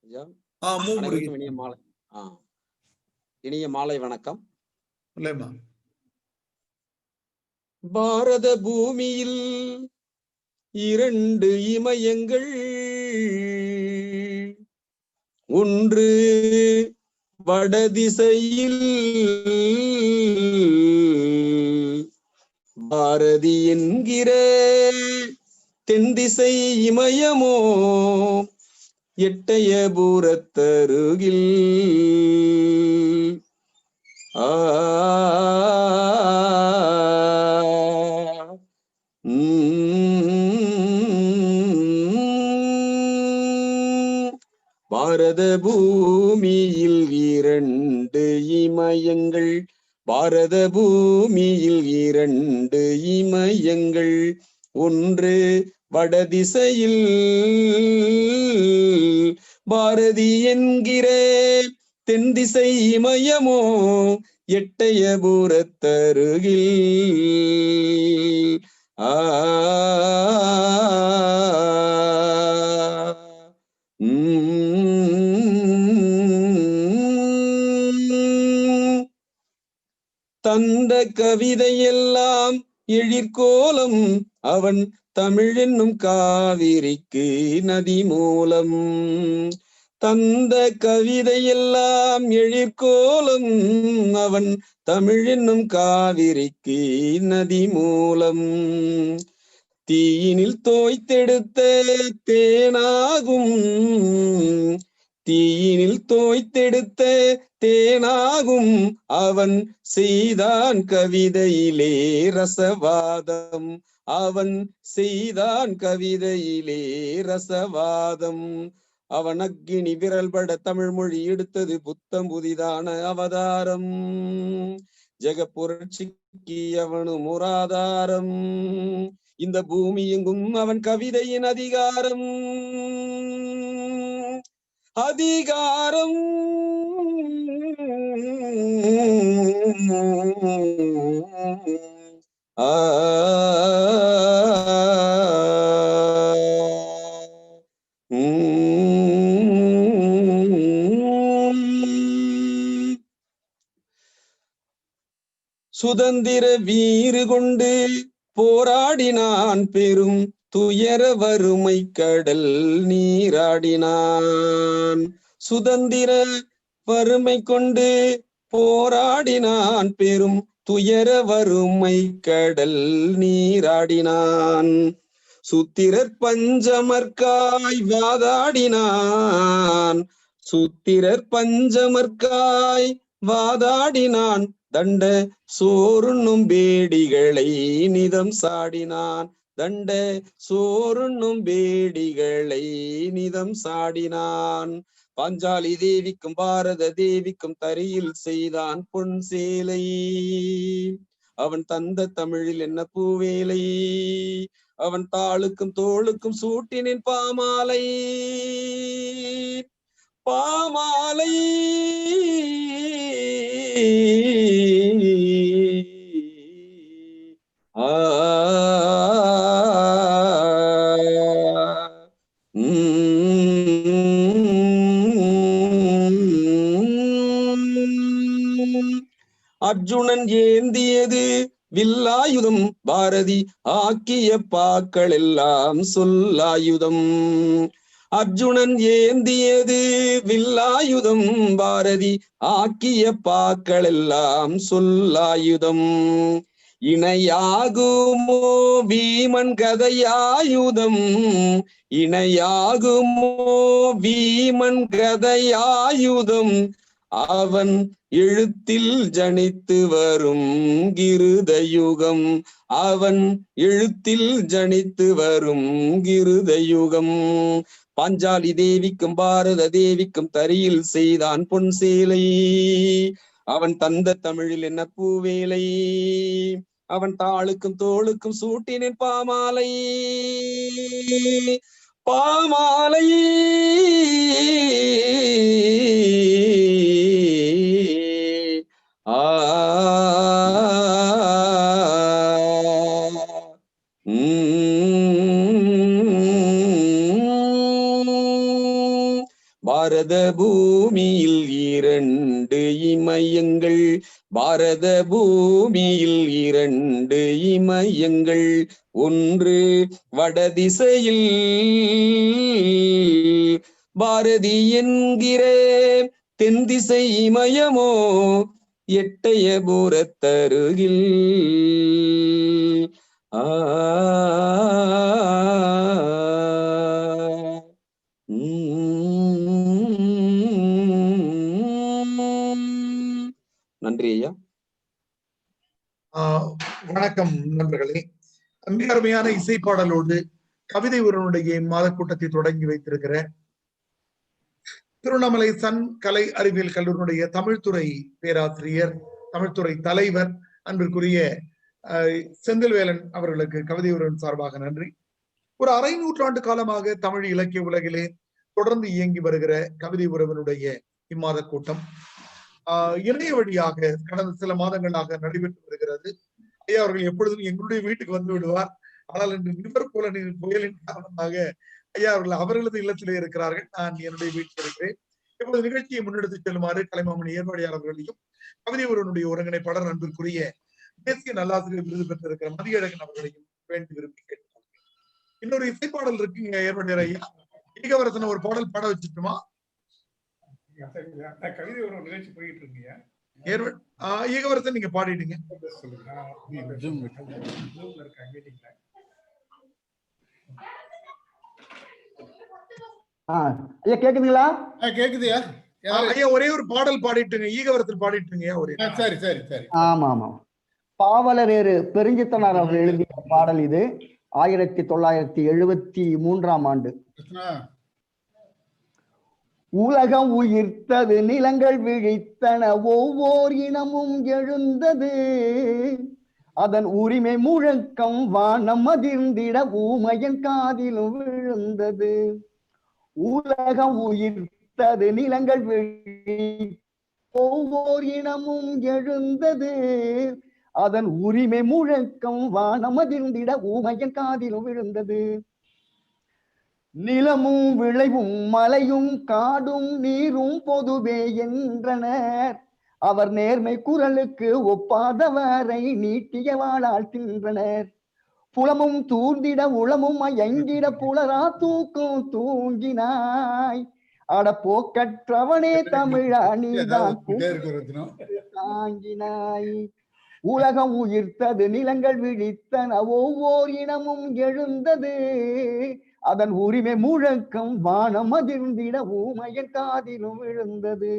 ஐயா, மு. அனைவருக்கும் முருகேசன். இனிய மாலை. இனிய மாலை வணக்கம். இல்லைம்மா. பாரத பூமியில் 2 இமயங்கள், ஒன்று வடதிசையில் பாரதி என்கிற தென் திசை இமயமோ எட்டயபுரத்தருகில். பாரத பூமியில் 2 இமயங்கள், பாரத பூமியில் 2 இமயங்கள், ஒன்று வடதிசையில் பாரதி என்கிற தென் திசை இமயமோ எட்டயபுரத்தருகில். தந்த கவிதையெல்லாம் எழிற்கோலம், அவன் தமிழ் என்னும் காவிரிக்கு நதி மூலம். தந்த கவிதையெல்லாம் எழிற்கோலம், அவன் தமிழ் என்னும் காவிரிக்கு நதி மூலம். தீயினில் தோய்த்தெடுத்த தேனாகும், தீயினில் தோய்த்தெடுத்த தேனாகும், அவன் செய்தான் கவிதையிலே ரசவாதம், அவன் செய்தான் கவிதையிலே ரசவாதம். அவன் அக்கினி விரல்பட தமிழ் மொழி எடுத்தது புத்தம் புதிதான அவதாரம், ஜெகப்புரட்சிக்கு அவனும் ஒரு ஆதாரம். இந்த பூமி எங்கும் அவன் கவிதையின் அதிகாரம், அதிகாரம். சுதந்திர வீறு கொண்டு போராடினான், பெரும் துயர வறுமை கடல் நீராடினான். சுதந்திர வறுமை கொண்டு போராடினான், பெரும் துயர வறுமை கடல் நீராடினான். சூத்திரர் பஞ்சமர்க்காய் வாதாடினான், சூத்திரர் பஞ்சமர்க்காய் வாதாடினான், தண்ட சோறுண்ணும் பேடிகளை நிதம் சாடினான், தண்ட சோறுண்ணும் பேடிகளை நிதம் சாடினான். பாஞ்சாலி தேவிக்கும் பாரத தேவிக்கும் தரியில் செய்தான் பொன் சேலை, அவன் தந்த தமிழில் என்ன பூவேலை, அவன் தாளுக்கும் தோளுக்கும் சூட்டினின் பாமாலை, பாமாலை. அர்ஜுனன் ஏந்தியது வில்லாயுதம், பாரதி ஆக்கிய பாக்கள் எல்லாம் சொல்லாயுதம். அர்ஜுனன் ஏந்தியது வில்லாயுதம், பாரதி ஆக்கிய பாக்கள் எல்லாம் சொல்லாயுதம். இணையாகுமோ வீமன் கதையாயுதம், இணையாகுமோ வீமன் கதையாயுதம், அவன் எழுத்தில் ஜனித்து வரும் கிருதயுகம், அவன் எழுத்தில் ஜனித்து வரும் கிருதயுகம். பாஞ்சாலி தேவிக்கும் பாரத தேவிக்கும் தரியில் செய்தான் பொன் சேலை, அவன் தந்த தமிழில் என்ன பூவேலை, அவன் தாளுக்கும் தோளுக்கும் சூட்டினின் பாமாலை, பாமாலை. பாரத பூமியில் 2 இமயங்கள், பாரத பூமியில் 2 இமயங்கள், ஒன்று வடதிசையில் பாரதி என்கிற தென் திசை இமயமோ எட்டயபுரத்தருகில். நன்றி ஐயா. வணக்கம் நண்பர்களே. மிக அருமையான இசை பாடலோடு கவிதை ஒருவனுடைய மாத கூட்டத்தை தொடங்கி வைத்திருக்கிற திருவண்ணாமலை சன் கலை அறிவியல் கல்லூரியுடைய தமிழ்துறை பேராசிரியர், தமிழ்துறை தலைவர் அன்பிற்குரிய செந்தில்வேலன் அவர்களுக்கு கவிதை ஒருவன் சார்பாக நன்றி. ஒரு அரை நூற்றாண்டு காலமாக தமிழ் இலக்கிய உலகிலே தொடர்ந்து இயங்கி வருகிற கவிதை உறவனுடைய இம்மாத கூட்டம் இணைய வழியாக கடந்த சில மாதங்களாக நடைபெற்று வருகிறது. ஐயா அவர்கள் எப்பொழுதும் எங்களுடைய வீட்டுக்கு வந்து விடுவார். ஆனால் இன்று நிவர் போல புயலின் காரணமாக ஐயா அவர்கள் அவர்களது இல்லத்திலே இருக்கிறார்கள், நான் என்னுடைய வீட்டில் இருக்கிறேன். இப்பொழுது நிகழ்ச்சியை முன்னெடுத்து செல்லுமாறு கலைமாமணி ஏற்பாடியாளர்களையும் கவிதை ஒருவனுடைய ஒருங்கிணைப்பாளர் அன்பிற்குரிய தேசிய நல்லாசிரியர் விருது பெற்றிருக்கிற மதியழகன் அவர்களையும் வேண்டி விரும்பி கேட்டுக்கொள்கிறேன். இன்னொரு இசைப்பாடல் இருக்குங்க ஏற்பாடு ஐயா, ஈகவரசன ஒரு பாடல் பாட வச்சுட்டுமா? கவிதை ஒரு நிகழ்ச்சி போயிட்டு இருக்கீங்க, ஈகவரசன் நீங்க பாடிடுங்க. ஐயா கேக்குதுங்களா? கேக்குதுயா ஐயா, ஒரே ஒரு பாடல் பாடிட்டுங்க, ஈகவரசன் பாடிட்டுங்க. சரி சரி சரி. ஆமா ஆமா, பாவலரேறு பெருஞ்சித்தனார் அவர்கள் எழுதிய பாடல் இது. 1973ஆம் ஆண்டு. உலகம் உயிர்த்தது, நிலங்கள் விழித்தன, ஒவ்வொரு இனமும் எழுந்தது, அதன் உரிமை முழக்கம் வானம் அதிர்ந்திட ஊமையன் காதிலும் விழுந்தது. உலகம் உயிர்த்தது, நிலங்கள் ஒவ்வொரு இனமும் எழுந்தது, அதன் உரிமை முழக்கம் வானம் அதிர்ந்திட ஊமையன் காதிலும் விழுந்தது. நிலமும் விளைவும் மலையும் காடும் நீரும் பொதுவே என்றனர், அவர் நேர்மை குரலுக்கு ஒப்பாதவரை நீட்டிய வாழால் தின்றனர். புலமும் தூர்ந்திட உளமும் எங்கிட புலரா தூக்கும் தூங்கினாய், அட போக்கற்றவனே தமிழா நீதான் தாங்கினாய். உலகம் உயிர்த்தது, நிலங்கள் விழித்தன, ஒவ்வொரு இனமும் எழுந்தது, அதன் உரிமை முழக்கம் வானம் அதிர்ந்திட ஊமையன் காதிலும் விழுந்தது.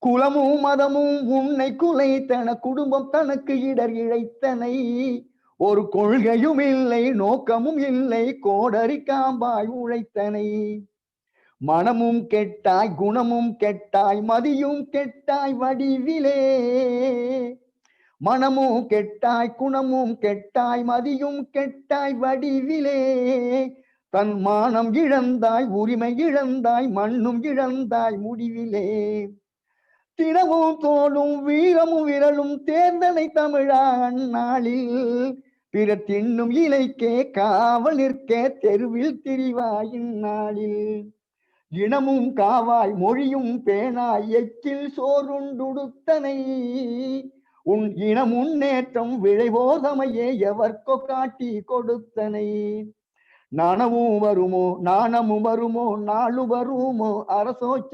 குலமும் மதமும் உன்னை குலைத்தன, குடும்பம் தனக்கு இடர் இழைத்தனை, ஒரு கொள்கையும் இல்லை நோக்கமும் இல்லை கோடரி காம்பாய் உழைத்தனை. மனமும் கெட்டாய் குணமும் கெட்டாய் மதியும் கெட்டாய் வடிவிலே, மனமும் கெட்டாய் குணமும் கெட்டாய் மதியும் கெட்டாய் வடிவிலே, தன் மானம் இழந்தாய் உரிமை இழந்தாய் மண்ணும் இழந்தாய் முடிவிலே. தினமும் தோளும் வீரமும் விரலும் தேர்ந்தனை தமிழா அந்நாளில், பிற தின்னும் இலைக்கே காவல் நிற்க தெருவில் திரிவாய் இந்நாளில். இனமும் காவாய் மொழியும் பேனாய் எச்சில் சோறுண்டுடுத்தனை, உன் இன முன்னேற்றம் விளைவோதமையே எவர்க்கோ காட்டி கொடுத்தனை. நாணமும் வருமோ நாணமும் வருமோ நாளு வருமோ அரசோச்ச,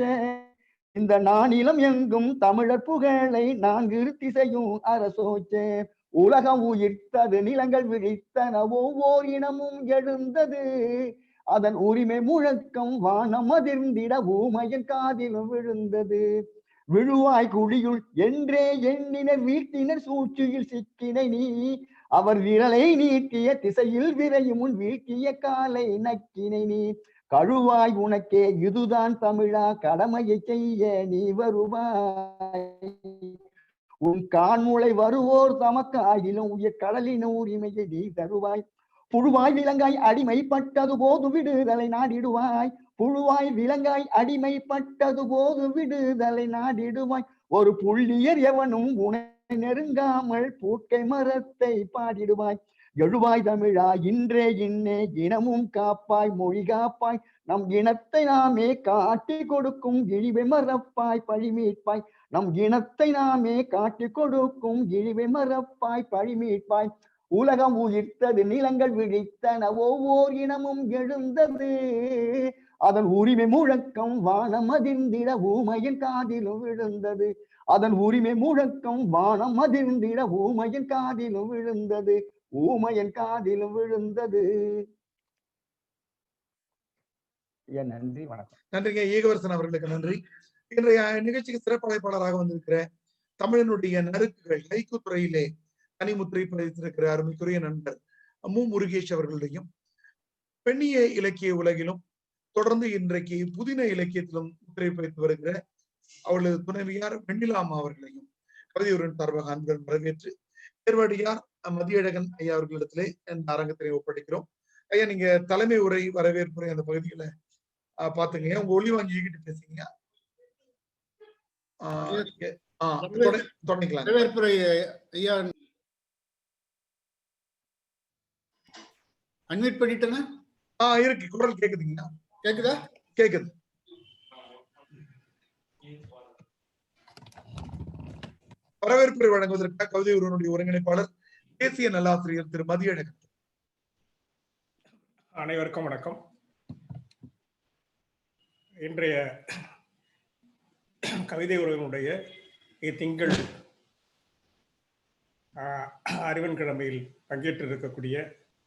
இந்த நானிலம் எங்கும் தமிழர் புகழை 4 திசையும் அரசோச்ச. உலகம் உயிர்த்தது, நிலங்கள் விழித்தன, ஒவ்வொரு இனமும் எழுந்தது, அதன் உரிமை முழக்கம் வானம் அதிர்ந்திட ஊமையன் காதிலும் விழுந்தது. விழுவாய் குழியுள் என்றே எண்ணினர் வீட்டினர் சூழ்ச்சியில் சிக்கினை நீ, அவர் விரலை நீட்டிய திசையில் விரையும் உன் வீட்டிய காலை நக்கினை நீ. கழுவாய் உனக்கே இதுதான் தமிழா கடமையை செய்ய நீ வருவாய், உன் கான்முளை வருவோர் தமக்காயிலும் உயர் கடலின் உரிமையை நீ தருவாய். புழுவாய் விலங்காய் அடிமைப்பட்டது போது விடுதலை நாடிடுவாய், புழுவாய் விலங்காய் அடிமைப்பட்டது போது விடுதலை நாடிடுவாய். ஒரு புள்ளியர் எவனும் உன்னை நெருங்காமல் பூட்டை மரத்தை பாடிடுவாய். எழுவாய் தமிழா இன்றே இன்னே இனமும் காப்பாய் மொழி காப்பாய் நம் இனத்தை நாமே காட்டி கொடுக்கும் இழிவை மறப்பாய் பழி மீட்பாய் நம் இனத்தை நாமே காட்டி கொடுக்கும் இழிவை மறப்பாய் பழி மீட்பாய் உலகம் உயிர்த்தது நிலங்கள் விழித்தன ஒவ்வொரு இனமும் எழுந்தது அதன் உரிமை முழக்கம் வானம் அதிர்ந்திட ஊமையின் காதிலும் விழுந்தது அதன் உரிமை முழக்கம் வானம் அதிர்ந்திட ஊமையின் காதிலும் விழுந்தது ஊமையின் காதிலும் விழுந்தது. நன்றி, வணக்கம். நன்றிங்க ஈகவரசன் அவர்களுக்கு நன்றி. இன்றைய நிகழ்ச்சிக்கு சிறப்பு அழைப்பாளராக வந்திருக்கிற தமிழனுடைய நறுக்குகள் ஹைக்கூ துறையிலே தனிமுத்திரை பதித்திருக்கிற அருமைக்குரிய நண்பர் மு முருகேஷ் அவர்களுடையும், பெண்ணிய இலக்கிய உலகிலும் தொடர்ந்து இன்றைக்கு புதின இலக்கியத்திலும் முத்திரை பதித்து வருகிற அவர்களது துணைவியார் வெண்ணிலாமா அவர்களையும் கவிதையுடன் சார்பாக அன்புடன் வரவேற்று தேர்வடியார் மதியழகன் ஐயா அவர்களிடத்திலே இந்த அரங்கத்தினை ஒப்படைக்கிறோம். ஐயா, நீங்க தலைமை உரை வரவேற்புரை அந்த பகுதிகளை பாத்துங்க. உங்க ஒளி வாங்கிக்கிட்டு பேசுங்க. தொடங்கிக்கலாம். வரவேற்புரை ஐயா அன்மியூட் பண்ணிட்டேன்னா இருக்கு. குரல் கேக்குதுங்களா? கேக்குதா? கேக்குது. வரவேற்புரை வழங்குவதற்காக கவிதை உருவனுடைய ஒருங்கிணைப்பாளர் தேசிய நல்லாசிரியர் திரு மதியழகன். அனைவருக்கும் வணக்கம். இன்றைய கவிதை உருவனுடைய திங்கள் அறிவன் கிழமையில் பங்கேற்றிருக்கக்கூடிய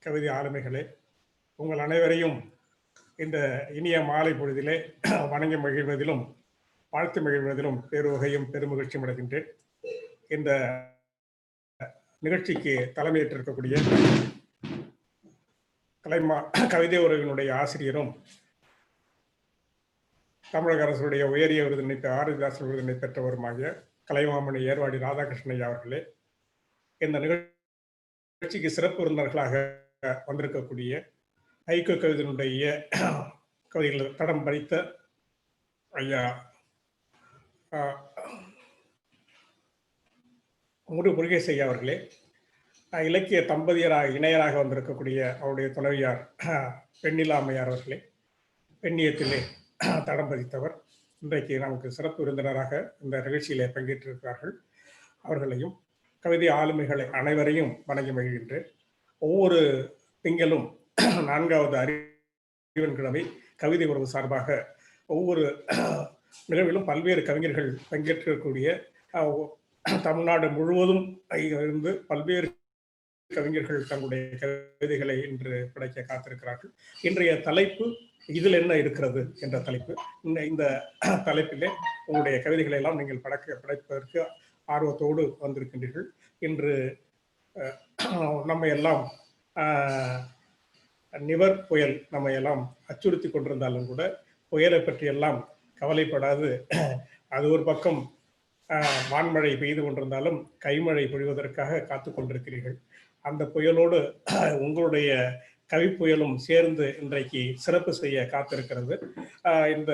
கவிதை ஆளுமைகளே, உங்கள் அனைவரையும் இந்த இனிய மாலை பொழுதிலே வணங்கி மகிழ்வதிலும் வாழ்த்து மகிழ்வதிலும் பேருவகையும் பெருமகிழ்ச்சியும் அடைகின்றேன். இந்த நிகழ்ச்சிக்கு தலைமையேற்றிருக்கக்கூடிய கவிதை உறவினுடைய ஆசிரியரும் தமிழக அரசுடைய உயரிய விருதினை ஆரோக்கியதாசன் விருதினை பெற்றவருமாகிய கலைமாமணி ஏர்வாடி ராதாகிருஷ்ணன் அவர்களே, இந்த நிகழ்ச்சிக்கு சிறப்பு விருந்தினர்களாக வந்திருக்கக்கூடிய ஐக்கிய கவிதையினுடைய கவிதைகள் தடம் பதித்த ஐயா முருகேஷ் ஐயா அவர்களே, இலக்கிய தம்பதியராக இணையராக வந்திருக்கக்கூடிய அவருடைய துணைவியார் வெண்ணிலாமையார் அவர்களே, பெண்ணியத்திலே தடம் பதித்தவர், இன்றைக்கு நமக்கு சிறப்பு விருந்தினராக இந்த நிகழ்ச்சியிலே பங்கேற்றிருக்கிறார்கள். அவர்களையும் கவிதை ஆளுமைகளை அனைவரையும் வணங்கி மகிழ்கின்றேன். ஒவ்வொரு திங்களும் 4வது அறிவன் கிழமை கவிதை உறவு சார்பாக ஒவ்வொரு நிகழ்விலும் பல்வேறு கவிஞர்கள் பங்கேற்கக்கூடிய தமிழ்நாடு முழுவதும் இருந்து பல்வேறு கவிஞர்கள் தங்களுடைய கவிதைகளை இன்று படைக்க காத்திருக்கிறார்கள். இன்றைய தலைப்பு இதில் என்ன இருக்கிறது என்ற தலைப்பு. இந்த தலைப்பிலே உங்களுடைய கவிதைகளை எல்லாம் நீங்கள் படைப்பதற்கு ஆர்வத்தோடு வந்திருக்கின்றீர்கள். இன்று நம்ம எல்லாம் நிவர் புயல் நம்ம எல்லாம் அச்சுறுத்தி கொண்டிருந்தாலும் கூட புயலை பற்றி எல்லாம் கவலைப்படாது, அது ஒரு பக்கம் வான்மழை பெய்து கொண்டிருந்தாலும் கைமழை பொழிவதற்காக காத்து கொண்டிருக்கிறீர்கள். அந்த புயலோடு உங்களுடைய கவிப்புயலும் சேர்ந்து இன்றைக்கு சிறப்பு செய்ய காத்திருக்கிறது. இந்த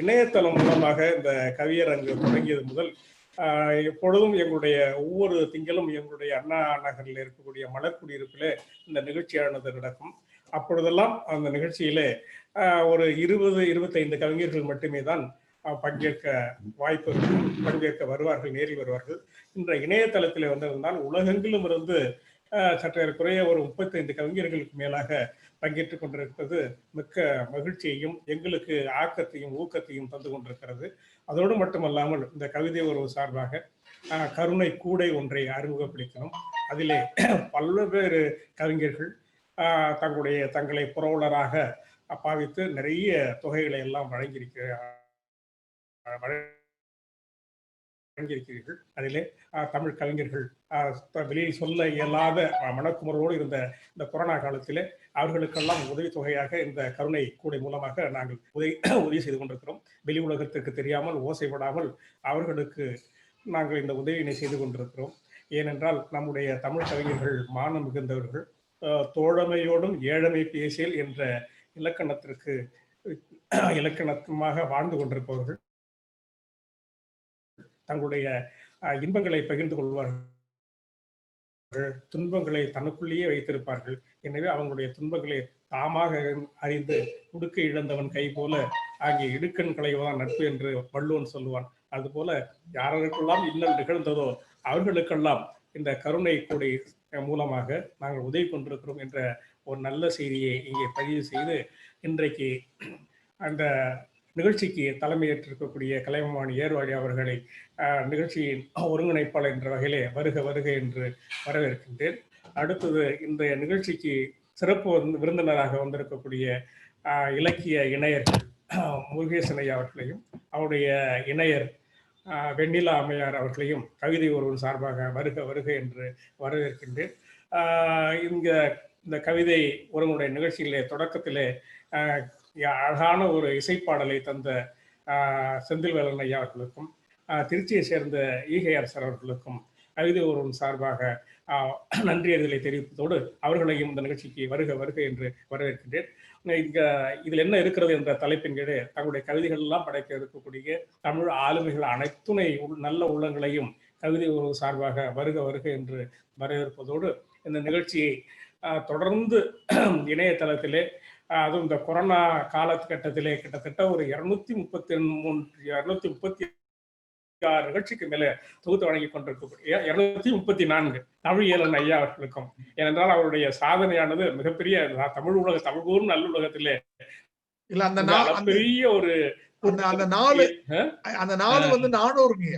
இணையதளம் மூலமாக இந்த கவியரங்கு தொடங்கியது முதல் எப்பொழுதும் எங்களுடைய ஒவ்வொரு திங்களும் எங்களுடைய அண்ணா நகரில் இருக்கக்கூடிய மலர்குடியிருப்பில் இந்த நிகழ்ச்சியானது நடக்கும். அப்பொழுதெல்லாம் அந்த நிகழ்ச்சியிலே ஒரு 20-25 கவிஞர்கள் மட்டுமே தான் பங்கேற்க வாய்ப்பு, பங்கேற்க வருவார்கள், நேரில் வருவார்கள். இன்ற இணையதளத்தில் வந்திருந்தால் உலகெங்கிலும் இருந்து சற்றேறக்குறைய ஒரு 35 கவிஞர்களுக்கு மேலாக பங்கேற்றுக் கொண்டிருப்பது மிக்க மகிழ்ச்சியையும் எங்களுக்கு ஆக்கத்தையும் ஊக்கத்தையும் தந்து கொண்டிருக்கிறது. அதோடு மட்டுமல்லாமல் இந்த கவிதை உறவு சார்பாக கருணை கூடை ஒன்றை அறிமுகப்படுத்தணும். அதிலே பல்வேறு கவிஞர்கள் தங்களை புரவலராக பாவித்து நிறைய தொகைகளை எல்லாம் வழங்கியிருக்கிறீர்கள். அதிலே தமிழ் கவிஞர்கள் வெளியே சொல்ல இயலாத மனக்குமுறோடு இருந்த இந்த கொரோனா காலத்திலே அவர்களுக்கெல்லாம் உதவித்தொகையாக இந்த கருணை கூடை மூலமாக நாங்கள் உதவி செய்து கொண்டிருக்கிறோம். வெளி உலகத்திற்கு தெரியாமல் ஓசைப்படாமல் அவர்களுக்கு நாங்கள் இந்த உதவியினை செய்து கொண்டிருக்கிறோம். ஏனென்றால் நம்முடைய தமிழ் கவிஞர்கள் மானம் மிகுந்தவர்கள், தோழமையோடும் ஏழமை பேசியல் என்ற இலக்கணமாக வாழ்ந்து கொண்டிருப்பவர்கள். தங்களுடைய இன்பங்களை பகிர்ந்து கொள்வார்கள், துன்பங்களை தனக்குள்ளேயே வைத்திருப்பார்கள். எனவே அவங்களுடைய துன்பங்களை தாமாக அறிந்து உடுக்க இழந்தவன் கை போல ஆகிய இடுக்கண் களைவதான் நட்பு என்று வள்ளுவன் சொல்லுவான். அதுபோல யாருக்கெல்லாம் இன்னல் நிகழ்ந்ததோ அவர்களுக்கெல்லாம் இந்த கருணை கொடை மூலமாக நாங்கள் உதவி கொண்டிருக்கிறோம் என்ற ஒரு நல்ல செய்தியை இங்கே பதிவு செய்து இன்றைக்கு அந்த நிகழ்ச்சிக்கு தலைமையேற்றிருக்கக்கூடிய கலைமாமணி ஏர்வாடி அவர்களை நிகழ்ச்சியின் ஒருங்கிணைப்பாளர் என்ற வகையிலே வருக வருக என்று வரவேற்கின்றேன். அடுத்தது இந்த நிகழ்ச்சிக்கு சிறப்பு விருந்தினராக வந்திருக்கக்கூடிய இலக்கிய இணையர்கள் முருகேசன் ஐயா அவர்களையும் அவருடைய இணையர் வெண்ணிலா அம்மையார் அவர்களையும் கவிதை ஒருவன் சார்பாக வருக வருக என்று வரவேற்கின்றேன். இந்த கவிதை ஒருவனுடைய நிகழ்ச்சியிலே தொடக்கத்திலே அழகான ஒரு இசைப்பாடலை தந்த செந்தில்வேலன் ஐயா அவர்களுக்கும் திருச்சியை சேர்ந்த ஈகையார் சார் அவர்களுக்கும் கவிதை ஒருவன் சார்பாக நன்றி அறிதலை தெரிவிப்பதோடு அவர்களையும் இந்த நிகழ்ச்சிக்கு வருக வருக என்று வரவேற்கின்றேன். இதில் என்ன இருக்கிறது என்ற தலைப்பின் கீழே தங்களுடைய கவிதைகள் எல்லாம் படைக்க இருக்கக்கூடிய தமிழ் ஆளுமைகள் அனைத்துணை நல்ல உள்ளங்களையும் கவிதை ஒருவன் சார்பாக வருக வருக என்று வரவேற்பதோடு இந்த நிகழ்ச்சியை தொடர்ந்து இணையதளத்திலே அதுவும் இந்த கொரோனா காலகட்டத்திலே கிட்டத்தட்ட ஒரு 236 நிகழ்ச்சிக்கு மேலே தொகுத்து வழங்கி கொண்டிருக்கக்கூடிய 234 தமிழ் இயலன் ஐயா அவர்களுக்கும், ஏனென்றால் அவருடைய சாதனையானது மிகப்பெரிய தமிழ் கூறும் நல்லுலகத்திலே இல்ல அந்த பெரிய ஒரு அந்த நாலு 400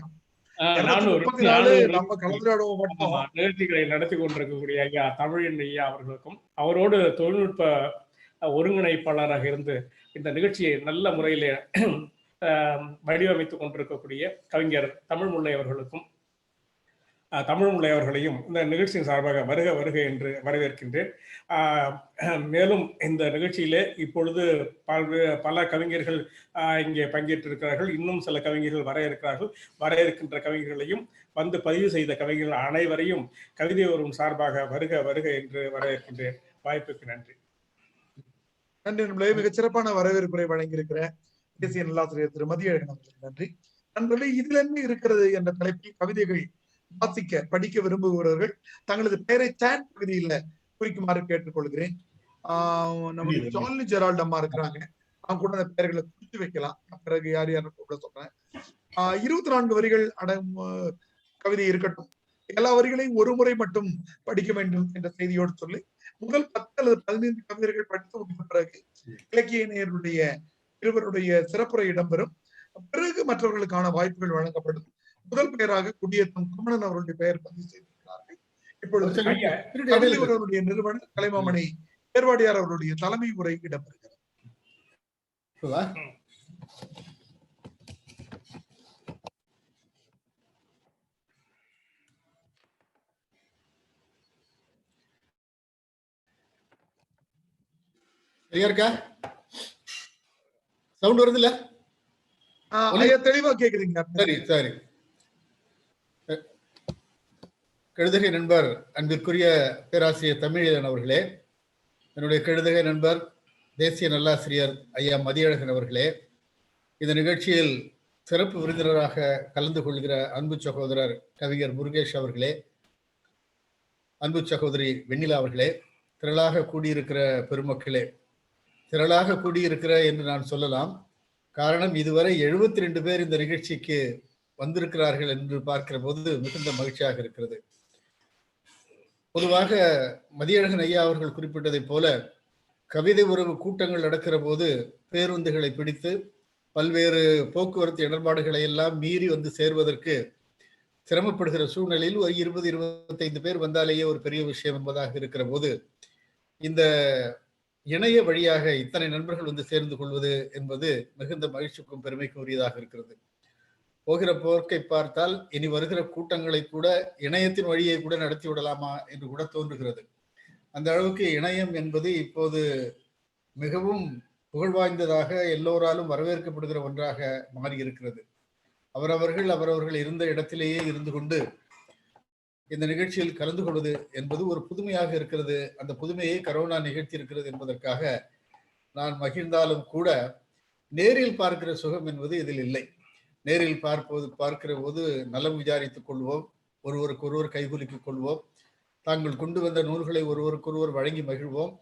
நிகழ்ச்சிகளை நடத்தி கொண்டிருக்கக்கூடிய ஐயா தமிழின் ஐயா அவர்களுக்கும் அவரோடு தொழில்நுட்ப ஒருங்கிணைப்பாளராக இருந்து இந்த நிகழ்ச்சியை நல்ல முறையிலே வடிவமைத்துக் கொண்டிருக்கக்கூடிய கவிஞர் தமிழ்முல்லை அவர்களையும் இந்த நிகழ்ச்சியின் சார்பாக வருக வருக என்று வரவேற்கின்றேன். மேலும் இந்த நிகழ்ச்சியிலே இப்பொழுது பல கவிஞர்கள் இங்கே பங்கேற்றிருக்கிறார்கள். இன்னும் சில கவிஞர்கள் வர இருக்கின்ற கவிஞர்களையும் வந்து பதிவு செய்த கவிஞர்கள் அனைவரையும் கவிதை ஒருவன் சார்பாக வருக வருக என்று வரவேற்கின்றேன். வாய்ப்புக்கு நன்றி. நன்றி நண்பர்களே. மிகச் சிறப்பான வரவேற்புரை வழங்கியிருக்கிற தேசிய நல்லாசிரியர் திரு மதியழகன் அவர்களுக்கு நன்றி. நண்பர்களே, இதுல என்ன இருக்கிறது என்ற தலைப்பில் கவிதைகள் வாசிக்க படிக்க விரும்புகிறவர்கள் தங்களது பெயரை சாட் பகுதியில குறிக்குமாறு கேட்டுக்கொள்கிறேன். நமக்கு ஜான்லி ஜெரால்ட் அம்மா இருக்கிறாங்க, அவங்க கூட அந்த பெயர்களை குறித்து வைக்கலாம். பிறகு யார் கூட சொல்றேன். 24 வரிகள் கவிதை இருக்கட்டும், எல்லா வரிகளையும் ஒரு முறை மட்டும் படிக்க வேண்டும் என்ற செய்தியோடு சொல்லி முதல் 10 அல்லது 15 கவிதைகள் படித்து முடித்த பிறகு இலக்கிய இணையருடைய இருவருடைய சிறப்புரை இடம்பெறும். பிறகு மற்றவர்களுக்கான வாய்ப்புகள் வழங்கப்படும். முதல் பெயராக குடியேற்றம் குமணன் அவருடைய பெயர் பதிவு செய்திருக்கிறார்கள். இப்பொழுது அவருடைய நிறுவனர் கலைமாமணி ஏர்வாடியார் அவருடைய தலைமை உரை இடம்பெறுகிறது. சவுண்ட் வருது இல்ல? தெளிவா கேக்குறீங்க? சரி சரி. கழுதகை நண்பர் அன்பிற்குரிய பேராசிரியர் தமிழன் அவர்களே, என்னுடைய கழுதகை நண்பர் தேசிய நல்லாசிரியர் ஐயா மதியழகன் அவர்களே, இந்த நிகழ்ச்சியில் சிறப்பு விருந்தினராக கலந்து கொள்கிற அன்பு சகோதரர் கவிஞர் முருகேஷ் அவர்களே, அன்பு சகோதரி வெண்ணிலா அவர்களே, திரளாக கூடியிருக்கிற பெருமக்களே, திரளாக கூடியிருக்கிற என்று நான் சொல்லலாம். காரணம், இதுவரை 72 பேர் இந்த நிகழ்ச்சிக்கு வந்திருக்கிறார்கள் என்று பார்க்கிற போது மிகுந்த மகிழ்ச்சியாக இருக்கிறது. பொதுவாக மதியழகன் ஐயா அவர்கள் குறிப்பிட்டதை போல கவிதை உறவு கூட்டங்கள் நடக்கிற போது பேருந்துகளை பிடித்து பல்வேறு போக்குவரத்து இடர்பாடுகளை எல்லாம் மீறி வந்து சேர்வதற்கு சிரமப்படுகிற சூழ்நிலையில் ஒரு 20-25 பேர் வந்தாலேயே ஒரு பெரிய விஷயம் என்பதாக இருக்கிற போது இந்த இணைய வழியாக இத்தனை நண்பர்கள் வந்து சேர்ந்து கொள்வது என்பது மிகுந்த மகிழ்ச்சிக்கும் பெருமைக்கும் உரியதாக இருக்கிறது. போகிற போக்கை பார்த்தால் இனி வருகிற கூட்டங்களை கூட இணையத்தின் வழியை கூட நடத்தி விடலாமா என்று கூட தோன்றுகிறது. அந்த அளவுக்கு இணையம் என்பது இப்போது மிகவும் புகழ்வாய்ந்ததாக எல்லோராலும் வரவேற்கப்படுகிற ஒன்றாக மாறி இருக்கிறது. அவரவர்கள் இருந்த இடத்திலேயே இருந்து கொண்டு இந்த நிகழ்ச்சியில் கலந்து கொள்வது என்பது ஒரு புதுமையாக இருக்கிறது. அந்த புதுமையை கரோனா நிகழ்த்தி இருக்கிறது என்பதற்காக நான் மகிழ்ந்தாலும் கூட நேரில் பார்க்கிற சுகம் என்பது இதில் இல்லை. நேரில் பார்க்கிற போது நலம் விசாரித்துக் கொள்வோம், ஒருவருக்கு ஒருவர் கைகுலுக்கிக் கொள்வோம். தாங்கள் கொண்டு வந்த நூல்களை ஒருவருக்கொருவர் வழங்கி மகிழ்வோம்.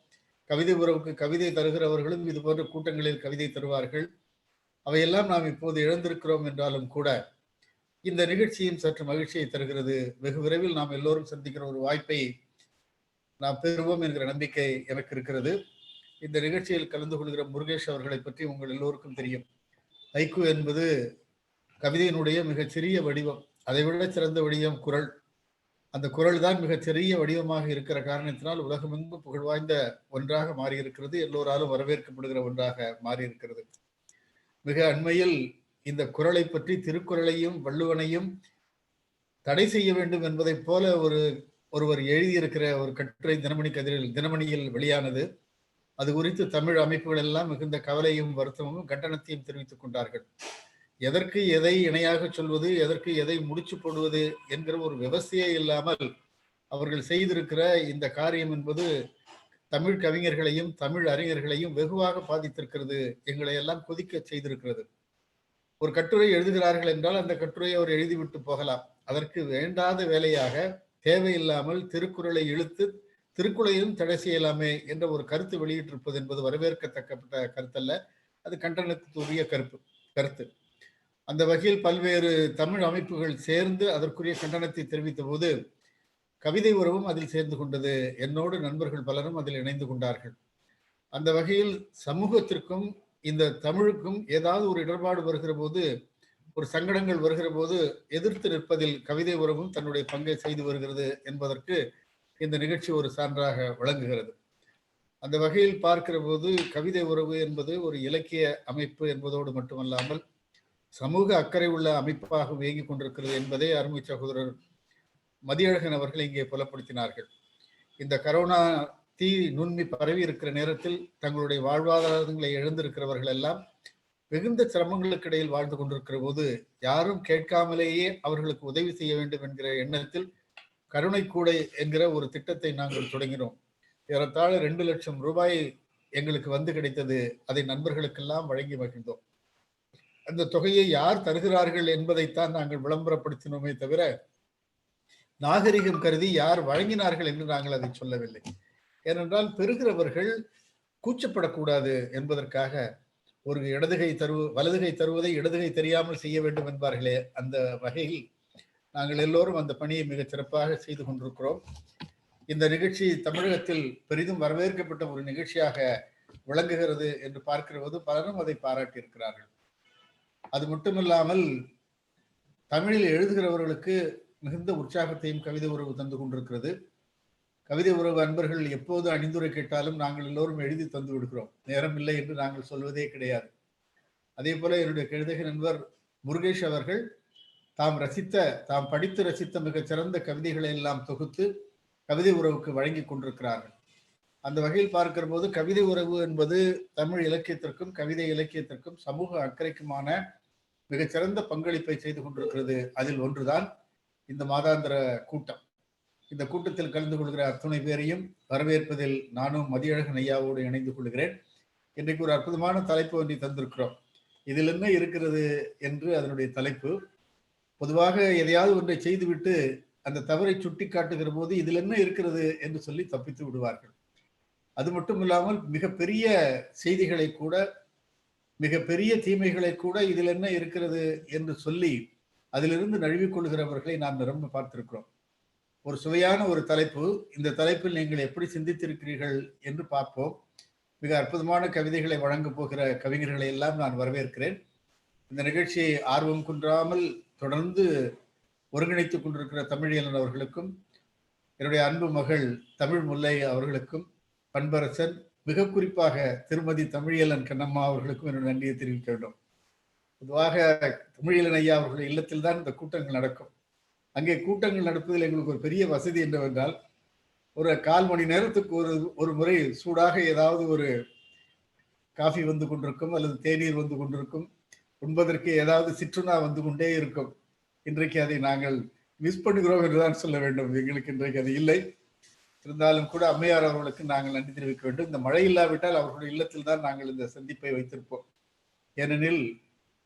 கவிதை உறவுக்கு கவிதை தருகிறவர்களும் இது போன்ற கூட்டங்களில் கவிதை தருவார்கள். அவையெல்லாம் நாம் இப்போது இழந்திருக்கிறோம் என்றாலும் கூட இந்த நிகழ்ச்சியும் சற்று மகிழ்ச்சியை தருகிறது. வெகு விரைவில் நாம் எல்லோரும் சந்திக்கிற ஒரு வாய்ப்பை நாம் பெறுவோம் என்கிற நம்பிக்கை எனக்கு இருக்கிறது. இந்த நிகழ்ச்சியில் கலந்து கொள்கிற முருகேஷ் அவர்களை பற்றி உங்கள் எல்லோருக்கும் தெரியும். ஹைக்கூ என்பது கவிதையினுடைய மிகச்சிறிய வடிவம். அதைவிட சிறந்த வடிவம் குறள். அந்த குறள் தான் மிகச்சிறிய வடிவமாக இருக்கிற காரணத்தினால் உலகமெங்கும் புகழ்வாய்ந்த ஒன்றாக மாறியிருக்கிறது. எல்லோராலும் வரவேற்கப்படுகிற ஒன்றாக மாறியிருக்கிறது. மிக அண்மையில் இந்த குறளை பற்றி திருக்குறளையும் வள்ளுவனையும் தடை செய்ய வேண்டும் என்பதைப் போல ஒருவர் எழுதியிருக்கிற ஒரு கட்டுரை தினமணியில் வெளியானது. அது குறித்து தமிழ் அமைப்புகள் எல்லாம் மிகுந்த கவலையும் வருத்தமும் கண்டனத்தையும் தெரிவித்துக் கொண்டார்கள். எதற்கு எதை இணையாக சொல்வது, எதற்கு எதை முடிச்சு போடுவது என்கிற ஒரு விவசாயே இல்லாமல் அவர்கள் செய்திருக்கிற இந்த காரியம் என்பது தமிழ் கவிஞர்களையும் தமிழ் அறிஞர்களையும் வெகுவாக பாதித்திருக்கிறது. எங்களை எல்லாம் கொதிக்க செய்திருக்கிறது. ஒரு கட்டுரை எழுதுகிறார்கள் என்றால் அந்த கட்டுரையை அவர் எழுதிவிட்டு போகலாம். அதற்கு வேண்டாத வேலையாக தேவையில்லாமல் திருக்குறளை இழுத்து திருக்குறளையும் தடை செய்யலாமே என்ற ஒரு கருத்து வெளியிட்டிருப்பது என்பது வரவேற்கத்தக்கப்பட்ட கருத்தல்ல. அது கண்டனத்துக்குரிய கருத்து. அந்த வகையில் பல்வேறு தமிழ் அமைப்புகள் சேர்ந்து அதற்குரிய கண்டனத்தை தெரிவித்த போது கவிதை உறவும் அதில் சேர்ந்து கொண்டது. என்னோடு நண்பர்கள் பலரும் அதில் இணைந்து கொண்டார்கள். அந்த வகையில் சமூகத்திற்கும் இந்த தமிழுக்கும் ஏதாவது ஒரு இடர்பாடு வருகிற போது, ஒரு சங்கடங்கள் வருகிற போது எதிர்த்து நிற்பதில் கவிதை உறவும் தன்னுடைய பங்கை செய்து வருகிறது என்பதற்கு இந்த நிகழ்ச்சி ஒரு சான்றாக விளங்குகிறது. அந்த வகையில் பார்க்கிற போது கவிதை உறவு என்பது ஒரு இலக்கிய அமைப்பு என்பதோடு மட்டுமல்லாமல் சமூக அக்கறை உள்ள அமைப்பாக இயங்கிக் கொண்டிருக்கிறது என்பதை அருமை சகோதரர் மதியழகன் அவர்கள் இங்கே புலப்படுத்தினார்கள். இந்த கரோனா தீ நுண்மி பரவி இருக்கிற நேரத்தில் தங்களுடைய வாழ்வாதாரங்களை இழந்திருக்கிறவர்கள் எல்லாம் மிகுந்த சிரமங்களுக்கு இடையில் வாழ்ந்து கொண்டிருக்கிற போது யாரும் கேட்காமலேயே அவர்களுக்கு உதவி செய்ய வேண்டும் என்கிற எண்ணத்தில் கருணை கூடை என்கிற ஒரு திட்டத்தை நாங்கள் தொடங்கினோம். ஏறத்தாழ 2 லட்சம் ரூபாய் எங்களுக்கு வந்து கிடைத்தது. அதை நண்பர்களுக்கெல்லாம் வழங்கி மகிழ்ந்தோம். அந்த தொகையை யார் தருகிறார்கள் என்பதைத்தான் நாங்கள் விளம்பரப்படுத்தினோமே தவிர நாகரிகம் கருதி யார் வழங்கினார்கள் என்று நாங்கள் அதை சொல்லவில்லை. ஏனென்றால் பெறுகிறவர்கள் கூச்சப்படக்கூடாது என்பதற்காக ஒரு வலதுகை தருவதை இடதுகை தெரியாமல் செய்ய வேண்டும் என்பார்களே, அந்த வகையில் நாங்கள் எல்லோரும் அந்த பணியை மிகச் சிறப்பாக செய்து கொண்டிருக்கிறோம். இந்த நிகழ்ச்சி தமிழகத்தில் பெரிதும் வரவேற்கப்பட்ட ஒரு நிகழ்ச்சியாக விளங்குகிறது என்று பார்க்கிற போது பலரும் அதை பாராட்டியிருக்கிறார்கள். அது மட்டுமில்லாமல் தமிழில் எழுதுகிறவர்களுக்கு மிகுந்த உற்சாகத்தையும் கவிதை உறவு தந்து கொண்டிருக்கிறது. கவிதை உறவு அன்பர்கள் எப்போது அணிந்துரை கேட்டாலும் நாங்கள் எல்லோரும் எழுதி தந்து விடுகிறோம். நேரம் இல்லை என்று நாங்கள் சொல்வதே கிடையாது. அதே போல என்னுடைய கவிதை நண்பர் முருகேஷ் அவர்கள் தாம் படித்து ரசித்த மிகச் சிறந்த கவிதைகளை எல்லாம் தொகுத்து கவிதை உறவுக்கு வழங்கி கொண்டிருக்கிறார்கள். அந்த வகையில் பார்க்கிற போது கவிதை உறவு என்பது தமிழ் இலக்கியத்திற்கும் கவிதை இலக்கியத்திற்கும் சமூக அக்கறைக்குமான மிகச்சிறந்த பங்களிப்பை செய்து கொண்டிருக்கிறது. அதில் ஒன்றுதான் இந்த மாதாந்திர கூட்டம். இந்த கூட்டத்தில் கலந்து கொள்கிற அத்துணை பேரையும் வரவேற்பதில் நானும் மதியழகன் ஐயாவோடு இணைந்து கொள்கிறேன். இன்றைக்கு ஒரு அற்புதமான தலைப்பு ஒன்றை தந்திருக்கிறோம். இதில் என்ன இருக்கிறது என்று அதனுடைய தலைப்பு. பொதுவாக எதையாவது ஒன்றை செய்துவிட்டு அந்த தவறை சுட்டி காட்டுகிற போது இதில் என்ன இருக்கிறது என்று சொல்லி தப்பித்து விடுவார்கள். அது மட்டும் இல்லாமல் மிகப்பெரிய செய்திகளை கூட, மிகப்பெரிய தீமைகளை கூட இதில் என்ன இருக்கிறது என்று சொல்லி அதிலிருந்து நழுவிக் கொள்கிறவர்களை நாம் நிரம்ப பார்த்திருக்கிறோம். ஒரு சுவையான ஒரு தலைப்பு. இந்த தலைப்பில் நீங்கள் எப்படி சிந்தித்திருக்கிறீர்கள் என்று பார்ப்போம். மிக அற்புதமான கவிதைகளை வழங்கப் போகிற கவிஞர்களை எல்லாம் நான் வரவேற்கிறேன். இந்த நிகழ்ச்சியை ஆர்வம் குன்றாமல் தொடர்ந்து ஒருங்கிணைத்துக் கொண்டிருக்கிற தமிழியலன் அவர்களுக்கும், என்னுடைய அன்பு மகள் தமிழ் முல்லை அவர்களுக்கும், பண்பரசன், மிக குறிப்பாக திருமதி தமிழியலன் கண்ணம்மா அவர்களுக்கும் என்னுடைய நன்றியை தெரிவிக்க வேண்டும். பொதுவாக தமிழியலன் ஐயா அவர்களுடைய இல்லத்தில் தான் இந்த கூட்டங்கள் நடக்கும். அங்கே கூட்டங்கள் நடப்பதில் எங்களுக்கு ஒரு பெரிய வசதி என்னவென்றால், ஒரு 1/4 மணி நேரத்துக்கு ஒரு முறை சூடாக ஏதாவது ஒரு காஃபி வந்து கொண்டிருக்கும், அல்லது தேநீர் வந்து கொண்டிருக்கும், உண்பதற்கு ஏதாவது சிற்றுணா வந்து கொண்டே இருக்கும். இன்றைக்கு அதை நாங்கள் மிஸ் பண்ணுகிறோம் என்றுதான் சொல்ல வேண்டும். எங்களுக்கு இன்றைக்கு அது இல்லை. இருந்தாலும் கூட அம்மையார் அவர்களுக்கு நாங்கள் நன்றி தெரிவிக்க வேண்டும். இந்த மழை இல்லாவிட்டால் அவர்களுடைய இல்லத்தில் தான் நாங்கள் இந்த சந்திப்பை வைத்திருப்போம். ஏனெனில்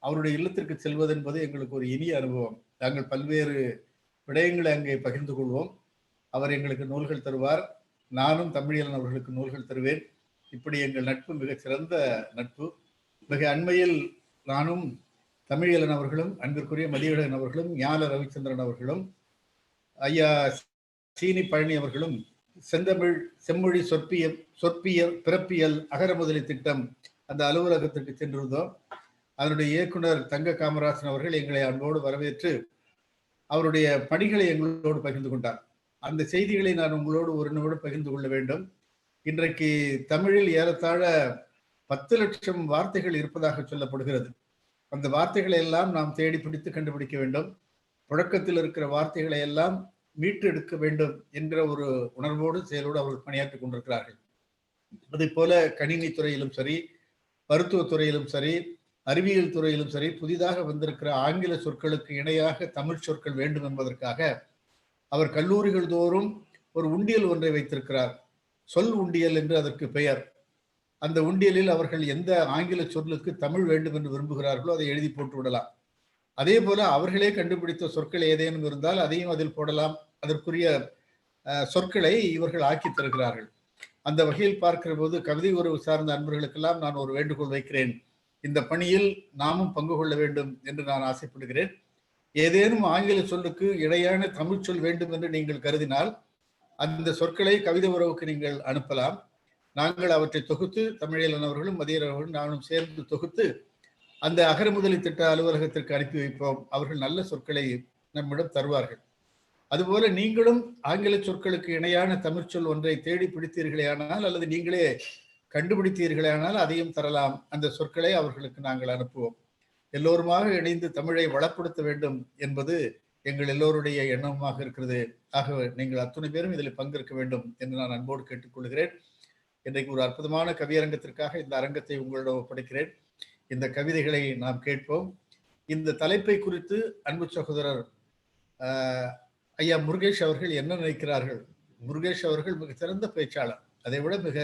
அவருடைய இல்லத்திற்கு செல்வது என்பது எங்களுக்கு ஒரு இனிய அனுபவம். நாங்கள் பல்வேறு விடயங்களை அங்கே பகிர்ந்து கொள்வோம். அவர் எங்களுக்கு நூல்கள் தருவார், நானும் தமிழியலன் அவர்களுக்கு நூல்கள் தருவேன். இப்படி எங்கள் நட்பு மிக சிறந்த நட்பு. மிக அண்மையில் நானும் தமிழியலன் அவர்களும், அன்பிற்குரிய மதியழகன் அவர்களும், ஞான ரவிச்சந்திரன் அவர்களும், ஐயா சீனி பழனி அவர்களும் செந்தமிழ் செம்மொழி சொற்பியல் பிறப்பியல் அகரமுதலி திட்டம் அந்த அலுவலகத்திற்கு சென்றிருந்தோம். அதனுடைய இயக்குனர் தங்க காமராசன் அவர்கள் எங்களை அன்போடு வரவேற்று அவருடைய பணிகளை எங்களோடு பகிர்ந்து கொண்டார். அந்த செய்திகளை நான் உங்களோடு ஒரு நிமிடம் பகிர்ந்து கொள்ள வேண்டும். இன்றைக்கு தமிழில் ஏறத்தாழ 10 லட்சம் வார்த்தைகள் இருப்பதாக சொல்லப்படுகிறது. அந்த வார்த்தைகளை எல்லாம் நாம் தேடி பிடித்து கண்டுபிடிக்க வேண்டும். புழக்கத்தில் இருக்கிற வார்த்தைகளை எல்லாம் மீட்டு எடுக்க வேண்டும் என்கிற ஒரு உணர்வோடு செயலோடு அவர்கள் பணியாற்றிக் கொண்டிருக்கிறார்கள். அதே போல கணினி துறையிலும் சரி, மருத்துவத்துறையிலும் சரி, அறிவியல் துறையிலும் சரி, புதிதாக வந்திருக்கிற ஆங்கில சொற்களுக்கு இணையாக தமிழ் சொற்கள் வேண்டும் என்பதற்காக அவர் கல்லூரிகள் தோறும் ஒரு உண்டியல் ஒன்றை வைத்திருக்கிறார். சொல் உண்டியல் என்று அதற்கு பெயர். அந்த உண்டியலில் அவர்கள் எந்த ஆங்கில சொல்லுக்கு தமிழ் வேண்டும் என்று விரும்புகிறார்களோ அதை எழுதி போட்டு விடலாம். அதே போல அவர்களே கண்டுபிடித்த சொற்கள் ஏதேனும் இருந்தால் அதையும் அதில் போடலாம். அதற்குரிய சொற்களை இவர்கள் ஆக்கி தருகிறார்கள். அந்த வகையில் பார்க்கிற போது கவிதை உறவு சார்ந்த அன்பர்களுக்கெல்லாம் நான் ஒரு வேண்டுகோள் வைக்கிறேன். இந்த பணியில் நாமும் பங்கு கொள்ள வேண்டும் என்று நான் ஆசைப்படுகிறேன். ஏதேனும் ஆங்கில சொல்லுக்கு இணையான தமிழ் சொல் வேண்டும் என்று நீங்கள் கருதினால் அந்த சொற்களை கவிதை உறவுக்கு நீங்கள் அனுப்பலாம். நாங்கள் அவற்றை தொகுத்து, தமிழியலன் அவர்களும் மதியரவர்களும் நானும் சேர்ந்து தொகுத்து அந்த அகரமுதலி திட்ட அலுவலகத்திற்கு அனுப்பி வைப்போம். அவர்கள் நல்ல சொற்களை நம்மிடம் தருவார்கள். அதுபோல நீங்களும் ஆங்கில சொற்களுக்கு இணையான தமிழ் சொல் ஒன்றை தேடி பிடித்தீர்களே ஆனால், அல்லது நீங்களே கண்டுபிடித்தீர்களே ஆனால் அதையும் தரலாம். அந்த சொற்களை அவர்களுக்கு நாங்கள் அனுப்புவோம். எல்லோருமாக இணைந்து தமிழை வளப்படுத்த வேண்டும் என்பது எங்கள் எல்லோருடைய எண்ணமாக இருக்கிறது. ஆகவே நீங்கள் அத்துணை பேரும் இதில் பங்கேற்க வேண்டும் என்று நான் அன்போடு கேட்டுக்கொள்கிறேன். இன்றைக்கு ஒரு அற்புதமான கவியரங்கத்திற்காக இந்த அரங்கத்தை உங்களிடம் ஒப்படைக்கிறேன். இந்த கவிதைகளை நாம் கேட்போம். இந்த தலைப்பை குறித்து அன்பு சகோதரர் ஐயா முருகேஷ் அவர்கள் என்ன நினைக்கிறார்கள்? முருகேஷ் அவர்கள் மிக சிறந்த பேச்சாளர், அதை விட மிக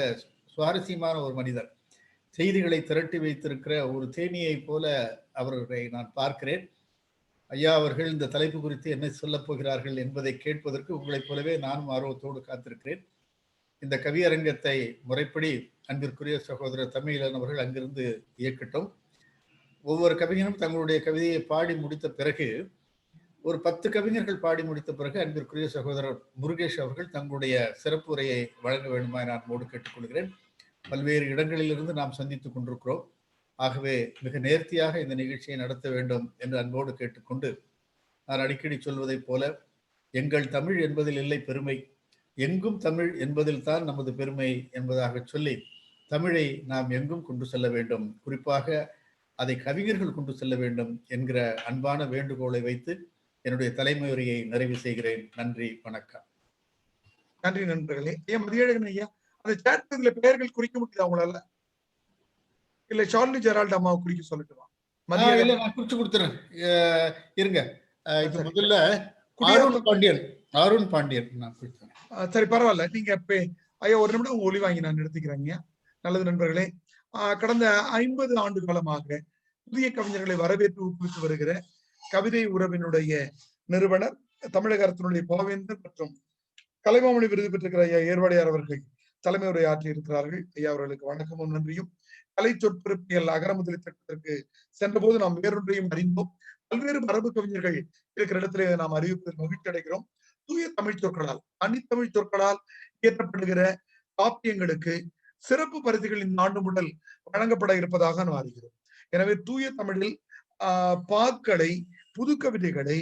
சுவாரஸ்யமான ஒரு மனிதர். செய்திகளை திரட்டி வைத்திருக்கிற ஒரு தேனியை போல அவர்களை நான் பார்க்கிறேன். ஐயா அவர்கள் இந்த தலைப்பு குறித்து என்ன சொல்லப் போகிறார்கள் என்பதை கேட்பதற்கு உங்களைப் போலவே நானும் ஆர்வத்தோடு காத்திருக்கிறேன். இந்த கவியரங்கத்தை முறைப்படி அன்பிற்குரிய சகோதரர் தமிழன் அவர்கள் அங்கிருந்து இயக்கட்டும். ஒவ்வொரு கவிஞரும் தங்களுடைய கவிதையை பாடி முடித்த பிறகு, ஒரு 10 கவிஞர்கள் பாடி முடித்த பிறகு அன்பிற்குரிய சகோதரர் முருகேஷ் அவர்கள் தங்களுடைய சிறப்பு உரையை வழங்க வேண்டுமா நான் அன்போடு கேட்டுக்கொள்கிறேன். பல்வேறு இடங்களிலிருந்து நாம் சந்தித்துக் கொண்டிருக்கிறோம். ஆகவே மிக நேர்த்தியாக இந்த நிகழ்ச்சியை நடத்த வேண்டும் என்று அன்போடு கேட்டுக்கொண்டு, நான் அடிக்கடி சொல்வதைப் போல எங்கள் தமிழ் என்பதில் இல்லை பெருமை, எங்கும் தமிழ் என்பதில் தான் நமது பெருமை என்பதாக சொல்லி தமிழை நாம் எங்கும் கொண்டு செல்ல வேண்டும், குறிப்பாக அதை கவிஞர்கள் கொண்டு செல்ல வேண்டும் என்கிற அன்பான வேண்டுகோளை வைத்து என்னுடைய தலைமை உரையை நிறைவு செய்கிறேன். நன்றி, வணக்கம். நன்றி நண்பர்களே. ஏன் மதியழகன் ஐயா அந்த சேட்ல பெயர்கள் குறிக்க முடியுது அவங்களால? இல்ல சார்லி ஜெரால்ட் அம்மாவை குறிக்க சொல்லட்டுமா? நான் குறிச்சு கொடுத்துறேன் இருங்க. இப்ப முதல்ல அருண் பாண்டியன் நான் குறித்தேன். சரி, பரவாயில்ல. நீங்க ஐயா ஒரு நிமிடம் உங்க ஒளி வாங்கி நான் எடுத்துக்கிறேங்க. நல்லது நண்பர்களே. கடந்த 50 ஆண்டு காலமாக புதிய கவிஞர்களை வரவேற்று ஊக்குவித்து வருகிற கவிதை உறவினுடைய நிறுவனர், தமிழக அரசினுடைய பாவேந்தர் மற்றும் கலைமாமணி விருது பெற்றிருக்கிற ஐயா ஏர்வாடியார் அவர்கள் தலைமை உரை ஆற்றி இருக்கிறார்கள். ஐயா அவர்களுக்கு வணக்கமும் நன்றியும். கலை சொற்பிறப்பியல் அகரமுதலி திட்டத்திற்கு சென்ற போது நாம் வேறொன்றையும் அறிந்தோம். பல்வேறு மரபு கவிஞர்கள் இருக்கிற இடத்திலே நாம் அறிவிப்பதில் மகிழ்ச்சி அடைகிறோம். தூய தமிழ் சொற்களால், அணித்தமிழ் சொற்களால் இயற்றப்படுகிற காப்பியங்களுக்கு சிறப்பு பரிசுகள் இந்த ஆண்டு முதல் வழங்கப்பட இருப்பதாக நாம் அறிகிறோம். எனவே தூய தமிழில் பாக்களை, புது கவிதைகளை,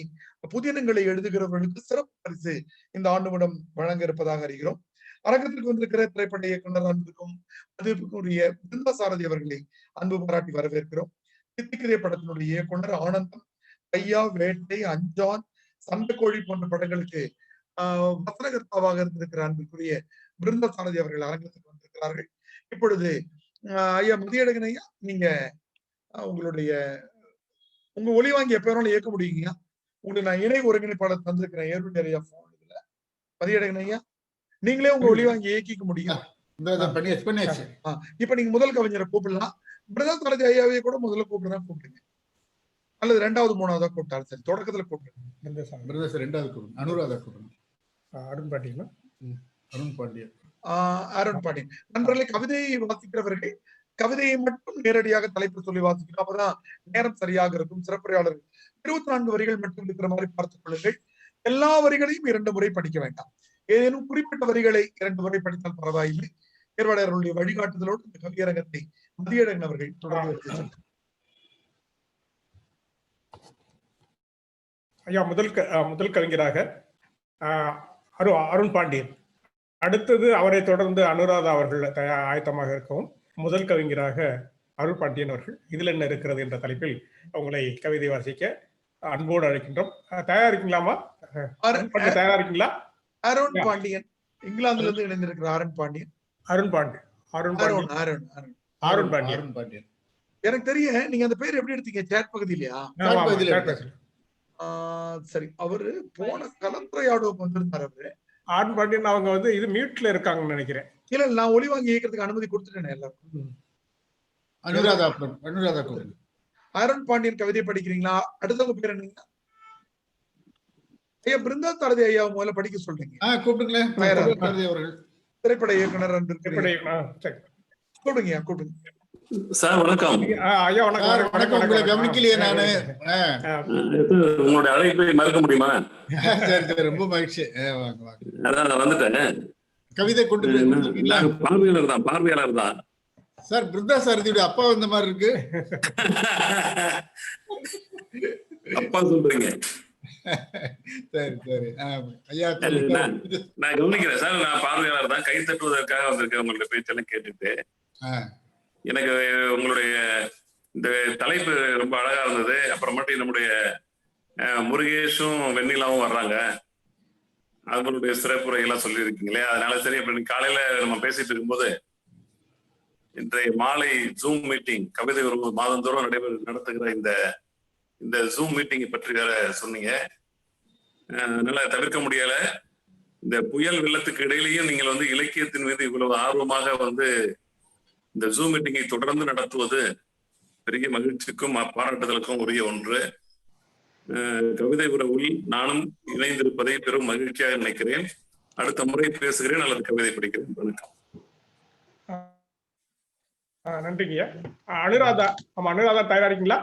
புதினங்களை எழுதுகிறவர்களுக்கு சிறப்பு பரிசு இந்த ஆண்டு முதல் வழங்க இருப்பதாக அறிகிறோம். அரங்கத்திற்கு வந்திருக்கிற திரைப்பட இயக்குனர் அன்புக்கும் அதற்குரிய பிருந்தாசாரதி அவர்களை அன்பு பாராட்டி வரவேற்கிறோம். தித்திக்கிரிய படத்தினுடைய இயக்குனர் ஆனந்தம், ஐயா, வேட்டை, அஞ்சான், சண்டைக்கோழி போன்ற படங்களுக்கு வசனகர்த்தாவாக இருந்திருக்கிற அன்புக்குரிய பிருந்தாசாரதி அவர்கள் அரங்கத்துக்கு வந்திருக்கிறார்கள். இப்பொழுது ஐயா மதியழகன் ஐயா, நீங்க உங்களுடைய உங்க ஒளி வாங்கி எப்ப வேணாலும் இயக்க முடியுங்க. உங்களுக்கு நான் இணை ஒருங்கிணைப்பாளர் தந்திருக்கிறேன் ஏர்வடியா போன். இதுல மதியழகன் ஐயா நீங்களே உங்க ஒளி வாங்கி இயக்கிக்க முடியும். இப்ப நீங்க முதல் கவிஞரை கூப்பிடலாம். பிருந்தாசாரதி ஐயாவையே கூட முதல்ல கூப்பிடுங்க, அல்லது 2வது 3வதா கூப்பிட்டாலும் சரி. தொடக்கத்துல கூப்பிடுங்க. அனுராதா கூப்பிடுங்க. அருண் பாண்டியனா? அருண் பாண்டியன். அருண் பாண்டியன். நண்பர்களே, கவிதையை வாசிக்கிறவர்கள் கவிதையை மட்டும் நேரடியாக தலைப்பு சொல்லி வாசிக்கணும். அப்பதான் நேரம் சரியாக இருக்கும். சிறப்புரையாளர்கள் 24 வரிகள் மட்டும் இருக்கிற மாதிரி பார்த்துக் கொள்ளுங்கள். எல்லா வரிகளையும் 2 முறை படிக்க வேண்டாம். ஏதேனும் குறிப்பிட்ட வரிகளை 2 முறை படித்தால் பரவாயில்லை. தேர்வாளர்களுடைய வழிகாட்டுதலோடு இந்த கவியரங்கத்தை மதியழகன் அவர்கள் தொடர்ந்து ஐயா, முதல் கவிஞராக அருண் பாண்டியன். அடுத்தது அவரை தொடர்ந்து அனுராதா அவர்கள் ஆயத்தமாக இருக்கவும். முதல் கவிஞராக அருள் பாண்டியன் அவர்கள் இதுல என்ன இருக்கிறது என்ற தலைப்பில் உங்களை கவிதை வாசிக்க அன்போடு அழைக்கின்றோம். தயாரா இருக்கீங்களாமா? தயாரா இருக்கீங்களா? அருண் பாண்டியன், இங்கிலாந்துல இருந்து இணைந்திருக்கிற அருண் பாண்டியன். அருண் பாண்டியன். எனக்கு தெரிய நீங்க அந்த பேர் எப்படி எடுத்தீங்க? சேட் பகுதியிலயா? சரி, அவரு போன கலந்துரையாடுவோம் வந்திருந்தாரு. அவரு அருண் பாண்டியன் அவங்க வந்து இது மியூட்ல இருக்காங்கன்னு நினைக்கிறேன். இல்ல, நான் ஒளி வாங்கி இயக்கிறதுக்கு அனுமதி கொடுத்துட்டேன் எல்லாருக்கும். அனுராதா அருண் பாண்டியன் கவிதை படிக்கிறீங்களா? அடுத்தவங்க பேர் என்னங்க? ஐயா, பிருந்தா தரதி ஐயா முதல்ல படிக்க சொல்றீங்க. கூப்பிடுங்களேன். திரைப்பட இயக்குனர் கூப்பிடுங்க. சார் வணக்கம். ஐயா வணக்கம். உங்களை கவனிக்கலையே நானு. உங்களுடைய அழைப்பை மறக்க முடியுமா? சரி, ரொம்ப மகிழ்ச்சி. அதான் வந்துட்டேன். கவிதை கொண்டு பார்வையாளர் தான் சார். பிருந்தா சாரதியோட அப்பா வந்த மாதிரி இருக்கு. அப்பா சொல்றீங்க? சரி. ஐயா, நான் கவனிக்கிறேன் சார். நான் பார்வையாளர் தான். கை தட்டுவதற்காக வந்திருக்கேன். உங்களுடைய பேச்செல்லாம் கேட்டுட்டு எனக்கு உங்களுடைய இந்த தலைப்பு ரொம்ப அழகா இருந்தது. அப்புறமேட்டு நம்முடைய முருகேஷும் வெண்ணிலாவும் வர்றாங்க. அவங்களுடைய சிறப்புரையெல்லாம் சொல்லியிருக்கீங்களே, அதனால சரி. அப்படி காலையில நம்ம பேசிட்டு இருக்கும்போது இன்றைய மாலை ஜூம் மீட்டிங் கவிதை ஒரு மாதந்தோறும் நடத்துகிற இந்த ஜூம் மீட்டிங்கை பற்றி வேற சொன்னீங்க. அதனால தவிர்க்க முடியல. இந்த புயல் வெள்ளத்துக்கு இடையிலையும் நீங்கள் வந்து இலக்கியத்தின் மீது இவ்வளவு ஆர்வமாக வந்து இந்த ஜூம் மீட்டிங்கை தொடர்ந்து நடத்துவது பெரிய மகிழ்ச்சிக்கும் பாராட்டுதலுக்கும் உரிய ஒன்று. கவிதை உறவில் நானும் இணைந்திருப்பதை பெரும் மகிழ்ச்சியாக நினைக்கிறேன். அடுத்த முறை பேசுகிறேன் அல்லது கவிதை படிக்கிறேன். வணக்கம். நன்றிங்க. அனுராதா. ஆமா, அனுராதா தயாரிங்களா?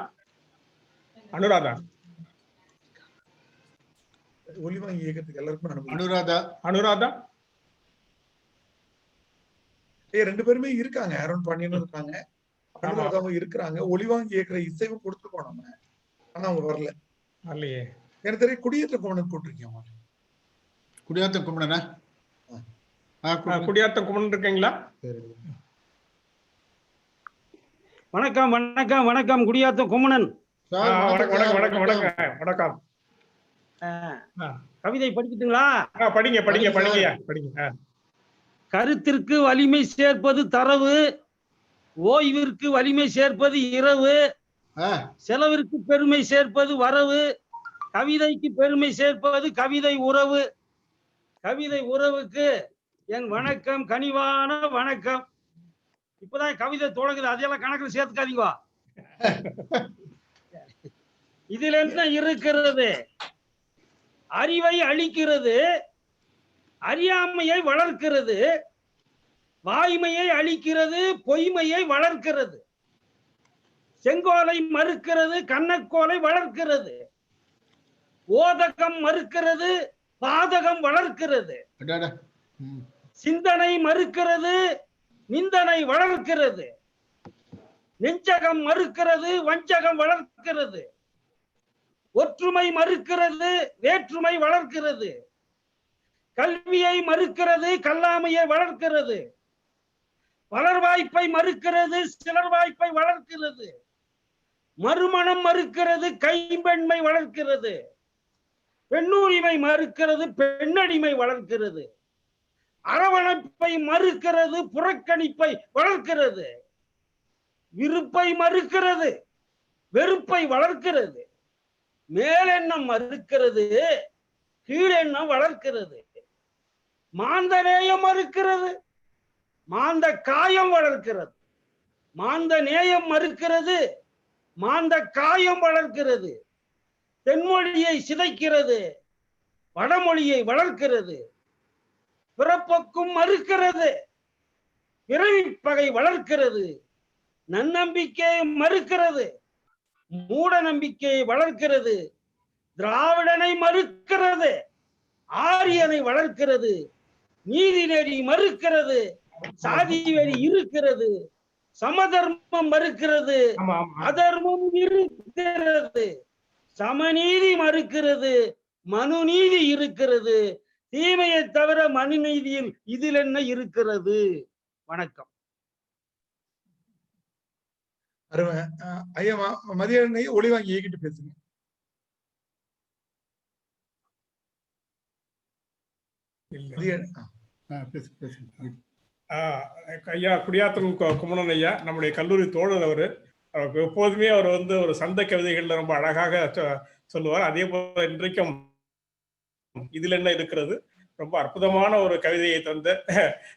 ஒலி வாங்கி இயக்கத்துக்கு எல்லாருக்கும் அனுராதா 2 பேருமே இருக்காங்க. அருண் பாண்டியனும் இருக்காங்க, அனுராதாவும் இருக்கிறாங்க. ஒலி வாங்கி இயக்கிற இசைவும் கொடுத்துருக்கோம் நம்ம. ஆனா அவங்க வரல. எனக்கு தெரியும். குடியேற்ற குமணன் கூட்டிருக்கீங்க. குடியாத்த குமணனா? குடியாத்த குமணன் இருக்கீங்களா? வணக்கம். குடியாத்த குமணன். வணக்கம். கவிதை படிக்கட்டுங்களா? படிங்க. கருத்திற்கு வலிமை சேர்ப்பது தரவு, ஓய்விற்கு வலிமை சேர்ப்பது இரவு, செலவிற்கு பெருமை சேர்ப்பது வரவு, கவிதைக்கு பெருமை சேர்ப்பது கவிதை உறவு. கவிதை உறவுக்கு என் வணக்கம், கனிவான வணக்கம். இப்பதான் கவிதை தொடங்குது, அதையெல்லாம் கணக்குல சேர்த்துக்காதீங்க. இதுல என்ன இருக்கிறது? அறிவை அழிக்கிறது, அறியாமையை வளர்க்கிறது, வாய்மையை அழிக்கிறது, பொய்மையை வளர்க்கிறது, செங்கோலை மறுக்கிறது, கண்ணக்கோலை வளர்க்கிறது, ஓதகம் மறுக்கிறது, பாதகம் வளர்க்கிறது, சிந்தனை மறுக்கிறது, நிந்தனை வளர்க்கிறது, நெஞ்சகம் மறுக்கிறது, வஞ்சகம் வளர்க்கிறது, ஒற்றுமை மறுக்கிறது, வேற்றுமை வளர்க்கிறது, கல்வியை மறுக்கிறது, கல்லாமையை வளர்க்கிறது, பலர் வாய்ப்பை மறுக்கிறது, சிலர் வாய்ப்பை வளர்க்கிறது, மறுமணம் மறுக்கிறது, கைம்பெண்மை வளர்க்கிறது, பெண்ணுரிமை மறுக்கிறது, பெண்ணடிமை வளர்க்கிறது, அரவணைப்பை மறுக்கிறது, புறக்கணிப்பை வளர்க்கிறது, விருப்பை மறுக்கிறது, வெறுப்பை வளர்க்கிறது, மேலெண்ணம் மறுக்கிறது, கீழெண்ணம் வளர்க்கிறது, மாந்த நேயம் மறுக்கிறது, மாந்த காயம் வளர்க்கிறது, மாந்த நேயம் மறுக்கிறது, மாந்த காயம் வளர்க்கிறது, தென்மொழியை சிதைக்கிறது, வடமொழியை வளர்க்கிறது, பிறப்புக்கும் மறுக்கிறது, பிறவி பகை வளர்க்கிறது, நன்னம்பிக்கையை மறுக்கிறது, மூட நம்பிக்கையை வளர்க்கிறது, திராவிடனை மறுக்கிறது, ஆரியனை வளர்க்கிறது, நீதி நெறி மறுக்கிறது, சாதி வெறி இருக்கிறது, சமதர்மம் மறுக்கிறது, அதர்மம் இருக்கிறது, சமநீதி மறுக்கிறது, மனுநீதி இருக்கிறது. தீமையை தவிர மனு நீதியில் இதில் என்ன இருக்கிறது? வணக்கம். ஐயா மதிய ஒளி வாங்கி இயக்கிட்டு பேசுங்க. ஐயா குடியாத்தம் குமணன் ஐயா நம்முடைய கல்லூரி தோழர். அவரு எப்போதுமே அவர் ஒரு சந்த கவிதைகள்ல ரொம்ப அழகாக சொல்லுவார். அதே போல இன்றைக்கும் இதில் என்ன இருக்கிறது ரொம்ப அற்புதமான ஒரு கவிதையை தந்த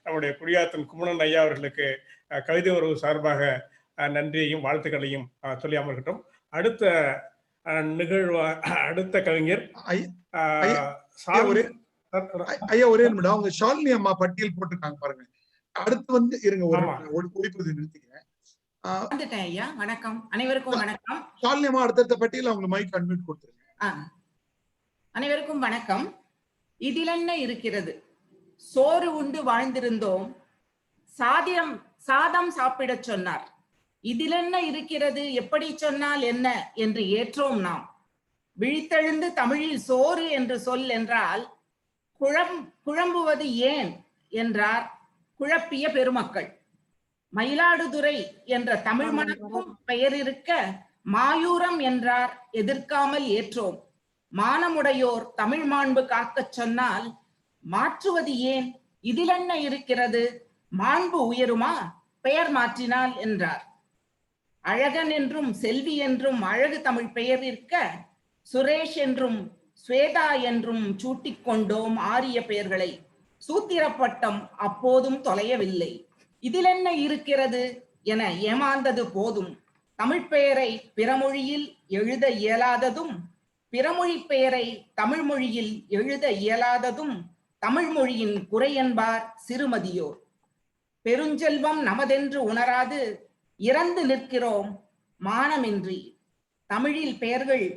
நம்முடைய குடியாத்தம் குமணன் ஐயா அவர்களுக்கு கவிதை உறவு சார்பாக நன்றியையும் வாழ்த்துக்களையும் சொல்லி அமர்கிட்டோம். அடுத்த நிகழ்வு அடுத்த கவிஞர் ஐயா ஒரே நிமிடம். அவங்க ஷாலினி அம்மா பட்டியல் போட்டிருக்காங்க பாருங்க. அடுத்து இருங்க ஒரு ஒளிப்பதிவு நிறுத்திக்கிறேன். ஐயா வணக்கம், அனைவருக்கும் வணக்கம். ஷாலினி அம்மா அடுத்த பட்டியல் அவங்க மைக் அன்மியூட் கொடுத்துருங்க. அனைவருக்கும் வணக்கம். இதில் என்ன இருக்கிறது? சோறு உண்டு வாழ்ந்திருந்தோம், சாதம் சாப்பிட சொன்னார். இதில் என்ன இருக்கிறது, எப்படி சொன்னால் என்ன என்று ஏற்றோம் நாம். விழித்தெழுந்து தமிழில் சோறு என்று சொல் என்றால் குழம்புவது ஏன் என்றார் குழப்பிய பெருமக்கள். மயிலாடுதுறை என்ற தமிழ் மணக்கும் பெயர் இருக்க மாயூரம் என்றார் எதிர்க்காமல் ஏற்றோம். மானமுடையோர் தமிழ் மாண்பு காக்கச் சொன்னால் மாற்றுவது ஏன், இதில் என்ன இருக்கிறது, மாண்பு உயருமா பெயர் மாற்றினால் என்றார். அழகன் என்றும் செல்வி என்றும் அழகு தமிழ் பெயர் இருக்க சுரேஷ் என்றும் ஸ்வேதா என்றும் சூட்டிக் கொண்டோம் ஆரிய பெயர்களை. சூத்திரப்பட்டம் அப்போதும் தொலையவில்லை. இதில் என்ன இருக்கிறது என ஏமாந்தது போதும். தமிழ் பெயரை பிறமொழியில் எழுத இயலாததும், பிறமொழி பெயரை தமிழ் மொழியில் எழுத இயலாததும் தமிழ் மொழியின் குறை என்பார் சிறுமதியோர். பெருஞ்செல்வம் நமதென்று உணராது இறந்து நிற்கிறோம் மானமின்றி. தமிழில் பெயர்கள்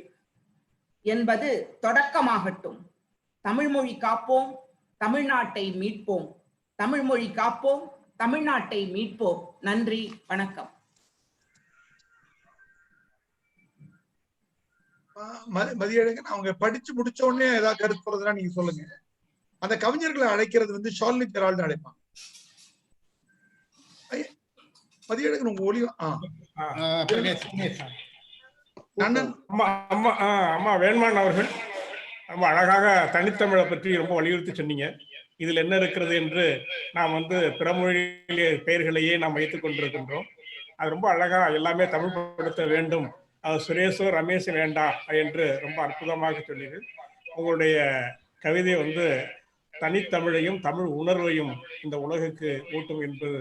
என்பது தொடக்கமாகட்டும். தமிழ்மொழி காப்போம், தமிழ்நாட்டை மீட்போம். தமிழ்மொழி காப்போம், தமிழ்நாட்டை மீட்போம். நன்றி, வணக்கம். மதியழகன் அவங்க படிச்சு முடிச்ச உடனே ஏதாவது கருத்து சொல்றதுன்னா நீங்க சொல்லுங்க. அந்த கவிஞர்களை அழைக்கிறது ஷாலினி ஜெரால்டு அழைப்பாங்க. மதியழகன் உங்க ஒளி அம்மா வேண்மான் அவர்கள் ரொம்ப அழகாக தனித்தமிழை பற்றி ரொம்ப வலியுறுத்தி சொன்னீங்க. இதில் என்ன இருக்கிறது என்று நாம் பிறமொழி பெயர்களையே நாம் வைத்துக் கொண்டிருக்கின்றோம். அது ரொம்ப அழகா எல்லாமே தமிழ்படுத்த வேண்டும், சுரேஷோ ரமேஷ் வேண்டாம் என்று ரொம்ப அற்புதமாக சொன்னீர்கள். உங்களுடைய கவிதை தனித்தமிழையும் தமிழ் உணர்வையும் இந்த உலகுக்கு ஊட்டும் என்பது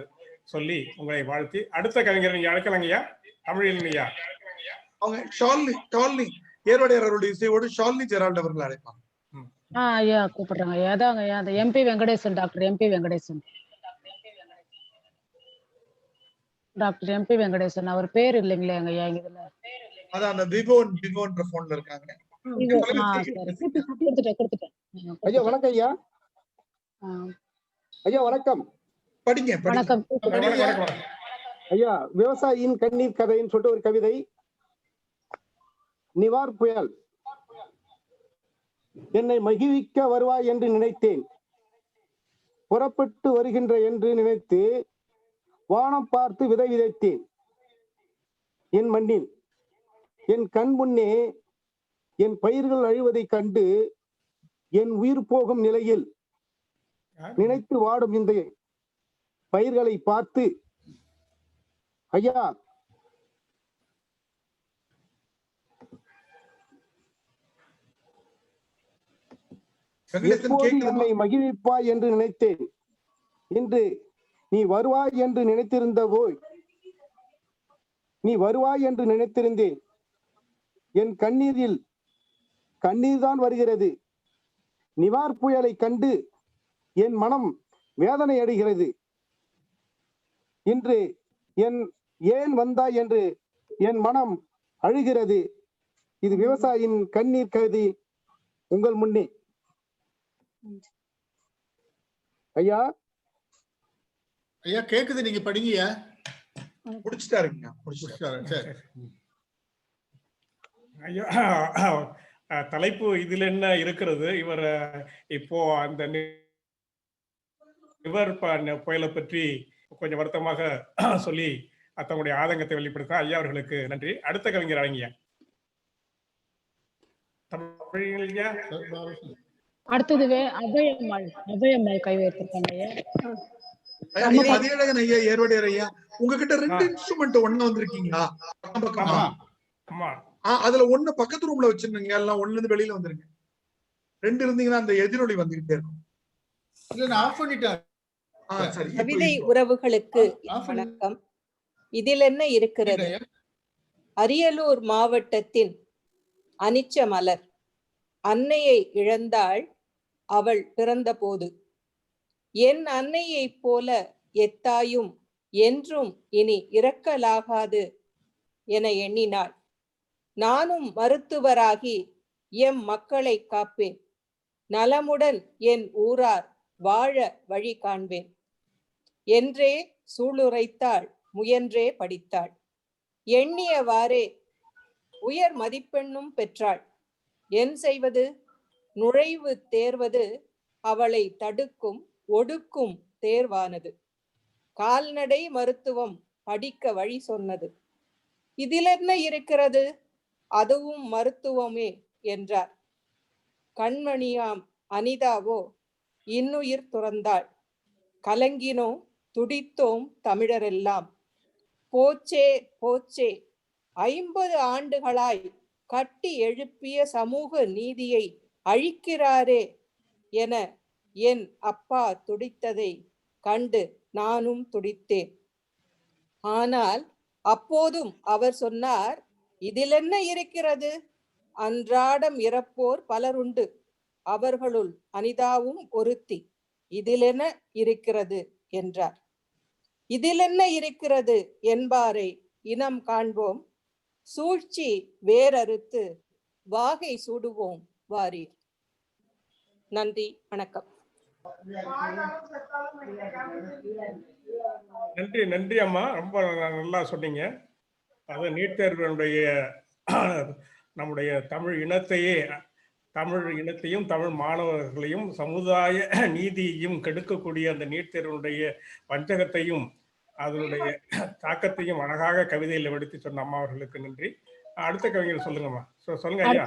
சொல்லி உங்களை வாழ்த்தி அடுத்த கவிஞர் நீங்க அழைக்கலாங்க ஐயா. தமிழில் ஐயா அவங்க ஷாலினி ஏர்வாடியார் அவருடைய இசையோடு ஷாலினி ஜெரால்டு அவர்கள் அழைப்பாங்க. ஐயா கூப்பிடுறாங்க ஐயா. அதாங்க ஐயா அந்த MP Venkatesan, doctor MP Venkatesan, doctor MP Venkatesan. அவர் பேர் இல்லைங்களே அங்க ஐயா இதுல. அதான் அந்த விவோன் போன்ல இருக்காங்க. ஐயா வணக்கம் ஐயா. ஐயா வணக்கம். படிங்க. வணக்கம் ஐயா. விவசாயியின் கண்ணீர் கதைன்னு சொல்லிட்டு ஒரு கவிதை. நிவார் புயல் என்னை மகிழ்விக்க வருவாய் என்று நினைத்தேன், புறப்பட்டு வருகின்ற என்று நினைத்து வானம் பார்த்து விதை விதைத்தேன். என் மண்ணில் என் கண் முன்னே என் பயிர்கள் அழிவதை கண்டு என் உயிர் போகும் நிலையில் நினைத்து வாடும் இந்த பயிர்களை பார்த்து ஐயா எப்போது என்னை மகிழ்விப்பாய் என்று நினைத்தேன், இன்று நீ வருவாய் என்று நினைத்திருந்தேன். என் கண்ணீரில் கண்ணீர் தான் வருகிறது. நிவார் புயலை கண்டு என் மனம் வேதனை அடைகிறது. இன்று ஏன் வந்தாய் என்று என் மனம் அழுகிறது. இது விவசாயியின் கண்ணீர் கருதி உங்கள் முன்னே. ஐயா ஐயா கேக்குது, நீங்க படிங்கய்யா. முடிச்சுட்டாருங்க. சரி. ஐயா, தலைப்பு இதில் என்ன இருக்கிறது? இவர் இப்போ அந்த நிவர் புயலை பற்றி கொஞ்சம் வருத்தமாக சொல்லி தங்களுடைய ஆதங்கத்தை வெளிப்படுத்த ஐயா அவர்களுக்கு நன்றி. அடுத்த கவிஞர் அழகியா. அடுத்தது அபயம்மாள் கை வைத்திருக்காங்க ஐயா. மதியழகன் ஐயா, ஏர்வடையர் ஐயா, உங்ககிட்ட 2 இன்ஸ்ட்ருமெண்ட் ஒண்ணு வந்திருக்கீங்களா? அதுல ஒண்ணு பக்கத்து ரூம்ல வச்சிருந்தீங்க, எல்லாம் ஒண்ணுல இருந்து வெளியில வந்துருங்க. 2 இருந்தீங்கன்னா அந்த எதிரொலி வந்துகிட்டே இருக்கும். இல்ல நான் ஆஃப் பண்ணிட்டேன். கவிதை உறவுகளுக்கு வணக்கம். இதில் என்ன இருக்கிறது? அரியலூர் மாவட்டத்தின் அனிச்ச மலர் அன்னையை இழந்தாள் அவள் பிறந்தபோது. என் அன்னையைப் போல எத்தாயும் என்றும் இனி இறக்கலாகாது என எண்ணினாள். நானும் மருத்துவராகி எம் மக்களை காப்பேன். நலமுடன் என் ஊரார் வாழ வழி காண்பேன் என்றே சூளுரைத்தாள். முயன்றே படித்தாள். எண்ணியவாறே உயர் மதிப்பெண்ணும் பெற்றாள். என் செய்வது? நுழைவு தேர்வது அவளை தடுக்கும் ஒடுக்கும் தேர்வானது. கால்நடை மருத்துவம் படிக்க வழி சொன்னது. இதில் என்ன இருக்கிறது? அதுவும் மருத்துவமே என்றார். கண்மணியாம் அனிதாவோ இன்னுயிர் துறந்தாள். கலங்கினோம் துடித்தோம் தமிழரெல்லாம். போச்சே போச்சே 50 ஆண்டுகளாய் கட்டி எழுப்பிய சமூக நீதியை அழிக்கிறாரே என என் அப்பா துடித்ததை கண்டு நானும் துடித்தேன். ஆனால் அப்போதும் அவர் சொன்னார், இதில் என்ன இருக்கிறது? அன்றாடம் இறப்போர் பலருண்டு, அவர்களுள் அனிதாவும் ஒருத்தி. இதில் என்ன இருக்கிறது என்றார். இதில் என்ன இருக்கிறது என்பாரை இனம் காண்போம். சூழ்ச்சி வேரறுத்து வாகை சூடுவோம் வாரீர். நன்றி, வணக்கம். நன்றி நன்றி அம்மா, ரொம்ப நல்லா சொன்னீங்க. அது நீட் தேர்வினுடைய நம்முடைய தமிழ் இனத்தையும் தமிழ் மாணவர்களையும் சமுதாய நீதியையும் கெடுக்கக்கூடிய அந்த நீட் தேர்வினுடைய வஞ்சகத்தையும் அதனுடைய தாக்கத்தையும் அழகாக கவிதையில் எடுத்து சொன்ன அம்மா அவர்களுக்கு நன்றி. அடுத்த கவிஞர் சொல்லுங்கம்மா. சொல்லுங்க ஐயா.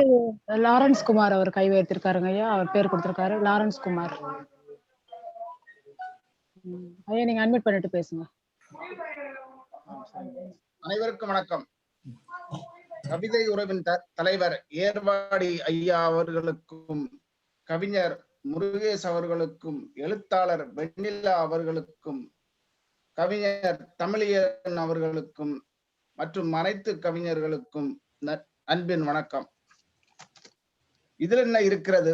லாரன்ஸ் குமார் அவர் கை வைத்திருக்காருங்க ஐயா. அவர் பேர் கொடுத்திருக்காரு லாரன்ஸ் குமார். ஐயா நீங்க அட்மிட் பண்ணிட்டு பேசுங்க. அனைவருக்கும் வணக்கம். கவிதை உறவின் தலைவர் ஏர்வாடி ஐயா அவர்களுக்கும், கவிஞர் முருகேஷ் அவர்களுக்கும், எழுத்தாளர் வெண்ணிலா அவர்களுக்கும், கவிஞர் தமிழியன் அவர்களுக்கும் மற்றும் அனைத்து கவிஞர்களுக்கும் அன்பின் வணக்கம். இதுல என்ன இருக்கிறது?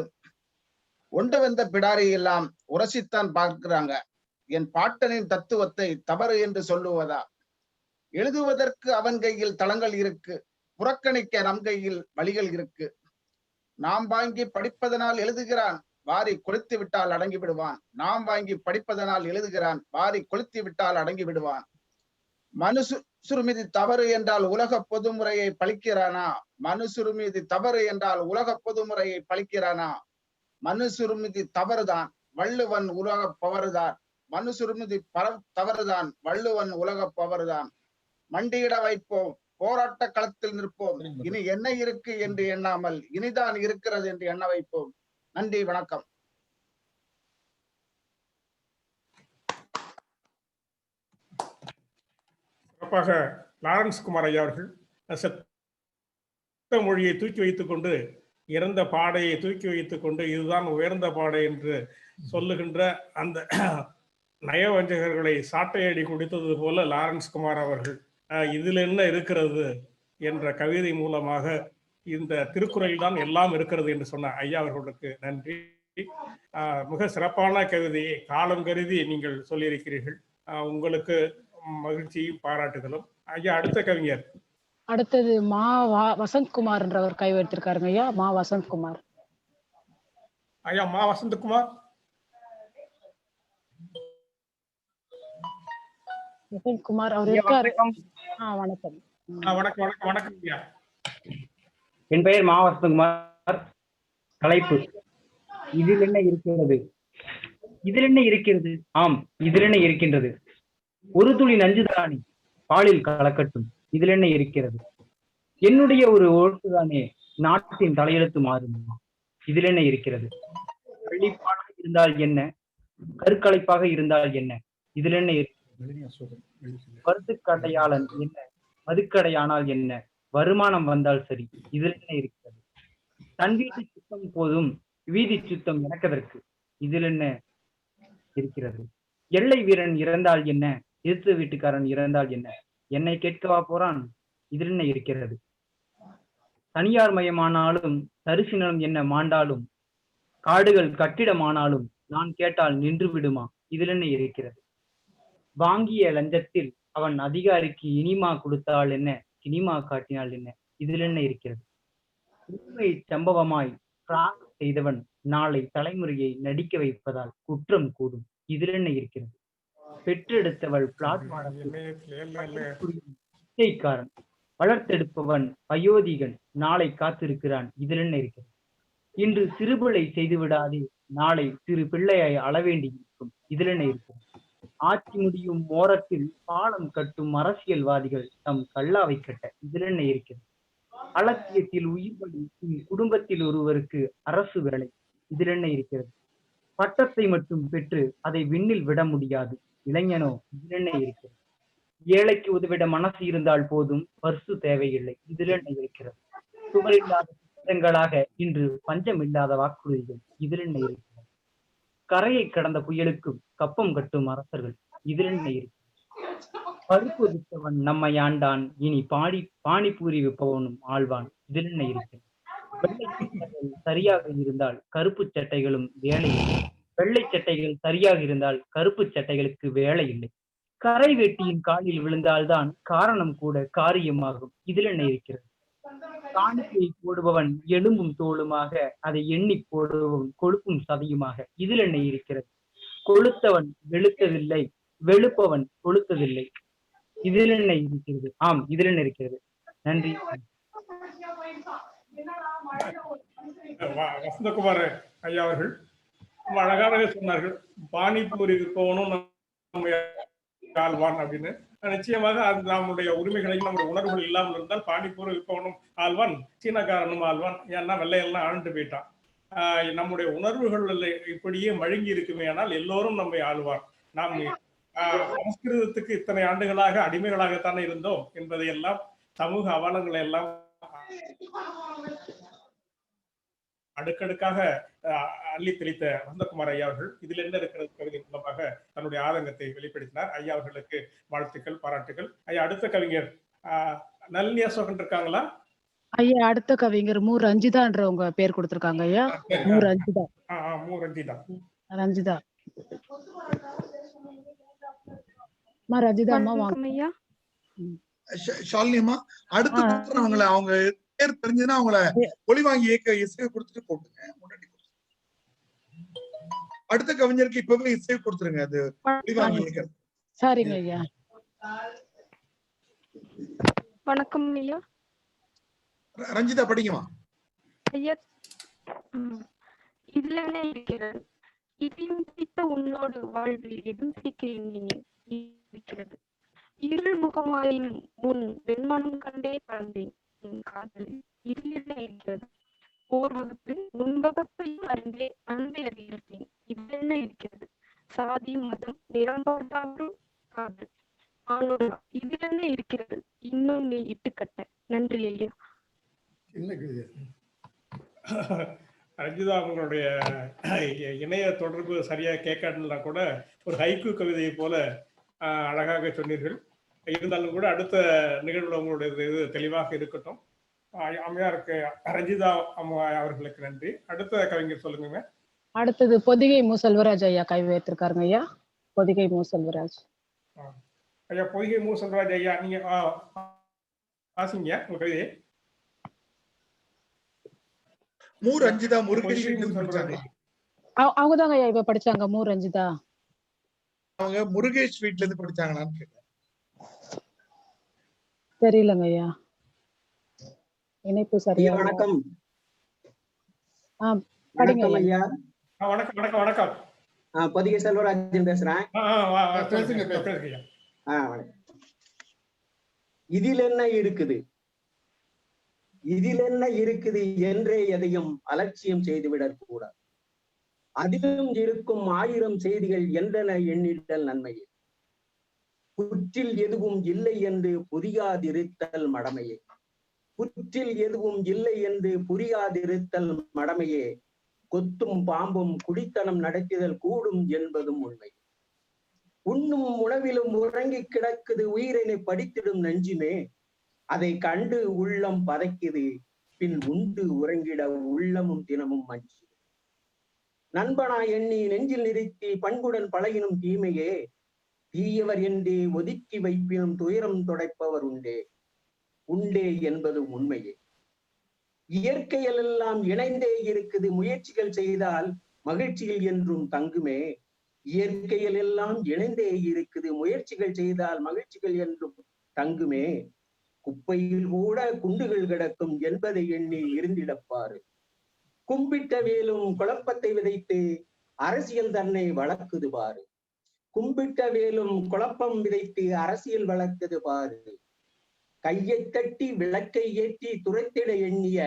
ஒன்று வந்த பிடாரி எல்லாம் உரசித்தான் பார்க்கிறாங்க. என் பாட்டனின் தத்துவத்தை தவறு என்று சொல்லுவதா? எழுதுவதற்கு அவன் கையில் தளங்கள் இருக்கு, புறக்கணிக்க நம் கையில் வழிகள் இருக்கு. நாம் வாங்கி படிப்பதனால் எழுதுகிறான், வாரி கொளுத்தி விட்டால் அடங்கி விடுவான். நாம் வாங்கி படிப்பதனால் எழுதுகிறான், வாரி கொளுத்தி விட்டால் அடங்கி விடுவான். மனுசுருமிதி தவறு என்றால் உலக பொதுமுறையை பழிக்கிறானா? மனுசுருமிதி தவறு என்றால் உலக பொதுமுறையை பழிக்கிறானா? மனுசுருமிதி தவறுதான், வள்ளுவன் உலக பவறுதான். மனுசுருமிதி தவறுதான், வள்ளுவன் உலக பவறுதான். மண்டியிட வைப்போம், போராட்ட களத்தில் நிற்போம். இனி என்ன இருக்கு என்று எண்ணாமல் இனிதான் இருக்கிறது என்று எண்ண வைப்போம். நன்றி, வணக்கம். சிறப்பாக லாரன்ஸ் குமார் ஐயா அவர்கள் செத்த மொழியை தூக்கி வைத்துக் கொண்டு, இறந்த பாடையை தூக்கி வைத்துக் கொண்டு இதுதான் உயர்ந்த பாடை என்று சொல்லுகின்ற அந்த நயவஞ்சகர்களை சாட்டையடி குடித்தது போல லாரன்ஸ் குமார் அவர்கள் இதில் என்ன இருக்கிறது என்ற கவிதை மூலமாக இந்த திருக்குறள் தான் எல்லாம் இருக்கிறது என்று சொன்ன ஐயா அவர்களுக்கு நன்றி. மிக சிறப்பான கவிதையை காலம் கருதி நீங்கள் சொல்லியிருக்கிறீர்கள். உங்களுக்கு மகிழ்ச்சியும் பாராட்டுதலும். ஐயா, அடுத்த கவிஞர். அடுத்தது வசந்த்குமார் என்றவர் கை வைத்திருக்காருங்க ஐயா. வசந்த்குமார். ஐயா, வசந்தகுமார். வசந்த்குமார் அவர் இருக்காரு. வணக்கம். வணக்கம் வணக்கம் ஐயா. என் பெயர் வசந்தகுமார். தலைப்பு இதில் என்ன இருக்கிறது? இதில் என்ன இருக்கிறது? ஆம், இதில் என்ன இருக்கின்றது? ஒரு துளி நஞ்சுதானே பாலில் கலக்கட்டும், இதில் என்ன இருக்கிறது? என்னுடைய ஒரு ஓட்டுதானே நாட்டின் தலையெழுத்து மாறுமா, இதில் என்ன இருக்கிறது? கள்ளிப்பாடாக இருந்தால் என்ன, கருக்கலைப்பாக இருந்தால் என்ன, இதில் என்ன இருக்கிறது? கருத்துக்கடையாளன் என்ன, மதுக்கடையானால் என்ன, வருமானம் வந்தால் சரி, இதில் என்ன இருக்கிறது? தன் வீட்டு சுத்தம் போதும், வீதி சுத்தம் எனக்கதற்கு, இதில் என்ன இருக்கிறது? எல்லை வீரன் இறந்தால் என்ன, எதிர்த்து வீட்டுக்காரன் இறந்தால் என்ன, என்னை கேட்கவா போறான், இதில் என்ன இருக்கிறது? தனியார் மயமானாலும் தரிசு நிலம் என்ன மாண்டாலும், காடுகள் கட்டிடமானாலும் நான் கேட்டால் நின்று விடுமா, இதில் என்ன இருக்கிறது? வாங்கிய லஞ்சத்தில் அவன் அதிகாரிக்கு இனிமா கொடுத்தால் என்ன, சினிமா காட்டினால் என்ன, இதில் என்ன இருக்கிறது? உண்மை சம்பவமாய் செய்தவன் நாளை தலைமுறையை நடிக்க வைப்பதால் குற்றம் கூடும், இதில் என்ன இருக்கிறது? பெற்றெடுத்தவள் பிளாட்பாரன், வளர்த்தெடுப்பவன் வயோதிகன் நாளை காத்திருக்கிறான், இதில் என்ன இருக்கிறது? இன்று சிறுபிள்ளை செய்து விடாதே, நாளை சிறு பிள்ளையாய் அளவேண்டி இருக்கும், இதில் என்ன இருக்கிறது? ஆட்சி முடியும் ஓரத்தில் பாலம் கட்டும் அரசியல்வாதிகள் தம் கல்லாவை கட்ட, இதில் என்ன இருக்கிறது? அலட்சியத்தில் உயிர் பலி குடும்பத்தில் ஒருவருக்கு அரசு வேலை, இதில் என்ன இருக்கிறது? பட்டத்தை மட்டும் பெற்று அதை விண்ணில் விட முடியாது இளைஞனோ, இதில் என்ன இருக்கிறது? ஏழைக்கு உதவிட மனசு இருந்தால் போதும், பர்சு தேவையில்லை, இதில் என்ன இருக்கிறது? சுவரில்லாத திட்டங்களாக இன்று பஞ்சம் இல்லாத வாக்குறுதிகள், இதில் என்ன இருக்கிறது? கரையை கடந்த புயலுக்கும் கப்பம் கட்டும் அரசர்கள், இதில் என்ன இருக்கிறது? பருப்பு விட்டவன் நம்மை ஆண்டான், இனி பானிபூரி விற்பவனும் ஆழ்வான், இதில் என்ன இருக்கிறது? வெள்ளை சட்டைகள் சரியாக இருந்தால் கருப்பு சட்டைகளும் வேலை இல்லை, வெள்ளை சட்டைகள் சரியாக இருந்தால் கருப்பு சட்டைகளுக்கு வேலை இல்லை. கரை வெட்டியின் காலில் விழுந்தால்தான் காரணம் கூட காரியமாகும், இதில் என்ன இருக்கிறது? காணிக்கையை போடுபவன் எலும்பும் தோளுமாக, அதை எண்ணி போடுபவன் கொழுப்பும் சதையுமாக, இதில் என்ன இருக்கிறது? கொளுத்தவன் வெளுத்ததில்லை, வெளுப்பவன் கொளுத்ததில்லை, இதில் என்ன இருக்கிறது? ஆம், இதில் என்ன இருக்கிறது? நன்றி. வசந்தகுமார் ஐயா அவர்கள் அழகாக சொன்னார்கள். பானிபூரி விற்பவனும் ஆழ்வான் அப்படின்னு. நிச்சயமாக அது நம்முடைய உரிமைகளையும் நம்முடைய உணர்வுகள் இல்லாமல் இருந்தால் பானிபூரி விற்பவனும் ஆழ்வான், சீனக்காரனும் ஆழ்வான். ஏன்னா வெள்ளையெல்லாம் ஆழ்ந்து போயிட்டான். நம்முடைய உணர்வுகள் இப்படியே மழுங்கி இருக்குமே, ஆனால் எல்லோரும் நம்மை ஆழ்வார். நாம் சமஸ்கிருதத்துக்கு இத்தனை ஆண்டுகளாக அடிமைகளாகத்தானே இருந்தோம் என்பதை எல்லாம், சமூக அவலங்களை எல்லாம் அடுக்கடுக்காக அள்ளி தெளித்த வசந்தகுமார் ஐயா அவர்கள் இதில் என்ன இருக்கிறது கவிதை மூலமாக தன்னுடைய ஆதங்கத்தை வெளிப்படுத்தினார். ஐயா அவர்களுக்கு வாழ்த்துக்கள், பாராட்டுகள். ஐயா, அடுத்த கவிஞர் நளினி அசோகன் இருக்காங்களா? ஐயா, அடுத்த கவிஞர் ரஞ்சிதான்றவங்க பேர் கொடுத்திருக்காங்க ஐயா. ரஞ்சிதா. ரஞ்சிதா. ரஞ்சிதா. ரஞ்சிதா அம்மா வாங்க. ஷாலினியம்மா, அடுத்து அவங்கள அவங்க பேர் தெரிஞ்சதுன்னா அவங்கள ஒளி வாங்கி இசையை கொடுத்துட்டு போட்டுங்க. முன்னாடி அடுத்த கவிஞருக்கு இப்பவே இசையை கொடுத்துருங்க. அது ஒளி வாங்கி இயக்கிறது. சரிங்க ஐயா. வணக்கம் ஐயா. ரஞ்சிதா படிக்குமா ஐயா? இதுல என்ன இருக்கிறது? இதையும் பிடித்த உன்னோடு வாழ்வில் எதுவும் இருக்கிறது. இருள் முகமாயின் முன் வெண்மனம் கண்டே பறந்தேன் என் காதலில், இதில் என்ன இருக்கிறது? ஓர் வகுப்பில் முன்பகப்பையும் அறிந்தே அன்பை அறிவித்தேன், இதில் என்ன இருக்கிறது? சாதி மதம் நிறம்பாட்டாரும் காதல் ஆனோட, இதில் என்ன இருக்கிறது? இன்னும் நீ இட்டுக்கட்ட. நன்றி ஐயா. ரஞ்சிதா, அவங்களுடைய இணைய தொடர்பு சரியா கேட்காதுன்னா கூட ஒரு ஹைக்கூ கவிதையை போல அழகாக சொன்னீர்கள். இருந்தாலும் கூட அடுத்த நிகழ்வுல உங்களுடைய இது தெளிவாக இருக்கட்டும். அம்மையாருக்கு ரஞ்சிதா அம்மா அவர்களுக்கு நன்றி. அடுத்த கவிஞர் சொல்லுங்க. அடுத்தது பொதிகை மு செல்வராஜ் ஐயா கை வைத்திருக்காருங்க ஐயா. பொதிகை மு செல்வராஜ். ஐயா பொதிகை மு செல்வராஜ் ஐயா, நீங்க வாசிங்க உங்க கவிதையை. மு ரஞ்சிதா முருகேஷ் அவங்க தாங்க ஐயா இப்ப படிச்சாங்க. மு ரஞ்சிதா அவங்க முருகேஷ் வீட்ல இருந்து படிச்சாங்களான்னு கேட்டேன். தெரியலங்க ஐயா, இணைப்பு சரியா. வணக்கம். படிங்க ஐயா. வணக்கம் வணக்கம் வணக்கம். பொதிகை செல்வராஜன் பேசுறேன். இதில் என்ன இருக்குது, இதில் என்ன இருக்குது என்றே எதையும் அலட்சியம் செய்துவிடக் கூடாது. அதிலும் இருக்கும் 1000 செய்திகள் என்றென எண்ணிடல் நன்மையே. புற்றில் எதுவும் இல்லை என்று புரியாதிருத்தல் மடமையே. புற்றில் எதுவும் இல்லை என்று புரியாதிருத்தல் மடமையே. கொத்தும் பாம்பும் குடித்தனம் நடத்திதல் கூடும் என்பதும் உண்மை. உண்ணும் உணவிலும் உறங்கி கிடக்குது உயிரினை படித்திடும் நெஞ்சுமே. அதை கண்டு உள்ளம் பதைக்குது, பின் உண்டு உறங்கிட உள்ளமும் தினமும் மஞ்சி. நண்பனா எண்ணி நெஞ்சில் நிறுத்தி பண்புடன் பழகினும் தீமையே. தீயவர் என்றே ஒதுக்கி வைப்பினும் துயரம் துடைப்பவர் உண்டே. உண்டே என்பது உண்மையே. இயற்கையில் எல்லாம் இணைந்தே இருக்குது, முயற்சிகள் செய்தால் மகிழ்ச்சிகள் என்றும் தங்குமே. இயற்கையில் எல்லாம் இணைந்தே இருக்குது, முயற்சிகள் செய்தால் மகிழ்ச்சிகள் என்றும் தங்குமே. குப்பையில் கூட குண்டுகள் கிடக்கும் என்பதை எண்ணி இருந்திடப்பாரு. கும்பிட்ட வேலும் குழப்பத்தை விதைத்து அரசியல் தன்னை வளர்க்குது பாரு. கும்பிட்ட வேலும் குழப்பம் விதைத்து அரசியல் வளர்க்குது பாரு. கையை தட்டி விளக்கை ஏற்றி துரைத்திட எண்ணிய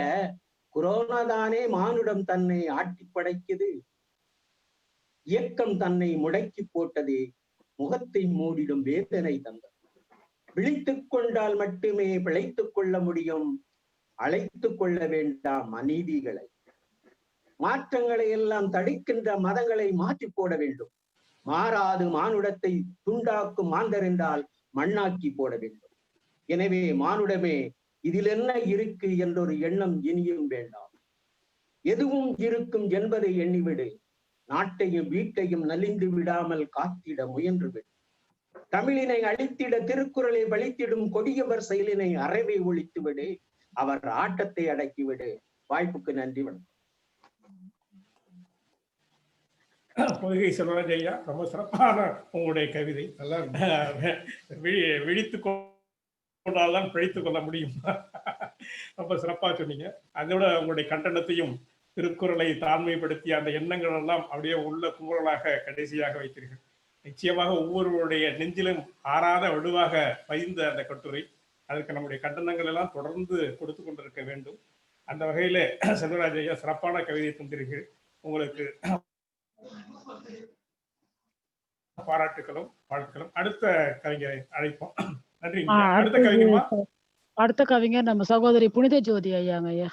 கொரோனா தானே மானுடம் தன்னை ஆட்டி படைக்குது. இயக்கம் தன்னை முடக்கி போட்டது, முகத்தை மூடிடும் வேதனை தந்தது. விழித்துக் கொண்டால் மட்டுமே பிழைத்துக் கொள்ள முடியும், அழைத்து கொள்ள வேண்டாம் அநீதிகளை. மாற்றங்களை எல்லாம் தடுக்கின்ற மதங்களை மாற்றி போட வேண்டும். மாறாது மானுடத்தை துண்டாக்கும் மாந்தர் என்றால் மண்ணாக்கி போட வேண்டும். எனவே மானுடமே, இதில் என்ன இருக்கு என்றொரு எண்ணம் இனியும் வேண்டாம். எதுவும் இருக்கும் என்பதை எண்ணிவிடு. நாட்டையும் வீட்டையும் நலிந்து விடாமல் காத்திட முயன்று விடு. தமிழினை அழித்திட திருக்குறளை வலித்திடும் கொடியவர் செயலினை அறவே ஒழித்து விடு. அவர் ஆட்டத்தை அடக்கிவிடு. வாய்ப்புக்கு நன்றி, வணக்கம். பொதிகை செல்வராஜ் ஐயா, ரொம்ப சிறப்பான உங்களுடைய கவிதை. விழித்து கொண்டால்தான் பிழைத்துக் கொள்ள முடியும். ரொம்ப சிறப்பா சொன்னீங்க. அதோட உங்களுடைய கண்டனத்தையும் திருக்குறளை தாழ்மைப்படுத்தி அந்த எண்ணங்கள் எல்லாம் அப்படியே உள்ள குமுறலாக கடைசியாக வைத்தீர்கள். நிச்சயமாக ஒவ்வொருவருடைய நெஞ்சிலும் ஆறாத வலுவாக பதிந்த அந்த கட்டுரை. அதற்கு நம்முடைய கண்டனங்கள் எல்லாம் தொடர்ந்து கொடுத்து கொண்டிருக்க வேண்டும். அந்த வகையில செல்வராஜ் ஐயா சிறப்பான கவிதை தந்தீர்கள். உங்களுக்கு பாராட்டுகளும் வாழ்த்துக்களும். அடுத்த கவிஞரை அழைப்போம். நன்றி. அடுத்த கவிஞர்மா. அடுத்த கவிஞர் நம்ம சகோதரி புனித ஜோதி ஐயாங்க ஐயா.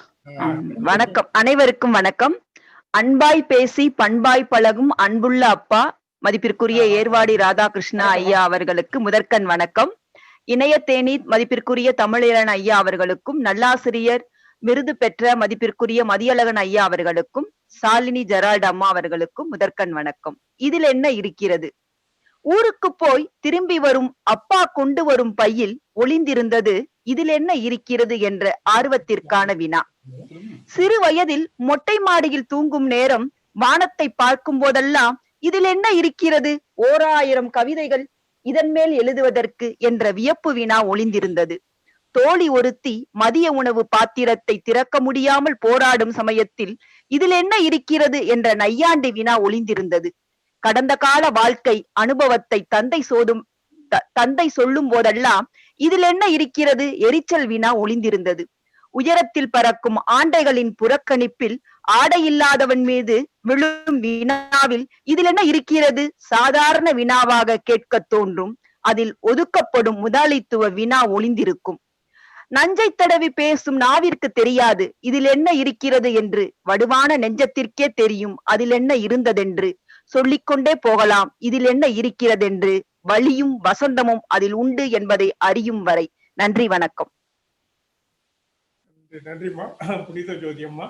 வணக்கம், அனைவருக்கும் வணக்கம். அன்பாய் பேசி பண்பாய் பழகும் அன்புள்ள அப்பா மதிப்பிற்குரிய ஏர்வாடி ராதாகிருஷ்ணா ஐயா அவர்களுக்கு முதற்கண் வணக்கம். இணைய தேனி மதிப்பிற்குரிய தமிழீரன் ஐயா அவர்களுக்கும், நல்லாசிரியர் விருது பெற்ற மதிப்பிற்குரிய மதியழகன் ஐயா அவர்களுக்கும், சாலினி ஜெரால்ட் அம்மா அவர்களுக்கும் முதற்கண் வணக்கம். இதில் என்ன இருக்கிறது? ஊருக்கு போய் திரும்பி வரும் அப்பா கொண்டு வரும் பையில் ஒளிந்திருந்தது இதில் என்ன இருக்கிறது என்ற ஆர்வத்திற்கான வினா. சிறு வயதில் மொட்டை மாடியில் தூங்கும் நேரம் வானத்தை பார்க்கும் போதெல்லாம் இதில் என்ன இருக்கிறது, 1000 கவிதைகள் இதன் மேல் எழுதுவதற்கு என்ற வியப்பு வினா ஒளிந்திருந்தது. தோழி ஒருத்தி மதிய உணவு பாத்திரத்தை திறக்க முடியாமல் போராடும் சமயத்தில் இதில் என்ன இருக்கிறது என்ற நையாண்டி வினா ஒளிந்திருந்தது. கடந்த கால வாழ்க்கை அனுபவத்தை தந்தை சொல்லும் போதெல்லாம் இதில் என்ன இருக்கிறது எரிச்சல் வினா ஒளிந்திருந்தது. உயரத்தில் பறக்கும் ஆண்டைகளின் புறக்கணிப்பில் ஆடையில்லாதவன் மீது விழும் வினாவில் இதில் என்ன இருக்கிறது சாதாரண வினாவாக கேட்க தோன்றும். அதில் ஒதுக்கப்படும் முதலாளித்துவ வினா ஒளிந்திருக்கும். நஞ்சை தடவி பேசும் நாவிற்கு தெரியாது இதில் என்ன இருக்கிறது என்று, வடுவான நெஞ்சத்திற்கே தெரியும் அதில் என்ன இருந்ததென்று. சொல்லிக்கொண்டே போகலாம் இதில் என்ன இருக்கிறதென்று. வலியும் வசந்தமும் அதில் உண்டு என்பதை அறியும் வரை. நன்றி, வணக்கம். நன்றிம்மா புனித ஜோதி அம்மா.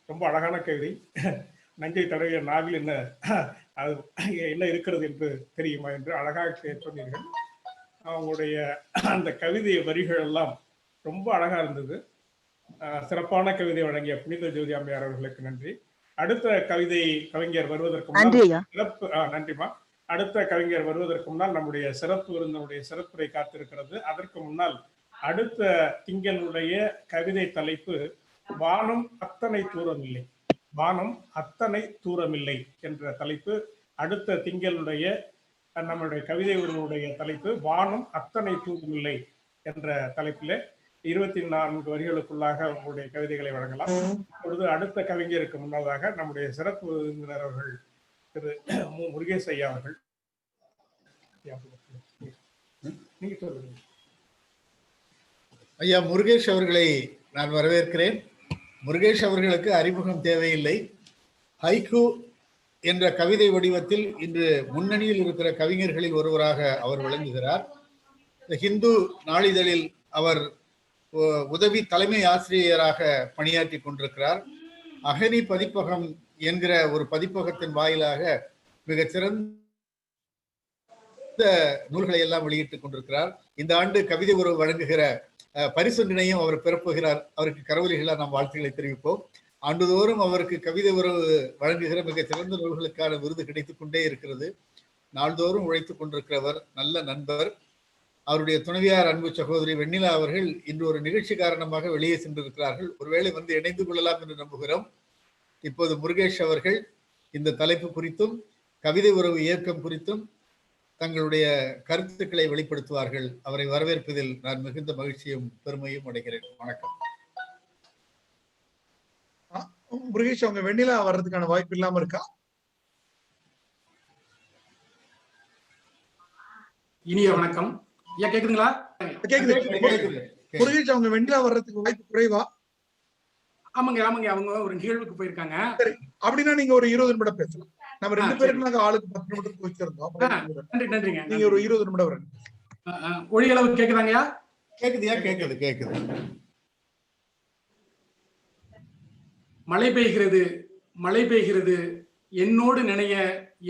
ரொம்ப அழகான கவிதை. நஞ்சை தடவிய நாவில் என்ன அது என்ன இருக்கிறது என்று தெரியுமா என்று அழகாக சொன்னீர்கள். அவங்களுடைய அந்த கவிதை வரிகள் எல்லாம் ரொம்ப அழகா இருந்தது. சிறப்பான கவிதை வழங்கிய புனித ஜோதி அம்மையார் அவர்களுக்கு நன்றி. அடுத்த கவிஞர் வருவதற்கு முன்னால் சிறப்பு நன்றிமா. அடுத்த கவிஞர் வருவதற்கு முன்னால் நம்முடைய சிறப்பு விருந்தினுடைய சிறப்புரை காத்திருக்கிறது. அதற்கு முன்னால் அடுத்த திங்களுடைய கவிதை தலைப்பு வானம் அத்தனை தூரமில்லை. வானம் அத்தனை தூரமில்லை என்ற தலைப்பு. அடுத்த திங்களுடைய நம்முடைய கவிதை உருவனுடைய தலைப்பு வானம் அத்தனை தூரமில்லை என்ற தலைப்பில் 24 வரிகளுக்குள்ளாக உங்களுடைய கவிதைகளை வழங்கலாம். இப்பொழுது அடுத்த கவிஞருக்கு முன்னதாக நம்முடைய சிறப்பு விருந்தினர் அவர்கள் திரு முருகேஷ் ஐயா அவர்கள். நீங்க சொல்லுங்க ஐயா. முருகேஷ் அவர்களை நான் வரவேற்கிறேன். முருகேஷ் அவர்களுக்கு அறிமுகம் தேவையில்லை. ஹைக்கூ என்ற கவிதை வடிவத்தில் இன்று முன்னணியில் இருக்கிற கவிஞர்களில் ஒருவராக அவர் விளங்குகிறார். ஹிந்து நாளிதழில் அவர் உதவி தலைமை ஆசிரியராக பணியாற்றி கொண்டிருக்கிறார். அகனி பதிப்பகம் என்கிற ஒரு பதிப்பகத்தின் வாயிலாக மிகச்சிறந்த நூல்களை எல்லாம் வெளியிட்டுக் கொண்டிருக்கிறார். இந்த ஆண்டு கவிதை உறவு வழங்குகிற பரிசொன்றினையும் அவர் பிறப்புகிறார். அவருக்கு கரவொலிகளால் நாம் வாழ்த்துக்களை தெரிவிப்போம். ஆண்டுதோறும் அவருக்கு கவிதை உறவு வழங்குகிற மிக சிறந்த நூல்களுக்கான விருது கிடைத்துக் கொண்டே இருக்கிறது. நாள்தோறும் உழைத்துக் கொண்டிருக்கிறவர், நல்ல நண்பர். அவருடைய துணைவியார் அன்பு சகோதரி வெண்ணிலா அவர்கள் இன்று ஒரு நிகழ்ச்சி காரணமாக வெளியே சென்றிருக்கிறார்கள். ஒருவேளை வந்து இணைந்து கொள்ளலாம் என்று நம்புகிறோம். இப்போது முருகேஷ் அவர்கள் இந்த தலைப்பு குறித்தும் கவிதை உறவு இயக்கம் குறித்தும் தங்களுடைய கருத்துக்களை வெளிப்படுத்துவார்கள். அவரை வரவேற்பதில் நான் மிகுந்த மகிழ்ச்சியும் பெருமையும் அடைகிறேன். வணக்கம். முருகேஷ், அவங்க வெண்ணிலா வர்றதுக்கான வாய்ப்பு இல்லாம இருக்கா? இனிய வணக்கம். ஐயா கேக்குதுங்களா? கேக்குது. முருகேஷ், அவங்க வெண்ணிலா வர்றதுக்கு வாய்ப்பு குறைவா? ஆமாங்க ஆமாங்க, அவங்க ஒரு நிகழ்வுக்கு போயிருக்காங்க. சரி, அப்படின்னா நீங்க ஒரு 20 நிமிடம் பேசலாம். நம்ம 2 பேருக்கு நாங்க ஆளுக்கு 10 நிமிடத்துக்கு வச்சிருந்தோம். நன்றிங்க. நீங்க ஒரு 20 நிமிடம் வரணும். ஒளி அளவு கேக்குதாங்கயா? கேக்குதுயா? கேக்குது. மழை பெய்கிறது, மழை பெய்கிறது, என்னோடு நினைய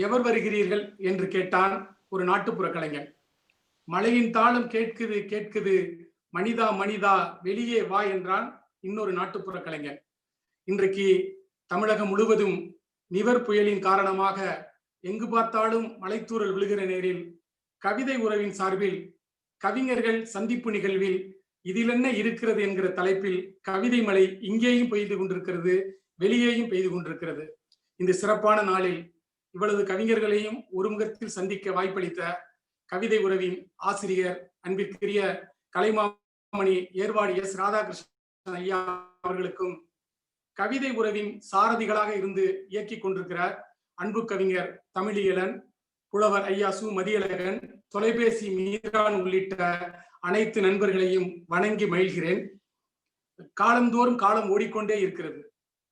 எவர் வருகிறீர்கள் என்று கேட்டான் ஒரு நாட்டுப்புற கலைஞன். மழையின் தாளம் கேட்குது கேட்குது, மனிதா மனிதா வெளியே வா என்றான் இன்னொரு நாட்டுப்புற கலைஞன். இன்றைக்கு தமிழகம் முழுவதும் நிவர் புயலின் காரணமாக எங்கு பார்த்தாலும் மலைத்தூறல் விழுகிற நேரில் கவிதை உறவின் சார்பில் கவிஞர்கள் சந்திப்பு நிகழ்வில் இதில் என்ன இருக்கிறது என்கிற தலைப்பில் கவிதை மழை இங்கேயும் பெய்து கொண்டிருக்கிறது, வெளியேயும் பெய்து கொண்டிருக்கிறது. இந்த சிறப்பான நாளில் இவ்வளவு கவிஞர்களையும் ஒரு முகத்தில் சந்திக்க வாய்ப்பளித்த கவிதை உறவின் ஆசிரியர் அன்பிற்குரிய கலைமாமணி ஏர்வாடி எஸ் ராதாகிருஷ்ணன் ஐயா அவர்களுக்கும், கவிதை உறவின் சாரதிகளாக இருந்து இயக்கிக் கொண்டிருக்கிறார் அன்பு கவிஞர் தமிழியலன், புலவர் ஐயா சு மதியழகன், தொலைபேசி மீரான் உள்ளிட்ட அனைத்து நண்பர்களையும் வணங்கி மகிழ்கிறேன். காலந்தோறும் காலம் ஓடிக்கொண்டே இருக்கிறது.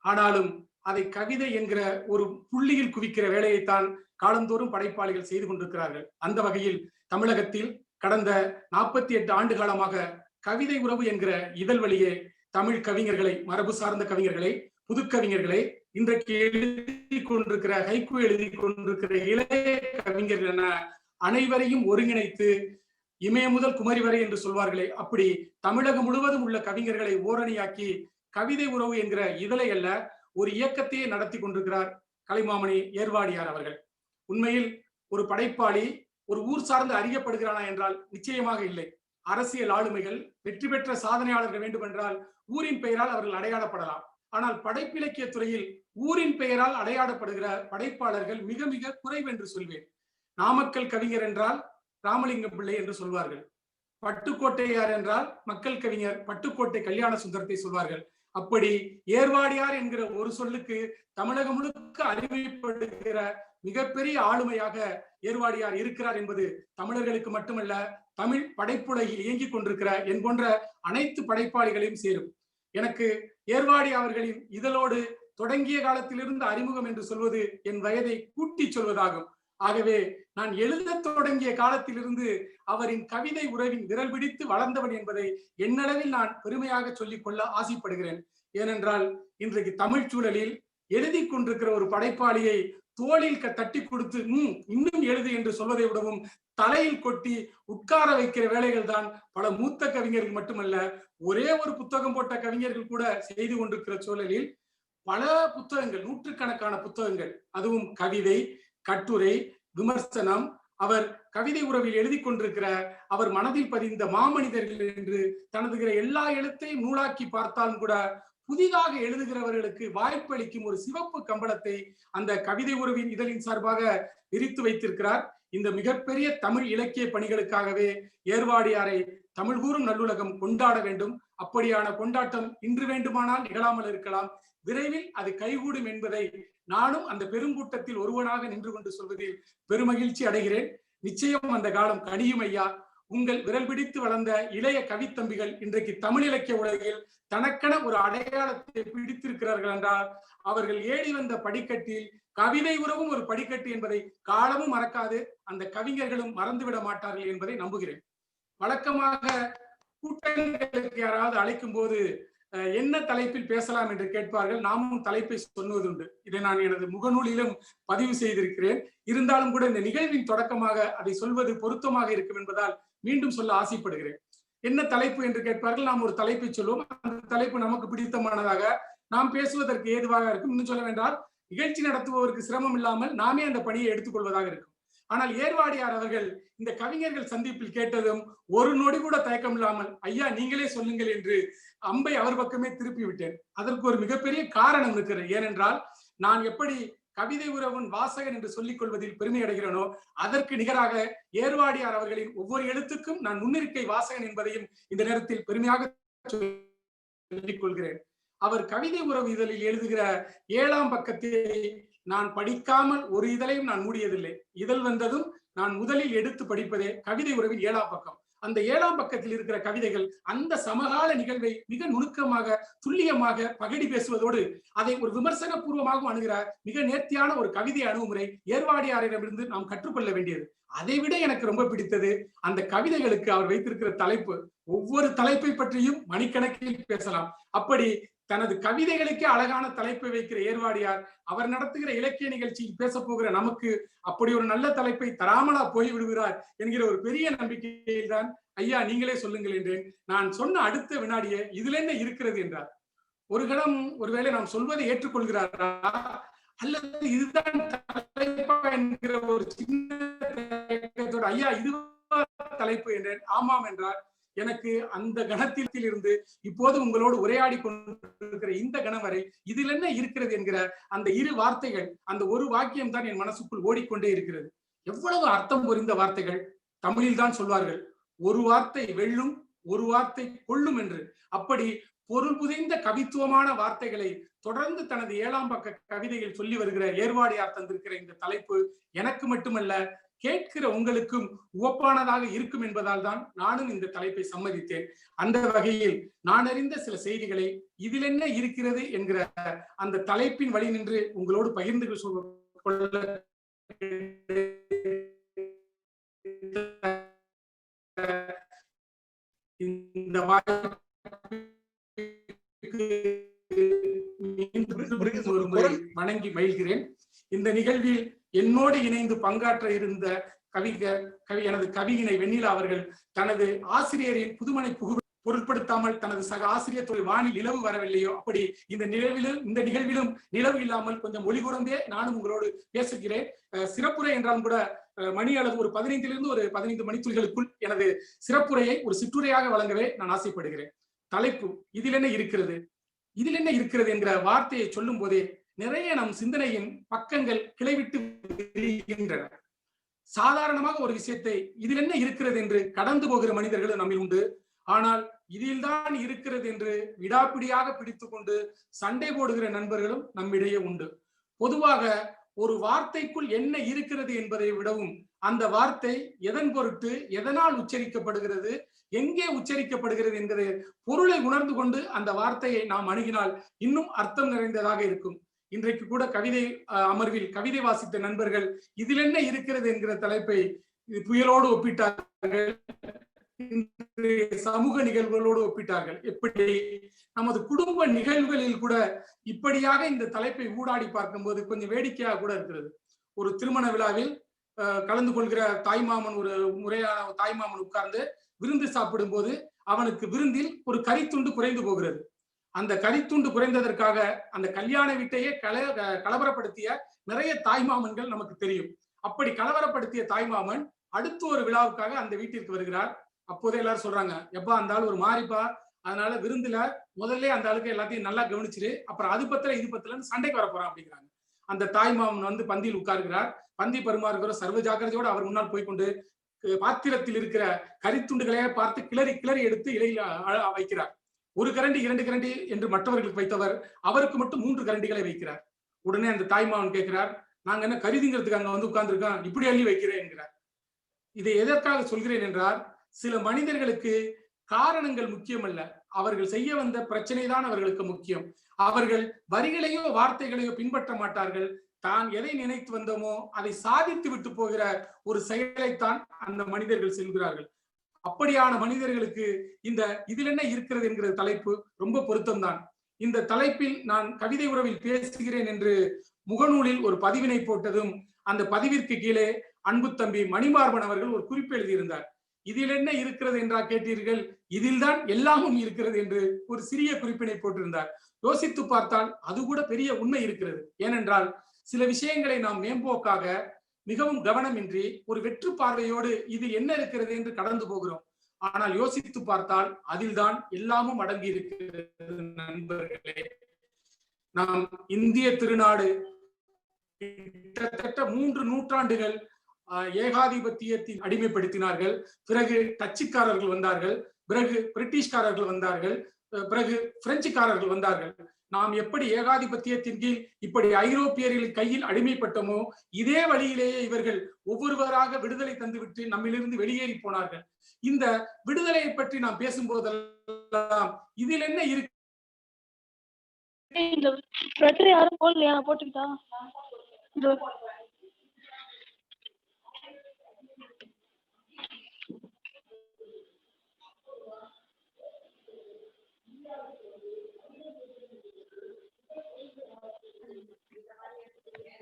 ஆனாலும் அதை கவிதை என்கிற ஒரு புள்ளியில் குவிக்கிற வேலையைத்தான் காலந்தோறும் படைப்பாளிகள் செய்து கொண்டிருக்கிறார்கள். அந்த வகையில் தமிழகத்தில் கடந்த 48 ஆண்டு காலமாக கவிதை உறவு என்கிற இதழ் வழியே தமிழ் கவிஞர்களை, மரபு சார்ந்த கவிஞர்களை, புது கவிஞர்களை, இன்றைக்கு எழுதி கொண்டிருக்கிற ஹைக்கூ எழுதி கொண்டிருக்கிற இளைய கவிஞர்கள் என அனைவரையும் ஒருங்கிணைத்து இமய முதல் குமரி வரை என்று சொல்வார்களே, அப்படி தமிழகம் முழுவதும் உள்ள கவிஞர்களை ஓரணியாக்கி கவிதை உறவு என்கிற இதழை அல்ல ஒரு இயக்கத்தையே நடத்தி கொண்டிருக்கிறார் கலைமாமணி ஏர்வாடியார் அவர்கள். உண்மையில் ஒரு படைப்பாளி ஒரு ஊர் சார்ந்து அறியப்படுகிறானா என்றால் நிச்சயமாக இல்லை. அரசியல் ஆளுமைகள், வெற்றி பெற்ற சாதனையாளர்கள் வேண்டுமென்றால் ஊரின் பெயரால் அவர்கள் அடையாளப்படலாம். ஆனால் படைப்பிலக்கிய துறையில் ஊரின் பெயரால் அடையாளப்படுகிற படைப்பாளர்கள் மிக மிக குறைவென்று சொல்வேன். நாமக்கல் கவிஞர் என்றால் ராமலிங்கம் பிள்ளை என்று சொல்வார்கள். பட்டுக்கோட்டையார் என்றால் மக்கள் கவிஞர் பட்டுக்கோட்டை கல்யாண சுந்தரத்தை சொல்வார்கள். அப்படி ஏர்வாடியார் என்கிற ஒரு சொல்லுக்கு தமிழகம் முழுக்க அறிவிப்படுகிற மிகப்பெரிய ஆளுமையாக ஏர்வாடியார் இருக்கிறார் என்பது தமிழர்களுக்கு மட்டுமல்ல, தமிழ் படைப்புலகில் இயங்கிக் கொண்டிருக்கிற என் போன்ற அனைத்து படைப்பாளிகளையும் சேரும். எனக்கு ஏர்வாடி அவர்களின் இதழோடு தொடங்கிய காலத்திலிருந்து அறிமுகம் என்று சொல்வது என் வயதை கூட்டி சொல்வதாகும். ஆகவே நான் எழுத தொடங்கிய காலத்திலிருந்து அவரின் கவிதை உறவின் விரல் பிடித்து வளர்ந்தவன் என்பதை என்னளவில் நான் பெருமையாக சொல்லிக் கொள்ள ஆசைப்படுகிறேன். ஏனென்றால் இன்றைக்கு தமிழ் சூழலில் எழுதி கொண்டிருக்கிற ஒரு படைப்பாளியை தோளில் தட்டி கொடுத்து இன்னும் எழுது என்று சொல்வதை விடவும் தலையில் கொட்டி உட்கார வைக்கிற வேலைகள் தான் பல மூத்த கவிஞர்கள் மட்டுமல்ல, ஒரே ஒரு புத்தகம் போட்ட கவிஞர்கள் கூட செய்து கொண்டிருக்கிற சூழலில் பல புத்தகங்கள், நூற்றுக்கணக்கான புத்தகங்கள், அதுவும் கவிதை, கட்டுரை, விமர்சனம், அவர் கவிதை உறவில் எழுதி கொண்டிருக்கிற அவர் மனதில் பதிந்த மாமனிதர்கள் என்று தனது எல்லா எழுத்தையும் நூலாக்கி பார்த்தாலும் கூட புதிதாக எழுதுகிறவர்களுக்கு வாய்ப்பளிக்கும் ஒரு சிவப்பு கம்பளத்தை அந்த கவிதை உறவின் இதழின் சார்பாக விரித்து வைத்திருக்கிறார். இந்த மிகப்பெரிய தமிழ் இலக்கிய பணிகளுக்காகவே ஏர்வாடியாரை தமிழ் கூறும் நல்லுலகம் கொண்டாட வேண்டும். அப்படியான கொண்டாட்டம் இன்று வேண்டுமானால் நிகழாமல் இருக்கலாம், விரைவில் அது கைகூடும் என்பதை நானும் அந்த பெருங்கூட்டத்தில் ஒருவனாக நின்று கொண்டு சொல்வதில் பெருமகிழ்ச்சி அடைகிறேன். நிச்சயம் அந்த காலம் கனியும் ஐயா. உங்கள் விரல் பிடித்து வளர்ந்த இளைய கவித்தம்பிகள் இன்றைக்கு தமிழ் இலக்கிய உலகில் தனக்கென ஒரு அடையாளத்தை பிடித்திருக்கிறார்கள் என்றால் அவர்கள் ஏறி வந்த படிக்கட்டில் கவிதை உறவும் ஒரு படிக்கட்டு என்பதை காலமும் மறக்காது, அந்த கவிஞர்களும் மறந்துவிட மாட்டார்கள் என்பதை நம்புகிறேன். வழக்கமாக கூட்டங்களுக்கு யாராவது அழைக்கும் போது என்ன தலைப்பில் பேசலாம் என்று கேட்பார்கள். நாமும் தலைப்பை சொல்வதுண்டு. இதை நான் எனது முகநூலிலும் பதிவு செய்திருக்கிறேன். இருந்தாலும் கூட இந்த நிகழ்வின் தொடக்கமாக அதை சொல்வது பொருத்தமாக இருக்கும் என்பதால் மீண்டும் சொல்ல ஆசைப்படுகிறேன். என்ன தலைப்பு என்று கேட்பார்கள். நாம் ஒரு தலைப்பை சொல்லுவோம். அந்த தலைப்பு நமக்கு பிடித்தமானதாக, நாம் பேசுவதற்கு ஏதுவாக இருக்கும். இன்னும் சொல்ல வேண்டால் நிகழ்ச்சி நடத்துபவருக்கு சிரமம் இல்லாமல் நாமே அந்த பணியை எடுத்துக்கொள்வதாக இருக்கும். ஆனால் ஏர்வாடியார் அவர்கள் இந்த கவிஞர்கள் சந்திப்பில் கேட்டதும் ஒரு நொடி கூட தயக்கம் இல்லாமல் ஐயா நீங்களே சொல்லுங்கள் என்று அம்பை அவர் பக்கமே திருப்பி விட்டேன். அதற்கு ஒரு மிகப்பெரிய காரணம் இருக்கிறது. ஏனென்றால் நான் எப்படி கவிதை உறவின் வாசகன் என்று சொல்லிக் கொள்வதில் பெருமை அடைகிறேனோ அதற்கு நிகராக ஏர்வாடியார் அவர்களின் ஒவ்வொரு எழுத்துக்கும் நான் முன்னிருக்கை வாசகன் என்பதையும் இந்த நேரத்தில் பெருமையாக சொல்லிக் கொள்கிறேன். அவர் கவிதை உறவு இதழில் எழுதுகிற 7ஆம் பக்கத்தை நான் படிக்காமல் ஒரு இதழையும் நான் மூடியதில்லை. இதழ் வந்ததும் நான் முதலில் எடுத்து படிப்பதே கவிதை உறவின் 7ஆம் பக்கம். அந்த 7ஆம் பக்கத்தில் இருக்கிற கவிதைகள் அந்த சமகால நிகழ்வை மிக நுணுக்கமாக துல்லியமாக பகடி பேசுவதோடு அதை ஒரு விமர்சன பூர்வமாகவும் அணுகிற மிக நேர்த்தியான ஒரு கவிதை அணுகுமுறை ஏர்வாடியாரிடமிருந்து நாம் கற்றுக்கொள்ள வேண்டியது. அதை விட எனக்கு ரொம்ப பிடித்தது அந்த கவிதைகளுக்கு அவர் வைத்திருக்கிற தலைப்பு. ஒவ்வொரு தலைப்பை பற்றியும் மணிக்கணக்கில் பேசலாம். அப்படி தனது கவிதைகளுக்கே அழகான தலைப்பை வைக்கிற ஏர்வாடியார் அவர் நடத்துகிற இலக்கிய நிகழ்ச்சியில் பேச போகிற நமக்கு அப்படி ஒரு நல்ல தலைப்பை தராமலா போய் விடுகிறார் என்கிற ஒரு பெரிய நம்பிக்கையில் தான் ஐயா நீங்களே சொல்லுங்கள் என்றேன். நான் சொன்ன அடுத்த வினாடியே இதுல என்ன இருக்கிறது என்றார். ஒரு கணம் ஒருவேளை நாம் சொல்வதை ஏற்றுக்கொள்கிறாரா அல்லது இதுதான் தலைப்பா என்கிற ஒரு சின்ன ஐயா இதுவா தலைப்பு என்றேன். ஆமாம் என்றார். எனக்கு அந்த கணத்தில் இருந்து இப்போது உங்களோடு உரையாடி கொண்டிருக்கிற இந்த கணம் வரை இதில் என்ன இருக்கிறது என்கிற அந்த இரு வார்த்தைகள், அந்த ஒரு வாக்கியம் தான் என் மனசுக்குள் ஓடிக்கொண்டே இருக்கிறது. எவ்வளவு அர்த்தம் புரிந்த வார்த்தைகள். தமிழில் தான் சொல்வார்கள் ஒரு வார்த்தை வெல்லும் ஒரு வார்த்தை கொள்ளும் என்று. அப்படி பொருள் புதைந்த கவித்துவமான வார்த்தைகளை தொடர்ந்து தனது 7ஆம் பக்க கவிதையில் சொல்லி வருகிற ஏர்வாடியார் தந்திருக்கிற இந்த தலைப்பு எனக்கு மட்டுமல்ல கேட்கிற உங்களுக்கும் உவப்பானதாக இருக்கும் என்பதால் தான் நானும் இந்த தலைப்பை சம்மதித்தேன். அந்த வகையில் நான் அறிந்த சில செய்திகளை இதில் என்ன இருக்கிறது என்கிற அந்த தலைப்பின் வழி நின்று உங்களோடு பகிர்ந்து கொள்ள இந்த வணங்கி மகிழ்கிறேன். இந்த நிகழ்வில் என்னோடு இணைந்து பங்காற்ற இருந்த எனது கவியினை வெண்ணிலா அவர்கள் தனது ஆசிரியரின் புதுமனை பொருட்படுத்தாமல் தனது சக ஆசிரியர் தொழில் வானில் நிலவு வரவில்லையோ அப்படி இந்த நிகழ்விலும் நிலவு இல்லாமல் கொஞ்சம் ஒளி கூர்ந்தே நானும் உங்களோடு பேசுகிறேன். சிறப்புரை என்றாலும் கூட மணி அளவு ஒரு 15 ஒரு 15 மணித்துளிகளுக்குள் எனது சிறப்புரையை ஒரு சிற்றுரையாக வழங்கவே நான் ஆசைப்படுகிறேன். தலைப்பு இதில் என்ன இருக்கிறது, இதில் என்ன இருக்கிறது என்கிற வார்த்தையை சொல்லும் போதே நிறைய நம் சிந்தனையின் பக்கங்கள் கிளைவிட்டு விரிகின்றன. சாதாரணமாக ஒரு விஷயத்தை இதில் என்ன இருக்கிறது என்று கடந்து போகிற மனிதர்களும் நம்மில் உண்டு. ஆனால் இதில்தான் இருக்கிறது என்று விடாப்பிடியாக பிடித்துக் கொண்டு சண்டை போடுகிற நண்பர்களும் நம்மிடையே உண்டு. பொதுவாக ஒரு வார்த்தைக்குள் என்ன இருக்கிறது என்பதை விடவும் அந்த வார்த்தை எதன் பொருட்டு எதனால் உச்சரிக்கப்படுகிறது, எங்கே உச்சரிக்கப்படுகிறது என்கிற பொருளை உணர்ந்து கொண்டு அந்த வார்த்தையை நாம் அணுகினால் இன்னும் அர்த்தம் நிறைந்ததாக இருக்கும். இன்றைக்கு கூட கவிதை அமர்வில் கவிதை வாசித்த நண்பர்கள் இதில் என்ன இருக்கிறது என்கிற தலைப்பை புயலோடு ஒப்பிட்டார்கள். சமூக நிகழ்வுகளோடு ஒப்பிட்டார்கள். எப்படி நமது குடும்ப நிகழ்வுகளில் கூட இப்படியாக இந்த தலைப்பை ஊடாடி பார்க்கும்போது கொஞ்சம் வேடிக்கையாக கூட இருக்கிறது. ஒரு திருமண விழாவில் கலந்து கொள்கிற தாய்மாமன், ஒரு முறையான தாய்மாமன் உட்கார்ந்து விருந்து சாப்பிடும் போது அவனுக்கு விருந்தில் ஒரு கரித்துண்டு குறைந்து போகிறது. அந்த கரித்துண்டு குறைந்ததற்காக அந்த கல்யாண வீட்டையே கலவரப்படுத்திய நிறைய தாய்மாமன்கள் நமக்கு தெரியும். அப்படி கலவரப்படுத்திய தாய்மாமன் அடுத்த ஒரு விழாவுக்காக அந்த வீட்டிற்கு வருகிறார். அப்போதே எல்லாரும் சொல்றாங்க, எப்பா அந்த ஆள் ஒரு மாறிப்பா, அதனால விருந்துல முதல்ல அந்த ஆளுக்கு எல்லாத்தையும் நல்லா கவனிச்சிரு, அப்புறம் அது பத்திர இது பத்திரன்னு சண்டைக்கு வர போறான் அப்படிங்கிறாங்க. அந்த தாய்மாமன் வந்து பந்தியில் உட்கார்கிறார். பந்தி பரிமாறுகிற சர்வ ஜாக்கிரதையோடு அவர் முன்னால் போய்கொண்டு பாத்திரத்தில் இருக்கிற கரித்துண்டுகளை பார்த்து கிளறி கிளறி எடுத்து இலையில வைக்கிறார். ஒரு கரண்டி 2 கரண்டி என்று மற்றவர்களுக்கு வைத்தவர் அவருக்கு மட்டும் 3 கரண்டிகளை வைக்கிறார். உடனே அந்த தாய்மாமன் கேட்கிறார், நாங்க என்ன கருதிங்கிறதுக்கு அங்க வந்து உட்கார்ந்துருக்கோம், இப்படி அள்ளி வைக்கிறேன் என்கிறார். இதை எதற்காக சொல்கிறேன் என்றால், சில மனிதர்களுக்கு காரணங்கள் முக்கியம் அல்ல, அவர்கள் செய்ய வந்த பிரச்சனை தான் அவர்களுக்கு முக்கியம். அவர்கள் வரிகளையோ வார்த்தைகளையோ பின்பற்ற மாட்டார்கள். தான் எதை நினைத்து வந்தோமோ அதை சாதித்து விட்டு போகிற ஒரு செயலைத்தான் அந்த மனிதர்கள் செல்கிறார்கள். அப்படியான மனிதர்களுக்கு இந்த இதில் என்ன இருக்கிறது என்கிற தலைப்பு ரொம்ப பொருத்தம்தான். இந்த தலைப்பில் நான் கவிதை உறவில் பேசுகிறேன் என்று முகநூலில் ஒரு பதிவினை போட்டதும் அந்த பதிவிற்கு கீழே அன்பு தம்பி மணிமார்பன் அவர்கள் ஒரு குறிப்பு எழுதியிருந்தார். இதில் என்ன இருக்கிறது என்றா கேட்டீர்கள், இதில்தான் எல்லாமும் இருக்கிறது என்று ஒரு சிறிய குறிப்பினை போட்டிருந்தார். யோசித்து பார்த்தால் அது கூட பெரிய உண்மை இருக்கிறது. ஏனென்றால் சில விஷயங்களை நாம் மேம்போக்காக மிகவும் கவனமின்றி ஒரு வெற்று பார்வையோடு இது என்ன இருக்கிறது என்று கடந்து போகிறோம். ஆனால் யோசித்து பார்த்தால் அதில்தான் எல்லாமும் அடங்கி இருக்கிறது. நண்பர்களே, நாம் இந்திய திருநாடு கிட்டத்தட்ட 3 நூற்றாண்டுகள் ஏகாதிபத்தியத்தின் அடிமைப்படுத்தினார்கள். பிறகு டச்சுக்காரர்கள் வந்தார்கள், பிறகு பிரிட்டிஷ்காரர்கள் வந்தார்கள், பிறகு பிரெஞ்சுக்காரர்கள் வந்தார்கள். நாம் எப்படி ஏகாதிபத்தியத்தின் கீழ் இப்படி ஐரோப்பியர்களின் கையில் அடிமைப்பட்டோமோ இதே வழியிலேயே இவர்கள் ஒவ்வொருவராக விடுதலை தந்துவிட்டு நம்மிலிருந்து வெளியேறி போனார்கள். இந்த விடுதலையை பற்றி நாம் பேசும்போதெல்லாம் இதில் என்ன இருக்கு?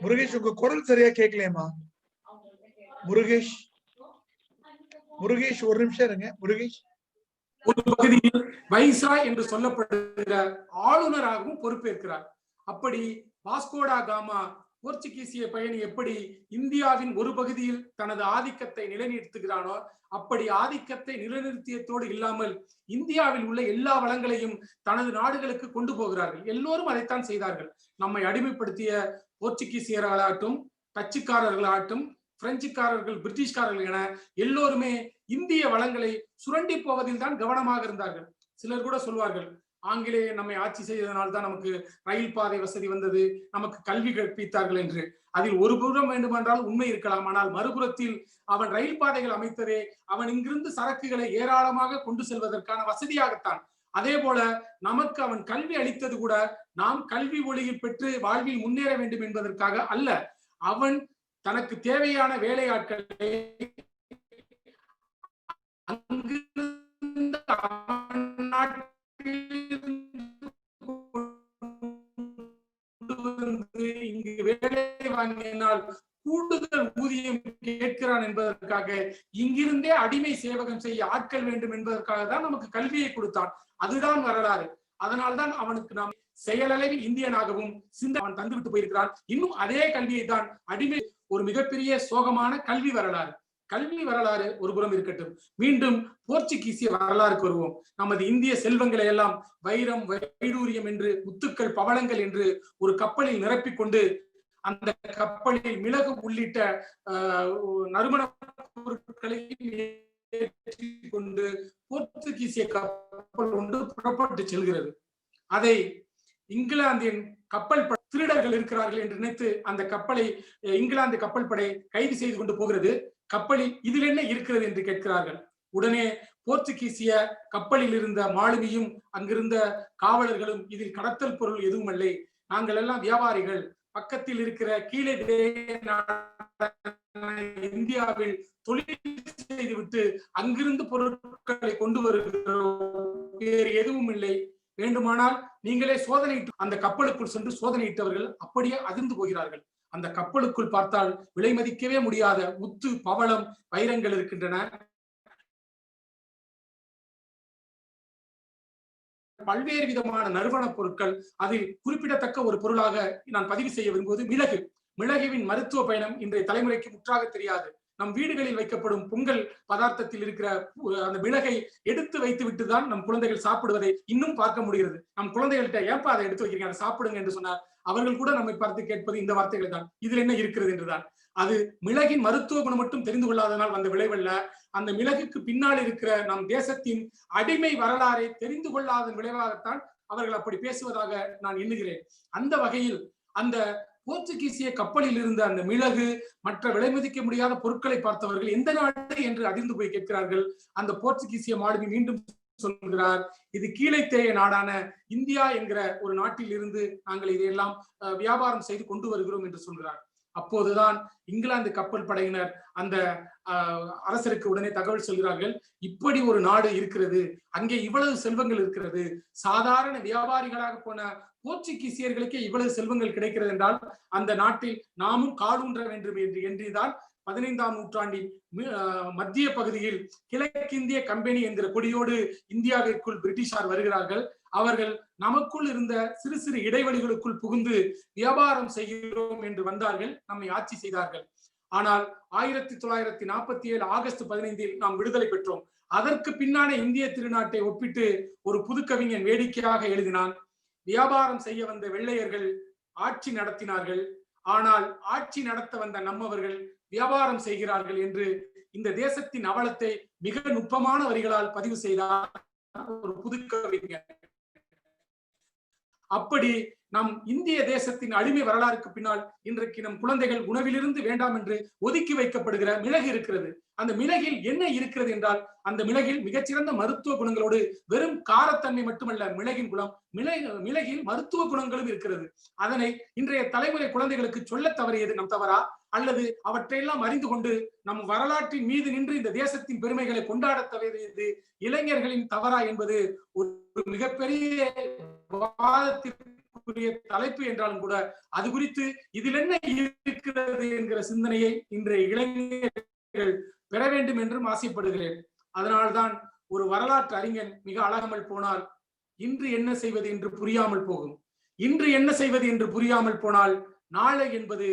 முருகேஷ், உங்க குரல் சரியா கேட்கலையம்மா. முருகேஷ் ஒரு நிமிஷம் இருங்க. முருகேஷ், ஒரு பகுதியில் வைஸ்ராய் என்று சொல்லப்படுகிற ஆளுநராகவும் பொறுப்பேற்கிறார். அப்படி வாஸ்கோடா காமா போர்ச்சுகீசிய பயணி எப்படி இந்தியாவின் ஒரு பகுதியில் தனது ஆதிக்கத்தை நிலைநிறுத்துகிறானோ அப்படி ஆதிக்கத்தை நிலைநிறுத்தியதோடு இல்லாமல் இந்தியாவில் உள்ள எல்லா வளங்களையும் தனது நாடுகளுக்கு கொண்டு போகிறார்கள். எல்லோரும் அதைத்தான் செய்தார்கள். நம்மை அடிமைப்படுத்திய போர்ச்சுகீசியர்களாகட்டும், டச்சுக்காரர்களாகட்டும், பிரெஞ்சுக்காரர்கள், பிரிட்டிஷ்காரர்கள் என எல்லோருமே இந்திய வளங்களை சுரண்டி போவதில் தான் கவனமாக இருந்தார்கள். சிலர் கூட சொல்வார்கள், ஆங்கிலேய நம்மை ஆட்சி செய்ததனால் தான் நமக்கு ரயில் பாதை வசதி வந்தது, நமக்கு கல்வி கற்பித்தார்கள் என்று. அதில் ஒரு புறம் வேண்டுமென்றால் உண்மை இருக்கலாம். ஆனால் மறுபுறத்தில் அவன் ரயில் பாதைகள் அமைத்ததே அவன் இங்கிருந்து சரக்குகளை ஏராளமாக கொண்டு செல்வதற்கான வசதியாகத்தான். அதே போல நமக்கு அவன் கல்வி அளித்தது கூட நாம் கல்வி ஒளியில் பெற்று வாழ்வில் முன்னேற வேண்டும் என்பதற்காக அல்ல. அவன் தனக்கு தேவையான வேலையாட்களை இங்கு வேலை வாங்கினால் கூடுதல் ஊதியம் கேட்கிறான் என்பதற்காக இங்கிருந்தே அடிமை சேவகம் செய்ய ஆட்கள் வேண்டும் என்பதற்காக தான் நமக்கு கல்வியை கொடுத்தான். அதுதான் வரலாறு. அதனால்தான் அவனுக்கு நாம் செயலளவில் இந்தியனாகவும் அவன் தந்துவிட்டு போயிருக்கிறான். இன்னும் அதே கல்வியை தான் அடிமை. ஒரு மிகப்பெரிய சோகமான கல்வி வரலாறு. கல்வி வரலாறு ஒரு புறம் இருக்கட்டும், மீண்டும் போர்ச்சுகீசிய வரலாறுக்கு வருவோம். நமது இந்திய செல்வங்களை எல்லாம் வைரம், வைடூரியம் என்று, முத்துக்கள், பவளங்கள் என்று ஒரு கப்பலில் நிரப்பிக்கொண்டு அந்த கப்பலில் மிளகு உள்ளிட்ட நறுமண பொருட்களை கொண்டு போர்த்துகீசிய கப்பல் ஒன்று புறப்பட்டு செல்கிறது. அதை இங்கிலாந்தின் கப்பல் திருடர்கள் இருக்கிறார்கள் என்று நினைத்து அந்த கப்பலை இங்கிலாந்து கப்பல் படை கைது செய்து கொண்டு போகிறது. கப்பலில் இதில் என்ன இருக்கிறது என்று கேட்கிறார்கள். உடனே போர்ச்சுகீசிய கப்பலில் இருந்த மாலுமியும் அங்கிருந்த காவலர்களும் இதில் கடத்தல் பொருள் எதுவும் இல்லை, நாங்கள் எல்லாம் வியாபாரிகள், பக்கத்தில் இருக்கிற கீழே இந்தியாவில் தொழில் செய்துவிட்டு அங்கிருந்து பொருட்களை கொண்டு வருகிறோம், வேறு எதுவும் இல்லை. வேண்டுமானால் நீங்களே சோதனையிட்டு அந்த கப்பலுக்குள் சென்று சோதனையிட்டவர்கள் அப்படியே அதிர்ந்து போகிறார்கள். அந்த கப்பலுக்குள் பார்த்தால் விலை மதிக்கவே முடியாத முத்து, பவளம், வைரங்கள் இருக்கின்றன. பல்வேறு விதமான நறுமணப் பொருட்கள். அதில் குறிப்பிடத்தக்க ஒரு பொருளாக நான் பதிவு செய்ய விரும்புவது மிளகு. மிளகுவின் மருத்துவ பயணம் இன்றைய தலைமுறைக்கு முற்றாக தெரியாது. நம் வீடுகளில் வைக்கப்படும் பொங்கல் பதார்த்தத்தில் இருக்கிற அந்த மிளகை எடுத்து வைத்து விட்டுதான் நம் குழந்தைகள் சாப்பிடுவதை இன்னும் பார்க்க முடிகிறது. நம் குழந்தைகள்கிட்ட ஏன்பா அதை எடுத்து வைக்கிறீங்க, அதை சாப்பிடுங்க என்று சொன்னார், அவர்கள் கூட நம்மை பார்த்து கேட்பது இந்த வார்த்தைகள் தான், இதில் என்ன இருக்கிறது என்றுதான். அது மிளகின் மருத்துவ குணம் மட்டும் தெரிந்து கொள்ளாதனால் வந்த விளைவல்ல, அந்த மிளகுக்கு பின்னால் இருக்கிற நம் தேசத்தின் அடிமை வரலாறை தெரிந்து கொள்ளாத விளைவாகத்தான் அவர்கள் அப்படி பேசுவதாக நான் எண்ணுகிறேன். அந்த வகையில் அந்த போர்ச்சுகீசிய கப்பலில் இருந்த அந்த மிளகு மற்ற விலை மதிக்க முடியாத பொருட்களை பார்த்தவர்கள் எந்த நாடு என்று அதிர்ந்து போய் கேட்கிறார்கள். அந்த போர்ச்சுகீசிய மாலுமி மீண்டும் சொல்கிறார், இது கீழைத்தேய நாடான இந்தியா என்கிற ஒரு நாட்டில் இருந்து நாங்கள் இதையெல்லாம் வியாபாரம் செய்து கொண்டு வருகிறோம் என்று சொல்கிறார். அப்போதுதான் இங்கிலாந்து கப்பல் படையினர் அந்த அரசருக்கு உடனே தகவல் சொல்கிறார்கள், இப்படி ஒரு நாடு இருக்கிறது, அங்கே இவ்வளவு செல்வங்கள் இருக்கிறது, சாதாரண வியாபாரிகளாக போன போர்ச்சுகீசியர்களுக்கே இவ்வளவு செல்வங்கள் கிடைக்கிறது என்றால் அந்த நாட்டில் நாமும் காலூன்ற வேண்டும் என்றுதான் 15ஆம் நூற்றாண்டின் மத்திய பகுதியில் கிழக்கிந்திய கம்பெனி என்கிற கொடியோடு இந்தியாவிற்குள் பிரிட்டிஷார் வருகிறார்கள். அவர்கள் நமக்குள் இருந்த சிறு சிறு இடைவெளிகளுக்குள் புகுந்து வியாபாரம் செய்கிறோம் என்று வந்தார்கள், நம்மை ஆட்சி செய்தார்கள். ஆனால் 1947 ஆகஸ்ட் 15 நாம் விடுதலை பெற்றோம். அதற்கு பின்னான இந்திய திருநாட்டை ஒப்பிட்டு ஒரு புதுக்கவிஞன் வேடிக்கையாக எழுதினான், வியாபாரம் செய்ய வந்த வெள்ளையர்கள் ஆட்சி நடத்தினார்கள், ஆனால் ஆட்சி நடத்த வந்த நம்மவர்கள் வியாபாரம் செய்கிறார்கள் என்று இந்த தேசத்தின் அவலத்தை மிக நுட்பமான வரிகளால் பதிவு செய்தார் ஒரு புதுக்கவிஞர். அப்படி நம் இந்திய தேசத்தின் அடிமை வரலாறுக்கு பின்னால் இன்றைக்கு நம் குழந்தைகள் உணவிலிருந்து வேண்டாம் என்று ஒதுக்கி வைக்கப்படுகிற மிளகு இருக்கிறது. அந்த மிளகில் என்ன இருக்கிறது என்றால், அந்த மிளகில் மிகச்சிறந்த மருத்துவ குணங்களோடு வெறும் காரத்தன்மை மட்டுமல்ல மிளகின் குணம், மிளகில் மருத்துவ குணங்களும் இருக்கிறது. அதனை இன்றைய தலைமுறை குழந்தைகளுக்கு சொல்ல தவறியது நம் தவறா, அல்லது அவற்றையெல்லாம் அறிந்து கொண்டு நம் வரலாற்றின் மீது நின்று இந்த தேசத்தின் பெருமைகளை கொண்டாட தவறியது இளைஞர்களின் தவறா என்பது ஒரு மிகப்பெரிய விவாதத்திற்குரிய தலைப்பு என்றாலும் கூட அது குறித்து இதில் என்ன இருக்கிறது என்கிற சிந்தனையை இன்றைய இளைஞர்கள் பெற வேண்டும் என்றும் ஆசைப்படுகிறேன். அதனால்தான் ஒரு வரலாற்று அறிஞன் மிக அழகாமல் போனால் இன்று என்ன செய்வது என்று புரியாமல் போகும். இன்று என்ன செய்வது என்று புரியாமல் போனால் நாளை என்பது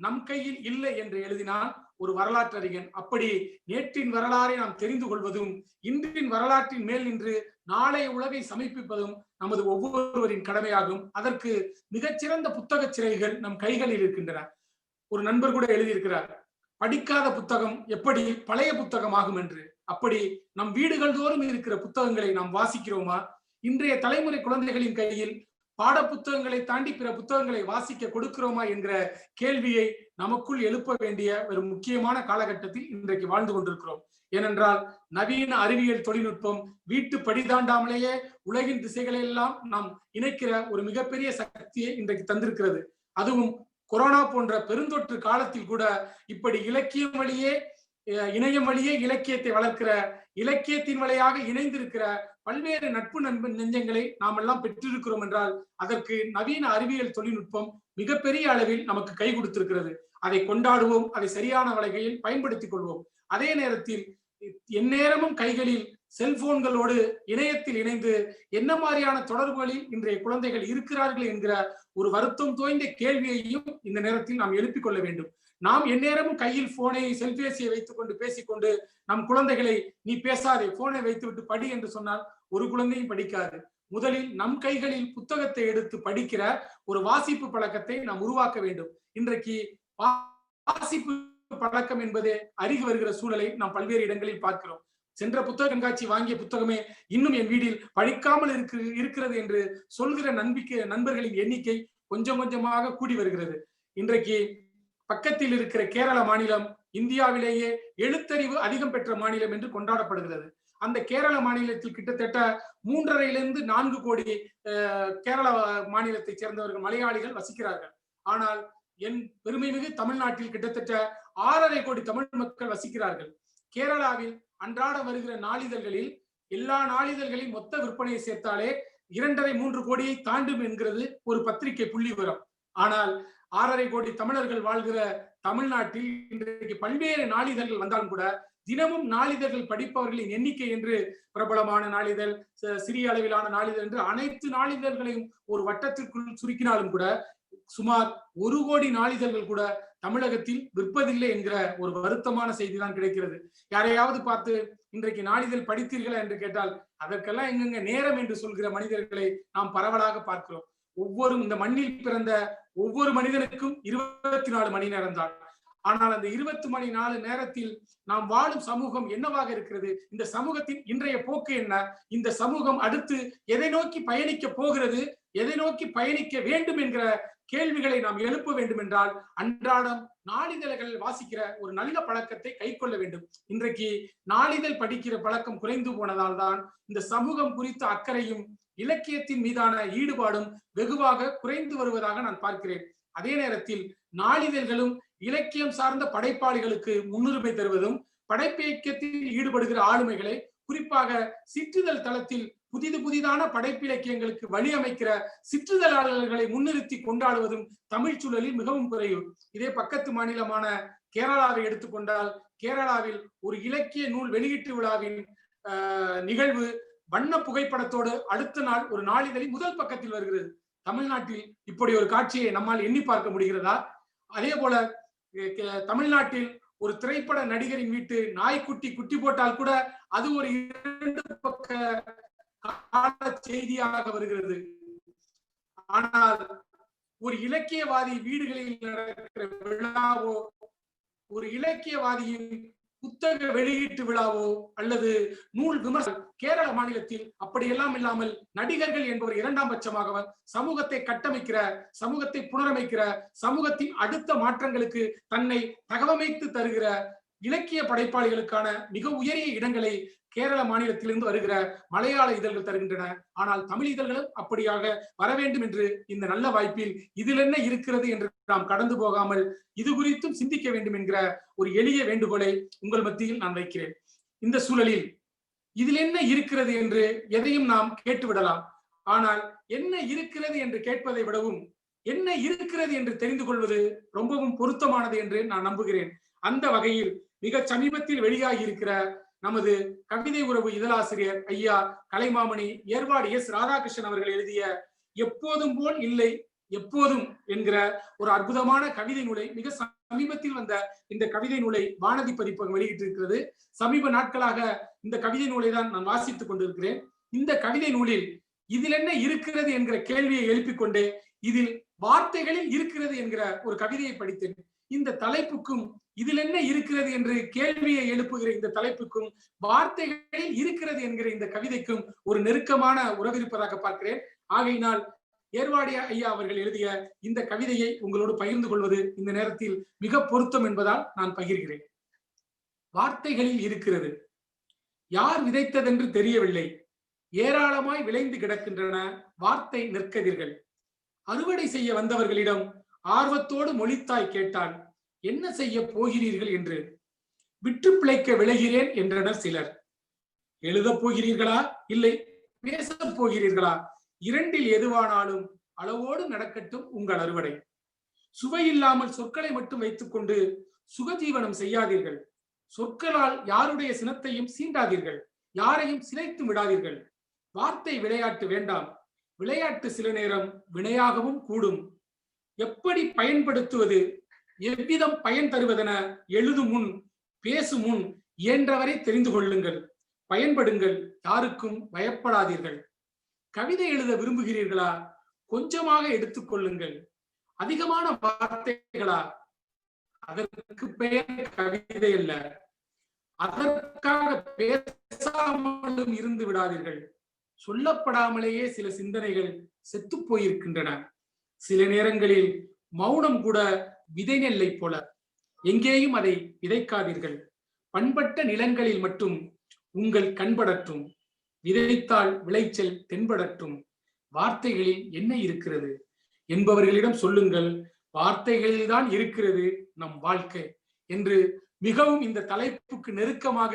நம் கையில் இல்லை என்று எழுதினால் ஒரு வரலாற்று அறிஞன். அப்படி நேற்றின் வரலாறை நாம் தெரிந்து கொள்வதும் இன்றின் வரலாற்றின் மேல் நின்று நாளைய உலகை சமர்ப்பிப்பதும் நமது ஒவ்வொருவரின் கடமையாகும். அதற்கு மிகச்சிறந்த புத்தக சிறைகள் நம் கைகளில் இருக்கின்றன. ஒரு நண்பர் கூட எழுதியிருக்கிறார், படிக்காத புத்தகம் எப்படி பழைய புத்தகமாகும் என்று. அப்படி நம் வீடுகள் தோறும் இருக்கிற புத்தகங்களை நாம் வாசிக்கிறோமா? இன்றைய தலைமுறை குழந்தைகளின் கையில் பாட புத்தகங்களை தாண்டி பிற புத்தகங்களை வாசிக்க கொடுக்கிறோமா என்கிற கேள்வியை நமக்குள் எழுப்ப வேண்டிய ஒரு முக்கியமான காலகட்டத்தில் இன்றைக்கு வாழ்ந்து கொண்டிருக்கிறோம். ஏனென்றால் நவீன அறிவியல் தொழில்நுட்பம் வீட்டு படிதாண்டாமலேயே உலகின் திசைகளை எல்லாம் நாம் இணைக்கிற ஒரு மிகப்பெரிய சக்தியை இன்றைக்கு தந்திருக்கிறது. அதுவும் கொரோனா போன்ற பெருந்தொற்று காலத்தில் கூட இப்படி இலக்கியம் வழியே இணையம் வழியே இலக்கியத்தை வளர்க்கிற, இலக்கியத்தின் வழியாக இணைந்திருக்கிற பல்வேறு நட்பு நெஞ்சங்களை நாம் எல்லாம் பெற்றிருக்கிறோம் என்றால் அதற்கு நவீன அறிவியல் தொழில்நுட்பம் மிகப்பெரிய அளவில் நமக்கு கை கொடுத்திருக்கிறது. அதை கொண்டாடுவோம், அதை சரியான வகையில் பயன்படுத்திக் கொள்வோம். அதே நேரத்தில் எந்நேரமும் கைகளில் செல்போன்களோடு இணையத்தில் இணைந்து என்ன மாதிரியான தொடர்புகளில் இன்றைய குழந்தைகள் இருக்கிறார்கள் என்கிற ஒரு வருத்தம் தோய்ந்த கேள்வியையும் இந்த நேரத்தில் நாம் எழுப்பிக் கொள்ள வேண்டும். நாம் எந்நேரமும் கையில் போனை, செல்பேசியை வைத்துக் கொண்டு பேசிக்கொண்டு நம் குழந்தைகளை நீ பேசாதே, போனை வைத்து விட்டு படி என்று சொன்னால் ஒரு குழந்தையும் படிக்காது. முதலில் நம் கைகளில் புத்தகத்தை எடுத்து படிக்கிற ஒரு வாசிப்பு பழக்கத்தை நாம் உருவாக்க வேண்டும். இன்றைக்கு வாசிப்பு பழக்கம் என்பதே அருகி வருகிற சூழலை நாம் பல்வேறு இடங்களில் பார்க்கிறோம். சென்ற புத்தக கண்காட்சி வாங்கிய புத்தகமே இன்னும் என் வீட்டில் படிக்காமல் இருக்கிறது என்று சொல்கிற நண்பர்களின் எண்ணிக்கை கொஞ்சம் கொஞ்சமாக கூடி வருகிறது. இன்றைக்கு பக்கத்தில் இருக்கிற கேரள மாநிலம் இந்தியாவிலேயே எழுத்தறிவு அதிகம் பெற்ற மாநிலம் என்று கொண்டாடப்படுகிறது. அந்த கேரள மாநிலத்தில் கிட்டத்தட்ட 3.5-4 கோடி கேரள மாநிலத்தைச் சேர்ந்தவர்கள் மலையாளிகள் வசிக்கிறார்கள். ஆனால் என் பெருமைமிகு தமிழ்நாட்டில் கிட்டத்தட்ட 6.5 கோடி தமிழ் மக்கள் வசிக்கிறார்கள். கேரளாவில் அன்றாடம் வருகிற நாளிதழ்களில் எல்லா நாளிதழ்களின் மொத்த விற்பனையை சேர்த்தாலே 2.5-3 கோடியை தாண்டும் என்கிறது ஒரு பத்திரிகை புள்ளி விவரம். ஆனால் 6.5 கோடி தமிழர்கள் வாழ்கிற தமிழ்நாட்டில் இன்றைக்கு பல்வேறு நாளிதழ்கள் வந்தாலும் கூட தினமும் நாளிதழ்கள் படிப்பவர்களின் எண்ணிக்கை என்று பிரபலமான நாளிதழ், சிறிய அளவிலான நாளிதழ் என்று அனைத்து நாளிதழ்களையும் ஒரு வட்டத்திற்குள் சுருக்கினாலும் கூட சுமார் 1 கோடி நாளிதழ்கள் கூட தமிழகத்தில் விற்பதில்லை என்கிற ஒரு வருத்தமான செய்தி தான் கிடைக்கிறது. யாரையாவது பார்த்து இன்றைக்கு நாளிதழ் படித்தீர்களா என்று கேட்டால் அதற்கெல்லாம் எங்கெங்க நேரம் என்று சொல்கிற மனிதர்களை நாம் பரவலாக பார்க்கிறோம். இந்த மண்ணில் பிறந்த ஒவ்வொரு மனிதனுக்கும் 24 மணி நேரம் தான். ஆனால் அந்த 24 நேரத்தில் நாம் வாழும் சமூகம் என்னவாக இருக்கிறது? இந்த சமூகத்தின் இன்றைய போக்கு என்ன? இந்த சமூகம் அடுத்து எதை நோக்கி பயணிக்க போகிறது? எதை நோக்கி பயணிக்க வேண்டும் என்கிற கேள்விகளை நாம் எழுப்ப வேண்டும் என்றால் அன்றாடம் நாளிதழ்கள் வாசிக்கிற ஒரு நல்ல பழக்கத்தை கை கொள்ள வேண்டும். இன்றைக்கு நாளிதழ் படிக்கிற பழக்கம் குறைந்து போனதால் தான் இந்த சமூகம் குறித்த அக்கறையும் இலக்கியத்தின் மீதான ஈடுபாடும் வெகுவாக குறைந்து வருவதாக நான் பார்க்கிறேன். அதே நேரத்தில் நாளிதழ்களும் இலக்கியம் சார்ந்த படைப்பாளிகளுக்கு முன்னுரிமை தருவதும் படைப்பு இயக்கத்தில் ஈடுபடுகிற ஆளுமைகளை குறிப்பாக சிற்றிதழ் தளத்தில் புதிதான படைப்பிலக்கியங்களுக்கு வழி அமைக்கிற சிற்றிதழாளர்களை முன்னிறுத்தி கொண்டாடுவதும் தமிழ் சூழலில் மிகவும் குறைவு. இதே பக்கத்து மாநிலமான கேரளாவை எடுத்துக்கொண்டால் கேரளாவில் ஒரு இலக்கிய நூல் வெளியீட்டு விழாவின் நிகழ்வு வண்ண புகைப்படத்தோடு அடுத்த நாள் ஒரு நாளிதழில் முதல் பக்கத்தில் வருகிறது. தமிழ்நாட்டில் இப்படி ஒரு காட்சியை நம்மால் எண்ணி பார்க்க முடிகிறதா? அதே போல தமிழ்நாட்டில் ஒரு திரைப்பட நடிகரின் வீட்டு நாய்க்குட்டி குட்டி போட்டால் கூட அது ஒரு 2 பக்க செய்தியாக வருகிறது. ஆனால் ஒரு இலக்கியவாதி வீடுகளில் நடக்கிற விழாவோ, ஒரு இலக்கியவாதியின் புத்தக வெளியீட்டு விழாவோ அல்லது நூல் விமர்சனம் கேரள மாநிலத்தில் அப்படியெல்லாம் இல்லாமல் நடிகர்கள் என்பவர் 2ஆம் பட்சமாகவர் சமூகத்தை கட்டமைக்கிற, சமூகத்தை புனரமைக்கிற, சமூகத்தின் அடுத்த மாற்றங்களுக்கு தன்னை தகவமைத்து தருகிற இலக்கிய படைப்பாளிகளுக்கான மிக உயரிய இடங்களை கேரள மாநிலத்திலிருந்து வருகிற மலையாள இதழ்கள் தருகின்றன. ஆனால் தமிழ் இதழ்களும் அப்படியாக வர வேண்டும் என்று இந்த நல்ல வாய்ப்பில் இதில் என்ன இருக்கிறது என்று நாம் கடந்து போகாமல் இது குறித்தும் சிந்திக்க வேண்டும் என்கிற ஒரு எளிய வேண்டுகோளை உங்கள் மத்தியில் நான் வைக்கிறேன். இந்த சூழலில் இதில் என்ன இருக்கிறது என்று எதையும் நாம் கேட்டுவிடலாம். ஆனால் என்ன இருக்கிறது என்று கேட்பதை விடவும் என்ன இருக்கிறது என்று தெரிந்து கொள்வது ரொம்பவும் பொருத்தமானது என்று நான் நம்புகிறேன். அந்த வகையில் மிக சமீபத்தில் வெளியாகி இருக்கிற நமது கவிதை உறவு இதழாசிரியர் ஐயா கலைமாமணி ஏர்வாடி எஸ் ராதாகிருஷ்ணன் அவர்கள் எழுதிய எப்போதும் போல் இல்லை எப்போதும் என்கிற ஒரு அற்புதமான கவிதை நூலை, மிக சமீபத்தில் வந்த இந்த கவிதை நூலை வானதி பதிப்பகம் வெளியிட்டிருக்கிறது. சமீப நாட்களாக இந்த கவிதை நூலை தான் நான் வாசித்துக் கொண்டிருக்கிறேன். இந்த கவிதை நூலில் இதில் என்ன இருக்கிறது என்கிற கேள்வியை எழுப்பிக் கொண்டு இதில் வார்த்தைகளில் இருக்கிறது என்கிற ஒரு கவிதையை படித்தேன். இந்த தலைப்புக்கும் இதில் என்ன இருக்கிறது என்று கேள்வியை எழுப்புகிற இந்த தலைப்புக்கும் வார்த்தைகளில் இருக்கிறது என்கிற இந்த கவிதைக்கும் ஒரு நெருக்கமான உறவு இருப்பதாக பார்க்கிறேன். ஆகையினால் ஏர்வாடி ஐயா அவர்கள் எழுதிய இந்த கவிதையை உங்களோடு பகிர்ந்து கொள்வது இந்த நேரத்தில் மிக பொருத்தம் என்பதால் நான் பகிர்கிறேன். வார்த்தைகளில் இருக்கிறது. யார் விதைத்ததென்று தெரியவில்லை. ஏராளமாய் விளைந்து கிடக்கின்றன வார்த்தை நெற்கதிர்கள். அறுவடை செய்ய வந்தவர்களிடம் ஆர்வத்தோடு மொழித்தாய் கேட்டால் என்ன செய்ய போகிறீர்கள் என்று. விற்று பிழைக்க விளைகிறேன் என்றனர் சிலர். எழுதப் போகிறீர்களா இல்லை பேசப் போகிறீர்களா? இரண்டில் எதுவானாலும் அளவோடு நடக்கட்டும் உங்கள் அறுவடை. சுவையில்லாமல் சொற்களை மட்டும் வைத்துக் கொண்டு சுகஜீவனம் செய்யாதீர்கள். சொற்களால் யாருடைய சினத்தையும் சீண்டாதீர்கள். யாரையும் சிலைத்து விடாதீர்கள். வார்த்தை விளையாட்டு வேண்டாம். விளையாட்டு சில நேரம் வினையாகவும் கூடும். எப்படி பயன்படுத்துவது, எவ்விதம் பயன் தருவதென எழுதும் முன், பேசும் முன் இயன்றவரை தெரிந்து கொள்ளுங்கள். பயன்படுங்கள். யாருக்கும் பயப்படாதீர்கள். கவிதை எழுத விரும்புகிறீர்களா? கொஞ்சமாக எடுத்துக்கொள்ளுங்கள். அதிகமான வார்த்தைகளா? அதற்கு பெயர் கவிதை அல்ல. அதற்காக பேசாமலும் இருந்து விடாதீர்கள். சொல்லப்படாமலேயே சில சிந்தனைகள் செத்து போயிருக்கின்றன. சில நேரங்களில் மௌனம் கூட விதை நெல்லை போல. எங்கேயும் அதை விதைக்காதீர்கள். பண்பட்ட நிலங்களில் மட்டும் உங்கள் கண்படட்டும். விதைத்தால் விளைச்சல் தென்படட்டும். வார்த்தைகளில் என்ன இருக்கிறது என்பவர்களிடம் சொல்லுங்கள். வார்த்தைகளில் தான் இருக்கிறது நம் வாழ்க்கை என்று மிகவும் இந்த தலைப்புக்கு நெருக்கமாக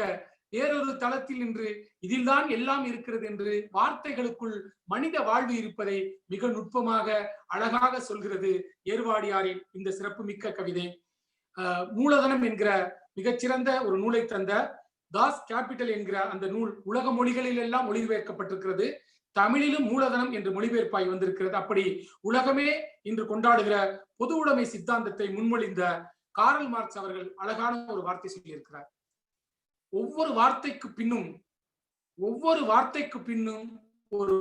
வேறொரு தளத்தில் நின்று இதில்தான் எல்லாம் இருக்கிறது என்று வார்த்தைகளுக்குள் மனித வாழ்வு இருப்பதை மிக நுட்பமாக அழகாக சொல்கிறது ஏர்வாடியாரின் இந்த சிறப்பு மிக்க கவிதை. மூலதனம் என்கிற மிகச்சிறந்த ஒரு நூலை தந்த தாஸ் கேபிட்டல் என்கிற அந்த நூல் உலக மொழிகளில் எல்லாம் மொழிபெயர்க்கப்பட்டிருக்கிறது. தமிழிலும் மூலதனம் என்று மொழிபெயர்ப்பாய் வந்திருக்கிறது. அப்படி உலகமே இன்று கொண்டாடுகிற பொது உடைமை சித்தாந்தத்தை முன்மொழிந்த காரல் மார்க்ஸ் அவர்கள் அழகான ஒரு வார்த்தை சொல்லியிருக்கிறார். ஒவ்வொரு வார்த்தைக்கு பின்னும் ஒரு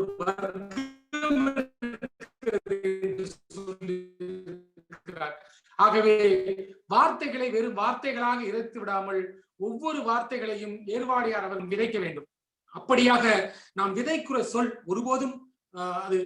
ஆகவே வார்த்தைகளை வெறும் வார்த்தைகளாக இறைத்து விடாமல் ஒவ்வொரு வார்த்தைகளையும் ஏர்வாடியார் அவர்கள் விதைக்க வேண்டும். அப்படியாக நாம் விதைக்குற சொல் ஒருபோதும் அது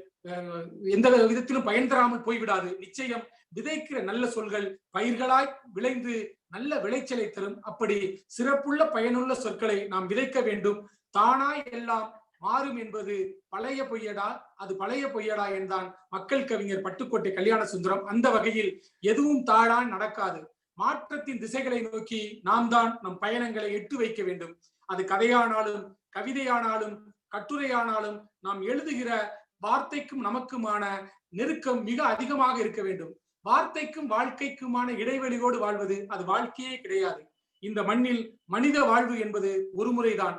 எந்த விதத்திலும் பயன் தராமல் போய்விடாது. நிச்சயம் விதைக்கிற நல்ல சொல்கள் பயிர்களாய் விளைந்து நல்ல விளைச்சலை தரும். அப்படி சிறப்புள்ள பயனுள்ள சொற்களை நாம் விதைக்க வேண்டும். தானாய் எல்லாம் மாறும் என்பது பழைய பொய்யடா, அது பழைய பொய்யடா என்றான் மக்கள் கவிஞர் பட்டுக்கோட்டை கல்யாண சுந்தரம். அந்த வகையில் எதுவும் தாழான் நடக்காது. மாற்றத்தின் திசைகளை நோக்கி நாம் தான் நம் பயணங்களை எட்டு வைக்க வேண்டும். அது கதையானாலும் கவிதையானாலும் கட்டுரையானாலும் நாம் எழுதுகிற வார்த்தைக்கும் நமக்குமான நெருக்கம் மிக அதிகமாக இருக்க வேண்டும். வார்த்தைக்கும் வாழ்க்கைக்குமான இடைவெளியோடு வாழ்வது அது வாழ்க்கையே கிடையாது. இந்த மண்ணில் மனித வாழ்வு என்பது ஒரு முறைதான்.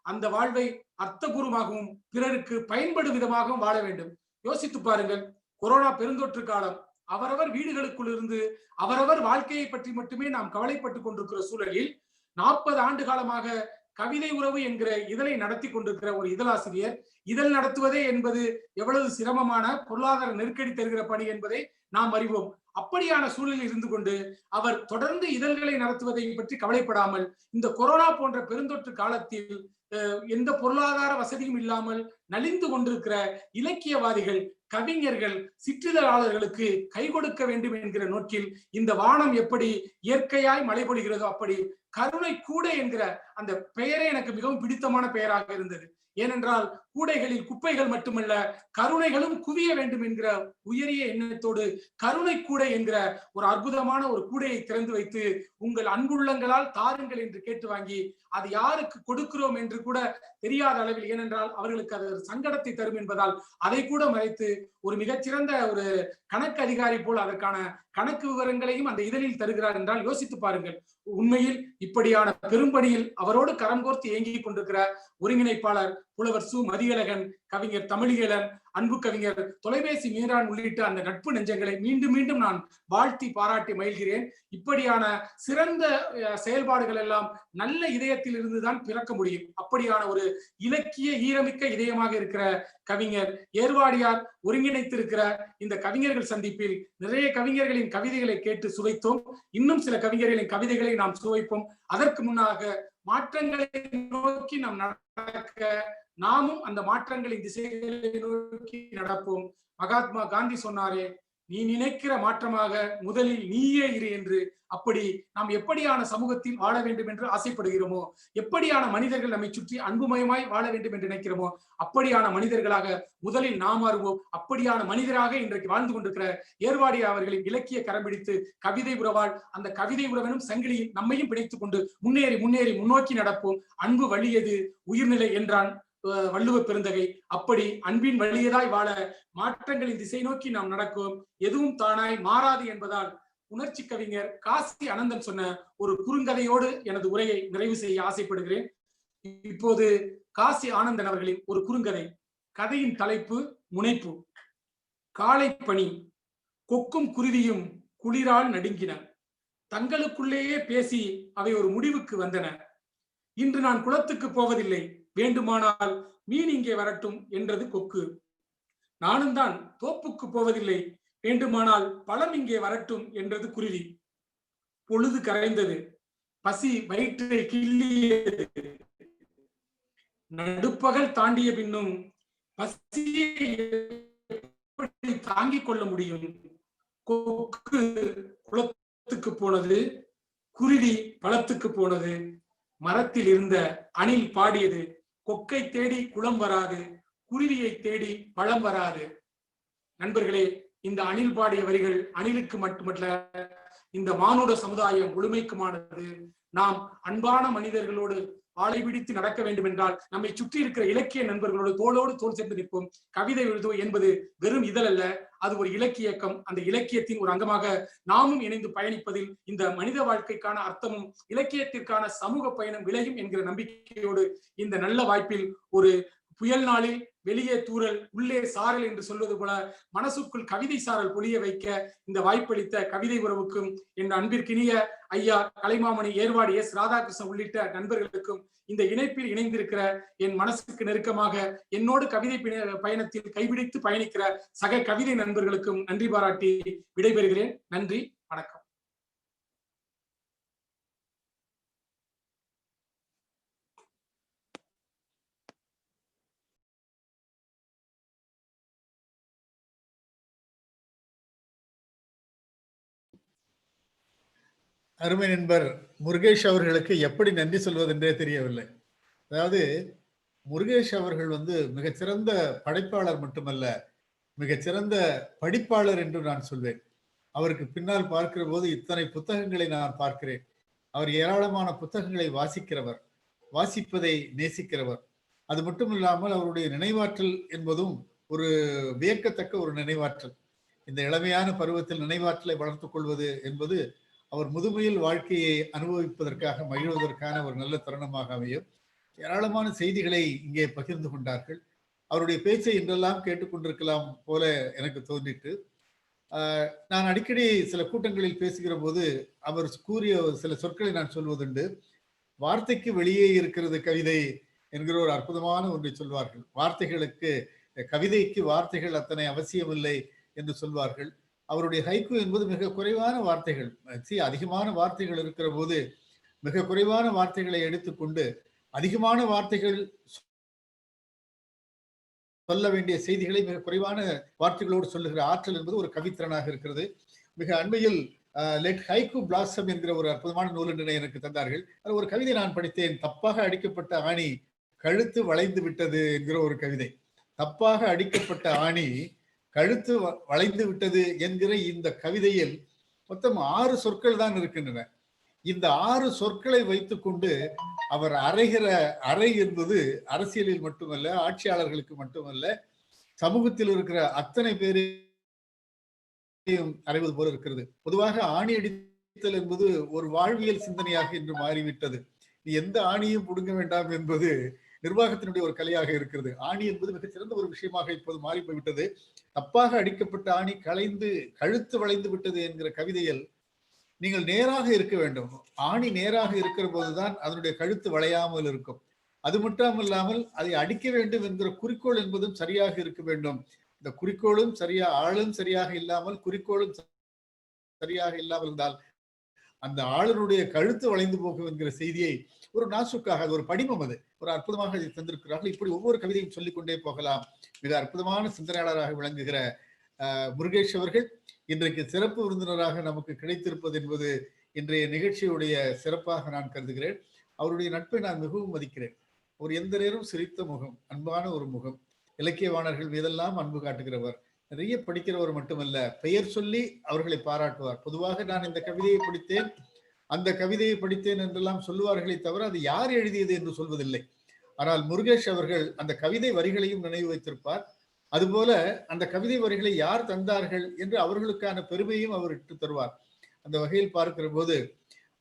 அந்த வாழ்வை அர்த்தபூர்வமாகவும் பிறருக்கு பயன்படும் விதமாகவும் வாழ வேண்டும். யோசித்து பாருங்கள், கொரோனா பெருந்தொற்று காலம். அவரவர் வீடுகளுக்குள் இருந்து அவரவர் வாழ்க்கையை பற்றி மட்டுமே நாம் கவலைப்பட்டுக் கொண்டிருக்கிற சூழலில் 40 ஆண்டு காலமாக கவிதை உறவு என்கிற இதழை நடத்தி கொண்டிருக்கிற ஒரு இதழாசிரியர் இதழ் நடத்துவதே என்பது எவ்வளவு சிரமமான பொருளாதார நெருக்கடி தருகிற பணி என்பதை நாம் அறிவோம். அப்படியான சூழலில் இருந்து கொண்டு அவர் தொடர்ந்து இதழ்களை நடத்துவதை பற்றி கவலைப்படாமல் இந்த கொரோனா போன்ற பெருந்தொற்று காலத்தில் எந்த பொருளாதார வசதியும் இல்லாமல் நலிந்து கொண்டிருக்கிற இலக்கியவாதிகள், கவிஞர்கள், சிற்றிதழாளர்களுக்கு கை கொடுக்க வேண்டும் என்கிற நோக்கில் இந்த வானம் எப்படி இயற்கையாய் மழை பொழிகிறதோ அப்படி கருணை கூடை என்கிற அந்த பெயரே எனக்கு மிகவும் பிடித்தமான பெயராக இருந்தது. ஏனென்றால் கூடைகளில் குப்பைகள் மட்டுமல்ல கருணைகளும் குவிய வேண்டும் என்கிற உயரிய எண்ணத்தோடு கருணை கூடை என்கிற ஒரு அற்புதமான ஒரு கூடையை திறந்து வைத்து உங்கள் அன்புள்ளங்களால் தாருங்கள் என்று கேட்டு வாங்கி அது யாருக்கு கொடுக்கிறோம் என்று கூட தெரியாத அளவில், ஏனென்றால் அவர்களுக்கு அது சங்கடத்தை தரும் என்பதால் அதை கூட மறைத்து ஒரு மிகச்சிறந்த ஒரு கணக்கு அதிகாரி போல் அதற்கான கணக்கு விவரங்களையும் அந்த இதழில் தருகிறார் என்றால் யோசித்து பாருங்கள். உண்மையில் இப்படியான பெரும்படியில் அவரோடு கரம் கோர்த்து இயங்கிக் கொண்டிருக்கிற ஒருங்கிணைப்பாளர் புலவர் சு மதியழகன், கவிஞர் தமிழியலன், அன்பு கவிஞர் தொலைபேசி மீரான் உள்ளிட்ட அந்த நட்பு நெஞ்சங்களை மீண்டும் மீண்டும் நான் வாழ்த்தி பாராட்டி மகிழ்கிறேன். இப்படியான சிறந்த செயல்பாடுகள் எல்லாம் நல்ல இதயத்தில் இருந்துதான் பிறக்க முடியும். அப்படியான ஒரு இலக்கிய ஈரமிக்க இதயமாக இருக்கிற கவிஞர் ஏர்வாடியார் ஒருங்கிணைத்திருக்கிற இந்த கவிஞர்கள் சந்திப்பில் நிறைய கவிஞர்களின் கவிதைகளை கேட்டு சுவைத்தோம். இன்னும் சில கவிஞர்களின் கவிதைகளை நாம் சுவைப்போம். அதற்கு முன்னாக மாற்றங்களை நோக்கி நாம் நடக்க நாமும் அந்த மாற்றங்களின் திசைகளை நோக்கி நடப்போம். மகாத்மா காந்தி சொன்னாரே, நீ நினைக்கிற மாற்றமாக முதலில் நீயே இரு என்று. அப்படி நாம் எப்படியான சமூகத்தில் வாழ வேண்டும் என்று ஆசைப்படுகிறோமோ, எப்படியான மனிதர்கள் நம்மை சுற்றி அன்புமயமாய் வாழ வேண்டும் என்று நினைக்கிறோமோ அப்படியான மனிதர்களாக முதலில் நாம் மாறுவோம். அப்படியான மனிதராக இன்றைக்கு வாழ்ந்து கொண்டிருக்கிற ஏர்வாடியார் அவர்களின் இலக்கிய கரம் பிடித்து கவிதை உறவால் அந்த கவிதை உறவனும் சங்கிலியில் நம்மையும் பிணைத்துக் கொண்டு முன்னேறி முன்னேறி முன்னோக்கி நடப்போம். அன்பு வலியது உயிர்நிலை என்றான் வள்ளுவ பெருந்தகை. அப்படி அன்பின் வழியதாய் வாழ மாற்றங்களின் திசை நோக்கி நாம் நடக்கும். எதுவும் தானாய் மாறாது என்பதால் உணர்ச்சி கவிஞர் காசி அனந்தன் சொன்ன ஒரு குறுங்கதையோடு எனது உரையை நிறைவு செய்ய ஆசைப்படுகிறேன். இப்போது காசி ஆனந்தன் அவர்களின் ஒரு குறுங்கதை. கதையின் தலைப்பு முனைப்பு. காலை பனி, கொக்கும் குருவியும் குளிரால் நடுங்கின. தங்களுக்குள்ளேயே பேசி அவை ஒரு முடிவுக்கு வந்தன. இன்று நான் குளத்துக்கு போவதில்லை, வேண்டுமானால் மீன் இங்கே வரட்டும் என்றது கொக்கு. நானும் தான் தோப்புக்கு போவதில்லை, வேண்டுமானால் பழம் இங்கே வரட்டும் என்றது குருவி. பொழுது கரைந்தது, பசி வயிற்றை கிள்ளியது. நடுப்பகல் தாண்டிய பின்னும் பசியை எப்படி தாங்கிக் கொள்ள முடியும்? கொக்கு குளத்துக்கு போனது, குருவி பழத்துக்கு போனது. மரத்தில் இருந்த அணில் பாடியது, கொக்கை தேடி குளம் வராது, குருவியை தேடி பழம் வராது. நண்பர்களே, இந்த அணில் பாடிய வரிகள் அணிலுக்கு மட்டுமல்ல இந்த மானுட சமுதாயம் முழுமைக்குமானது. நாம் அன்பான மனிதர்களோடு ஆளை பிடித்து நடக்க வேண்டும் என்றால் நம்மை சுற்றி இருக்கிற இலக்கிய நண்பர்களோடு தோளோடு தோள் சேர்ந்து நிற்போம். கவிதை எழுதுவோம் என்பது வெறும் இதழ் அல்ல, அது ஒரு இலக்கிய இயக்கம். அந்த இலக்கியத்தின் ஒரு அங்கமாக நாமும் இணைந்து பயணிப்பதில் இந்த மனித வாழ்க்கைக்கான அர்த்தமும் இலக்கியத்திற்கான சமூக பயணம் விளையும் என்கிற நம்பிக்கையோடு இந்த நல்ல வாய்ப்பில் ஒரு புயல் நாளில் வெளியே தூறல் உள்ளே சாரல் என்று சொல்வது போல மனசுக்குள் கவிதை சாரல் பொழிய வைக்க இந்த வாய்ப்பளித்த கவிதை உறவுக்கும் என் அன்பிற்கினிய ஐயா கலைமாமணி ஏர்வாடி எஸ் ராதாகிருஷ்ணன் உள்ளிட்ட நண்பர்களுக்கும் இந்த இணைப்பில் இணைந்திருக்கிற என் மனசுக்கு நெருக்கமாக என்னோடு கவிதை பயணத்தில் கைபிடித்து பயணிக்கிற சக கவிதை நண்பர்களுக்கும் நன்றி பாராட்டி விடைபெறுகிறேன். நன்றி, வணக்கம். அருமை நண்பர் முருகேஷ் அவர்களுக்கு எப்படி நன்றி சொல்வதென்றே தெரியவில்லை. அதாவது முருகேஷ் அவர்கள் மிகச்சிறந்த படைப்பாளர் மட்டுமல்ல, மிகச்சிறந்த படிப்பாளர் என்று நான் சொல்வேன். அவருக்கு பின்னால் பார்க்கிற போது இத்தனை புத்தகங்களை நான் பார்க்கிறேன். அவர் ஏராளமான புத்தகங்களை வாசிக்கிறவர், வாசிப்பதை நேசிக்கிறவர். அது மட்டும் இல்லாமல் அவருடைய நினைவாற்றல் என்பதும் ஒரு வியக்கத்தக்க ஒரு நினைவாற்றல். இந்த இளமையான பருவத்தில் நினைவாற்றலை வளர்த்துக் கொள்வது என்பது அவர் முதுமையில் வாழ்க்கையை அனுபவிப்பதற்காக மகிழ்வதற்கான ஒரு நல்ல தருணமாக அமையும். ஏராளமான செய்திகளை இங்கே பகிர்ந்து கொண்டார்கள். அவருடைய பேச்சை இன்றெல்லாம் கேட்டுக்கொண்டிருக்கலாம் போல எனக்கு தோன்றிட்டு, நான் அடிக்கடி சில கூட்டங்களில் பேசுகிற போது அவர் கூறிய சில சொற்களை நான் சொல்வதுண்டு. வார்த்தைக்கு வெளியே இருக்கிறது கவிதை என்கிற ஒரு அற்புதமான ஒன்றை சொல்வார்கள். வார்த்தைகளுக்கு, கவிதைக்கு வார்த்தைகள் அத்தனை அவசியமில்லை என்று சொல்வார்கள். அவருடைய ஹைக்கூ என்பது மிக குறைவான வார்த்தைகள், அதிகமான வார்த்தைகள் இருக்கிற போது மிக குறைவான வார்த்தைகளை எடுத்துக்கொண்டு அதிகமான வார்த்தைகள் சொல்ல வேண்டிய செய்திகளை மிக குறைவான வார்த்தைகளோடு சொல்லுகிற ஆற்றல் என்பது ஒரு கவித்திறனாக இருக்கிறது. மிக அண்மையில் லெட் ஹைக்கூ பிளாசம் என்கிற ஒரு அற்புதமான நூல் என்று எனக்கு தந்தார்கள். அது ஒரு கவிதை நான் படித்தேன். தப்பாக அடிக்கப்பட்ட ஆணி கழுத்து வளைந்து விட்டது என்கிற ஒரு கவிதை. தப்பாக அடிக்கப்பட்ட ஆணி கழுத்து வளைந்து விட்டது என்கிற இந்த கவிதையில் மொத்தம் 6 சொற்கள் தான் இருக்கின்றன. இந்த 6 சொற்களை வைத்துக்கொண்டு அவர் அறைகிற அறை என்பது அரசியலில் மட்டுமல்ல, ஆட்சியாளர்களுக்கு மட்டுமல்ல, சமூகத்தில் இருக்கிற அத்தனை பேரையும் அறைவது போல இருக்கிறது. பொதுவாக ஆணி அடித்தல் என்பது ஒரு வாழ்வியல் சிந்தனையாக இன்று மாறிவிட்டது. நீ எந்த ஆணியும் புடுங்க வேண்டாம் என்பது நிர்வாகத்தினுடைய ஒரு கலையாக இருக்கிறது. ஆணி என்பது மிகச் சிறந்த ஒரு விஷயமாக இப்போது மாறி போய்விட்டது. தப்பாக அடிக்கப்பட்ட ஆணி கழுத்து வளைந்து விட்டது என்கிற கவிதையில் நீங்கள் நேராக இருக்க வேண்டும். ஆணி நேராக இருக்கிற போதுதான் அதனுடைய கழுத்து வளையாமல் இருக்கும். அது மட்டும் இல்லாமல் அதை அடிக்க வேண்டும் என்கிற குறிக்கோள் என்பதும் சரியாக இருக்க வேண்டும். இந்த குறிக்கோளும் ஆளும் சரியாக இல்லாமல், குறிக்கோளும் சரியாக இல்லாமல் இருந்தால் அந்த ஆளுநருடைய கழுத்து வளைந்து போகும் என்கிற செய்தியை ஒரு நாசுக்காக, அது ஒரு படிமம், அது ஒரு அற்புதமாக இதை தந்திருக்கிறார்கள். இப்படி ஒவ்வொரு கவிதையும் சொல்லிக்கொண்டே போகலாம். மிக அற்புதமான சிந்தனையாளராக விளங்குகிற முருகேஷ் அவர்கள் இன்றைக்கு சிறப்பு விருந்தினராக நமக்கு கிடைத்திருப்பது என்பது இன்றைய நிகழ்ச்சியுடைய சிறப்பாக நான் கருதுகிறேன். அவருடைய நட்பை நான் மிகவும் மதிக்கிறேன். ஒரு எந்த நேரம் சிரித்த முகம், அன்பான ஒரு முகம், இலக்கியவாணர்கள் மீதெல்லாம் அன்பு காட்டுகிறவர், நிறைய படிக்கிறவர் மட்டுமல்ல, பெயர் சொல்லி அவர்களை பாராட்டுவார். பொதுவாக நான் இந்த கவிதையை படித்தேன், அந்த கவிதையை படித்தேன் என்றெல்லாம் சொல்லுவார்களே தவிர அது யார் எழுதியது என்று சொல்வதில்லை. ஆனால் முருகேஷ் அவர்கள் அந்த கவிதை வரிகளையும் நினைவு வைத்திருப்பார். அதுபோல அந்த கவிதை வரிகளை யார் தந்தார்கள் என்று அவர்களுக்கான பெருமையும் அவர் இட்டு தருவார். அந்த வகையில் பார்க்கிற போது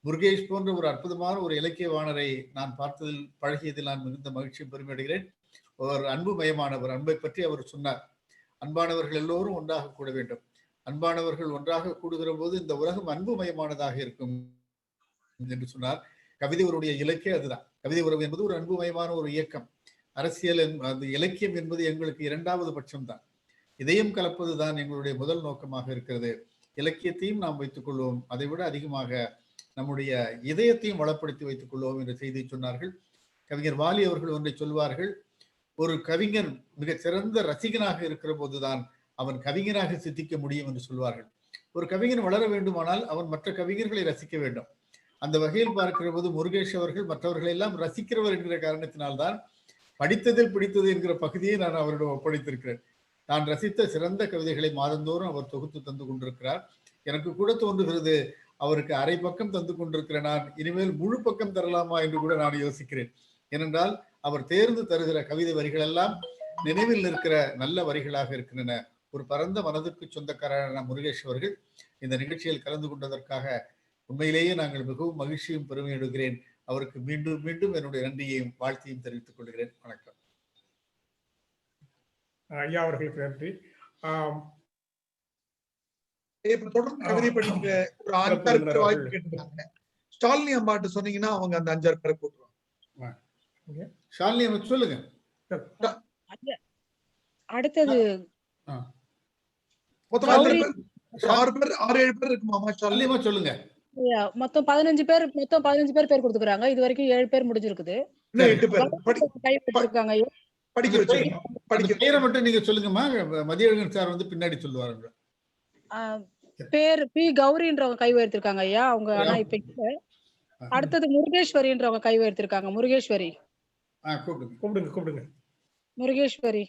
முருகேஷ் போன்ற ஒரு அற்புதமான ஒரு இலக்கியவாணரை நான் பார்த்ததில், பழகியதில் நான் மிகுந்த மகிழ்ச்சியும் பெருமையடைகிறேன். ஒரு அன்பு மயமானவர். அன்பை பற்றி அவர் சொன்னார். அன்பானவர்கள் எல்லோரும் ஒன்றாக கூட வேண்டும். அன்பானவர்கள் ஒன்றாக கூடுகிற போது இந்த உலகம் அன்பு மயமானதாக இருக்கும் என்று சொன்னார். கவிதை உறவுடைய இலக்கியம் அதுதான். கவிதை உறவு என்பது ஒரு அன்புமயமான ஒரு இயக்கம். அரசியல் அந்த இலக்கியம் என்பது எங்களுக்கு 2வது பட்சம் தான். இதயம் கலப்பது தான் எங்களுடைய முதல் நோக்கமாக இருக்கிறது. இலக்கியத்தையும் நாம் வைத்துக் கொள்வோம், அதை விட அதிகமாக நம்முடைய இதயத்தையும் வளப்படுத்தி வைத்துக் கொள்வோம் என்ற செய்தியை சொன்னார்கள். கவிஞர் வாலி அவர்கள் ஒன்றை சொல்வார்கள், ஒரு கவிஞன் மிகச் சிறந்த ரசிகனாக இருக்கிற போதுதான் அவன் கவிஞனாக சித்திக்க முடியும் என்று சொல்வார்கள். ஒரு கவிஞன் வளர வேண்டுமானால் அவன் மற்ற கவிஞர்களை ரசிக்க வேண்டும். அந்த வகையில் பார்க்கிற போது முருகேஷ் அவர்கள் மற்றவர்களை எல்லாம் ரசிக்கிறவர் என்கிற காரணத்தினால்தான் படித்ததில் பிடித்தது என்கிற பகுதியை நான் அவரிடம் ஒப்படைத்திருக்கிறேன். நான் ரசித்த சிறந்த கவிதைகளை மாதந்தோறும் அவர் தொகுத்து தந்து கொண்டிருக்கிறார். எனக்கு கூட தோன்றுகிறது, அவருக்கு அரை பக்கம் தந்து கொண்டிருக்கிற நான் இனிமேல் முழு பக்கம் தரலாமா என்று கூட நான் யோசிக்கிறேன். ஏனென்றால் அவர் தேர்ந்து தருகிற கவிதை வரிகள் எல்லாம் நினைவில் இருக்கிற நல்ல வரிகளாக இருக்கின்றன. ஒரு பரந்த மனதிற்கு சொந்தக்காரரான முருகேஷ் அவர்கள் இந்த நிகழ்ச்சியில் கலந்து கொண்டதற்காக உண்மையிலேயே நாங்கள் மிகவும் மகிழ்ச்சியும் பெருமை எடுக்கிறேன். அவருக்கு மீண்டும் மீண்டும் என்னுடைய நன்றியையும் வாழ்த்தையும் தெரிவித்துக் கொள்கிறேன். வணக்கம். ஐயா அவர்களுக்கு நன்றி. தொடர்ந்து கவிதை படிக்கிற ஒரு 6 பேருக்கு வாய்ப்பு கேட்டிருக்காங்க. ஸ்டாலினி அம்மாட்டு சொன்னீங்கன்னா அவங்க அந்த 5 பேரை கூட்டுருவாங்க. ஷாலினி அம்மா சொல்லுங்க. அடுத்தது மொத்தம் 6 பேர் 6-7 பேர் இருக்குமாமா? ஷாலினி அம்மா சொல்லுங்க. மொத்தம் 15 பேர் பேர் கொடுத்துக்கிறாங்க. இது வரைக்கும் 7 பேர் முடிஞ்சிருக்குது. பேரை மட்டும் நீங்க சொல்லுங்கம்மா. மதியழகன் சார் வந்து பின்னாடி சொல்லுவாங்க. பேர் பி கௌரின்றவங்க கை உயர்த்திருக்காங்க ஐயா. அவங்க ஆனா இப்ப அடுத்தது முருகேஸ்வரின்றவங்க கை உயர்த்திருக்காங்க. முருகேஸ்வரி கூப்பிடுங்க. முருகேஸ்வரி.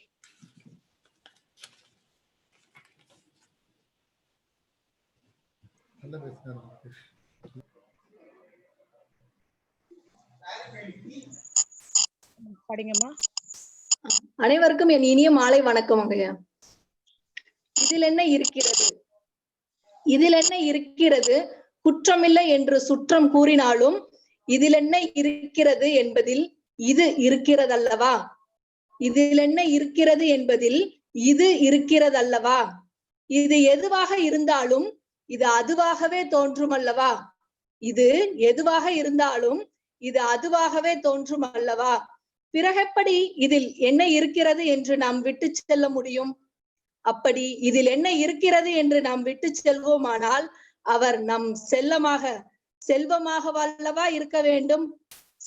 படிங்கம்மா. அனைவருக்கும் என் இனிய மாலை வணக்கம் ஐயா. இதில் என்ன இருக்கிறது குற்றமில்லை என்று சுற்றம் கூறினாலும் இதில் என்ன இருக்கிறது என்பதில் இது இருக்கிறதல்லவா? இதில் என்ன இருக்கிறது என்பதில் இது இருக்கிறதல்லவா? இது எதுவாக இருந்தாலும் இது அதுவாகவே தோன்றும் அல்லவா? இது எதுவாக இருந்தாலும் இது அதுவாகவே தோன்றும் அல்லவா? பிறகெப்படி இதில் என்ன இருக்கிறது என்று நாம் விட்டு செல்ல முடியும்? அப்படி இதில் என்ன இருக்கிறது என்று நாம் விட்டு செல்வோமானால் அவர் நம் செல்வமாக வல்லவா இருக்க வேண்டும்?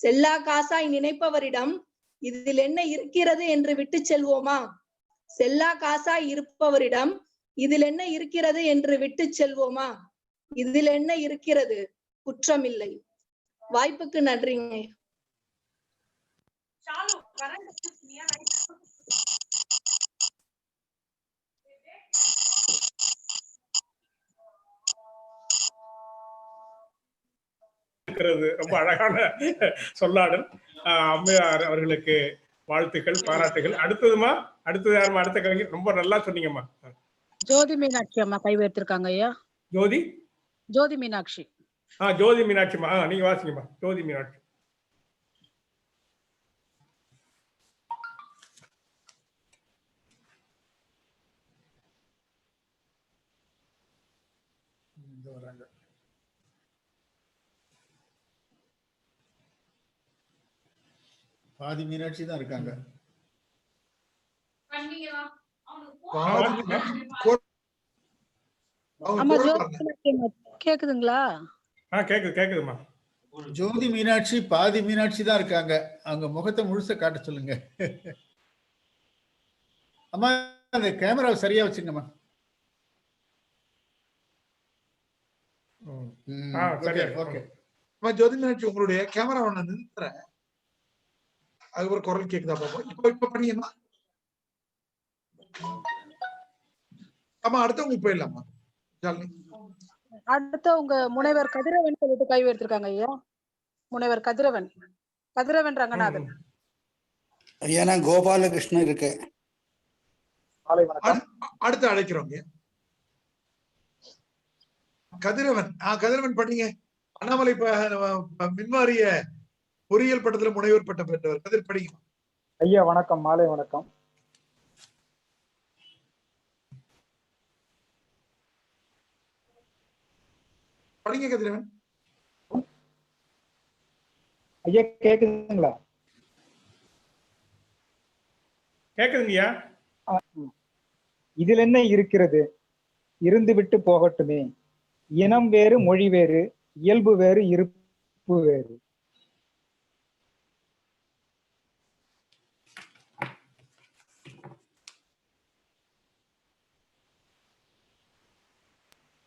செல்லா காசாய் நினைப்பவரிடம் இதில் என்ன இருக்கிறது என்று விட்டு செல்வோமா? செல்லா காசாய் இருப்பவரிடம் இதில் என்ன இருக்கிறது என்று விட்டு செல்வோமா? இதில் என்ன இருக்கிறது? குற்றமில்லை. வாய்ப்புக்கு நன்றிங்க. ரொம்ப அழகான சொல்லாடல். அம்மையார் அவர்களுக்கு வாழ்த்துக்கள், பாராட்டுகள். அடுத்தது யாருமா? அடுத்த கவிஞர் ரொம்ப நல்லா சொன்னீங்கம்மா. ஜோதி மீனாட்சி அம்மா கை உயர்த்திருக்காங்க ஐயா. ஜோதி மீனாட்சி. ஜோதி மீனாட்சிமா, நீங்க வாசிங்கம்மா. ஜோதி மீனாட்சி. பாதி மீனாட்சி தான் இருக்காங்க. கேக்குதுங்களா? கேக்குதுமா. ஜோதி மீனாட்சி பாதி மீனாட்சி தான் இருக்காங்க. அவங்க முகத்தை முழுச காட்ட சொல்லுங்க. அம்மா அந்த கேமராவை சரியா வச்சுங்கம்மா. ஜோதி மீனாட்சி உங்களுடைய கேமராவை நான் நிறுத்துறேன். அது ஒரு குரல் கேக்குதா பாப்போம். இப்ப பண்ணீங்கன்னா ஆமா, அடுத்தவங்க போயிடலாமா? அடுத்த உங்க முனைவர் கதிரவன் சொல்லிட்டு கை உயர்த்திருக்காங்க ஐயா. முனைவர் கதிரவன் ரங்கநாதன். ஐயா நான் கோபாலகிருஷ்ணன் இருக்கேன். அடுத்து அழைக்கிறோங்க கதிரவன் பண்ணீங்க. அண்ணாமலை மின்வாரிய பொறியியல் பட்டத்துல முனைவர் பட்டம் பெற்றவர் கதிர் படிங்க ஐயா. வணக்கம், மாலை வணக்கம். படிங்க கதிரவன். ஐயா கேக்குதுங்களா? கேக்குதுங்கய்யா. இதில் என்ன இருக்கிறது? இருந்து விட்டு போகட்டுமே. இனம் வேறு, மொழி வேறு, இயல்பு வேறு, இருப்பு வேறு.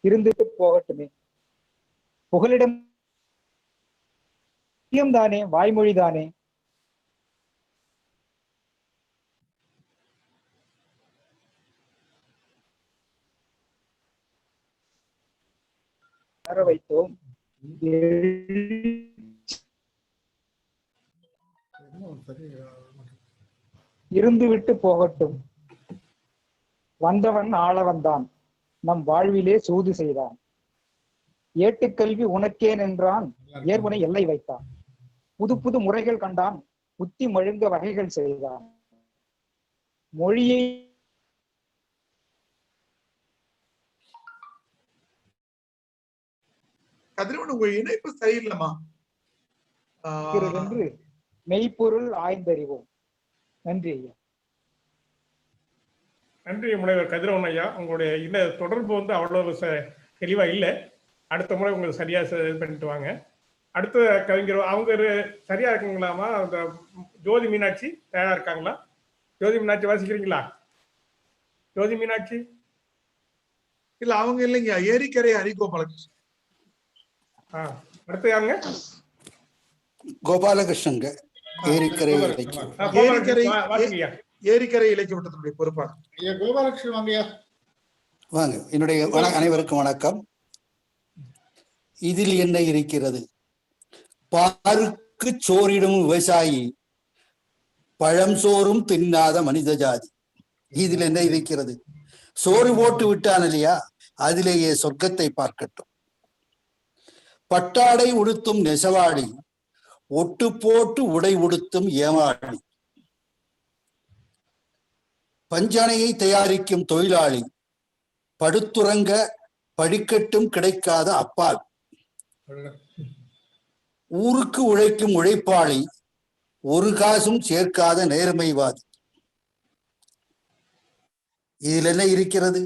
இருந்துட்டு போகட்டுமே. புகலிடம் தானே, வாய்மொழி தானே. உணர வைத்தோம். இருந்துவிட்டு போகட்டும். வந்தவன் ஆள வந்தான், நம் வாழ்விலே சூது செய்தான். ஏட்டுக்கல்வி உனக்கே நின்றான், ஏர்முனை எல்லை வைத்தான். புது புது முறைகள் கண்டான், புத்தி மழுங்க வகைகள் செய்தான். மொழியை கதிரவன் உங்க இணைப்பு சரியில்லைமா என்று மெய்ப்பொருள் ஆய்ந்தறிவோம். நன்றி ஐயா. நன்றி முனைவர் கதிரவன் ஐயா. உங்களுடைய இந்த தொடர்பு வந்து அவ்வளவு தெளிவா இல்லை. அடுத்த முறை உங்களுக்கு சரியா இது பண்ணிட்டு வாங்க. அடுத்த கவிஞர் அவங்க சரியா இருக்குங்களாமா? அந்த ஜோதி மீனாட்சி தயாரா இருக்காங்களா? ஜோதி மீனாட்சி வாசிக்கிறீங்களா? ஜோதி மீனாட்சி இல்ல அவங்க இல்லைங்க, ஏரிக்கரை ஹரிகோபாலகிருஷ்ணன். அடுத்து யாருங்க? கோபாலகிருஷ்ணங்க. ஏரிக்கரை ஏரிக்கரை இலக்கிய வட்டத்தினுடைய பொறுப்பாளர் கோபாலகிருஷ்ணன் வாங்கய்யா. வாங்க. என்னுடைய அனைவருக்கும் வணக்கம். இதில் என்ன இருக்கிறது? பாருக்கு சோறிடும் விவசாயி, பழம் சோறும் தின்னாத மனித ஜாதி. இதில் என்ன இருக்கிறது? சோறு போட்டு விட்டான் இல்லையா, அதிலேயே சொர்க்கத்தை பார்க்கட்டும். பட்டாடை உடுத்தும் நெசவாளி, ஒட்டு போட்டு உடை உடுத்தும் ஏமாளி. பஞ்சனையை தயாரிக்கும் தொழிலாளி, படுத்துறங்க படிக்கட்டும் கிடைக்காத அப்பால். ஊருக்கு உழைக்கும் உழைப்பாளி, ஒரு காசும் சேர்க்காத நேர்மைவாதி. இதில் என்ன இருக்கிறது?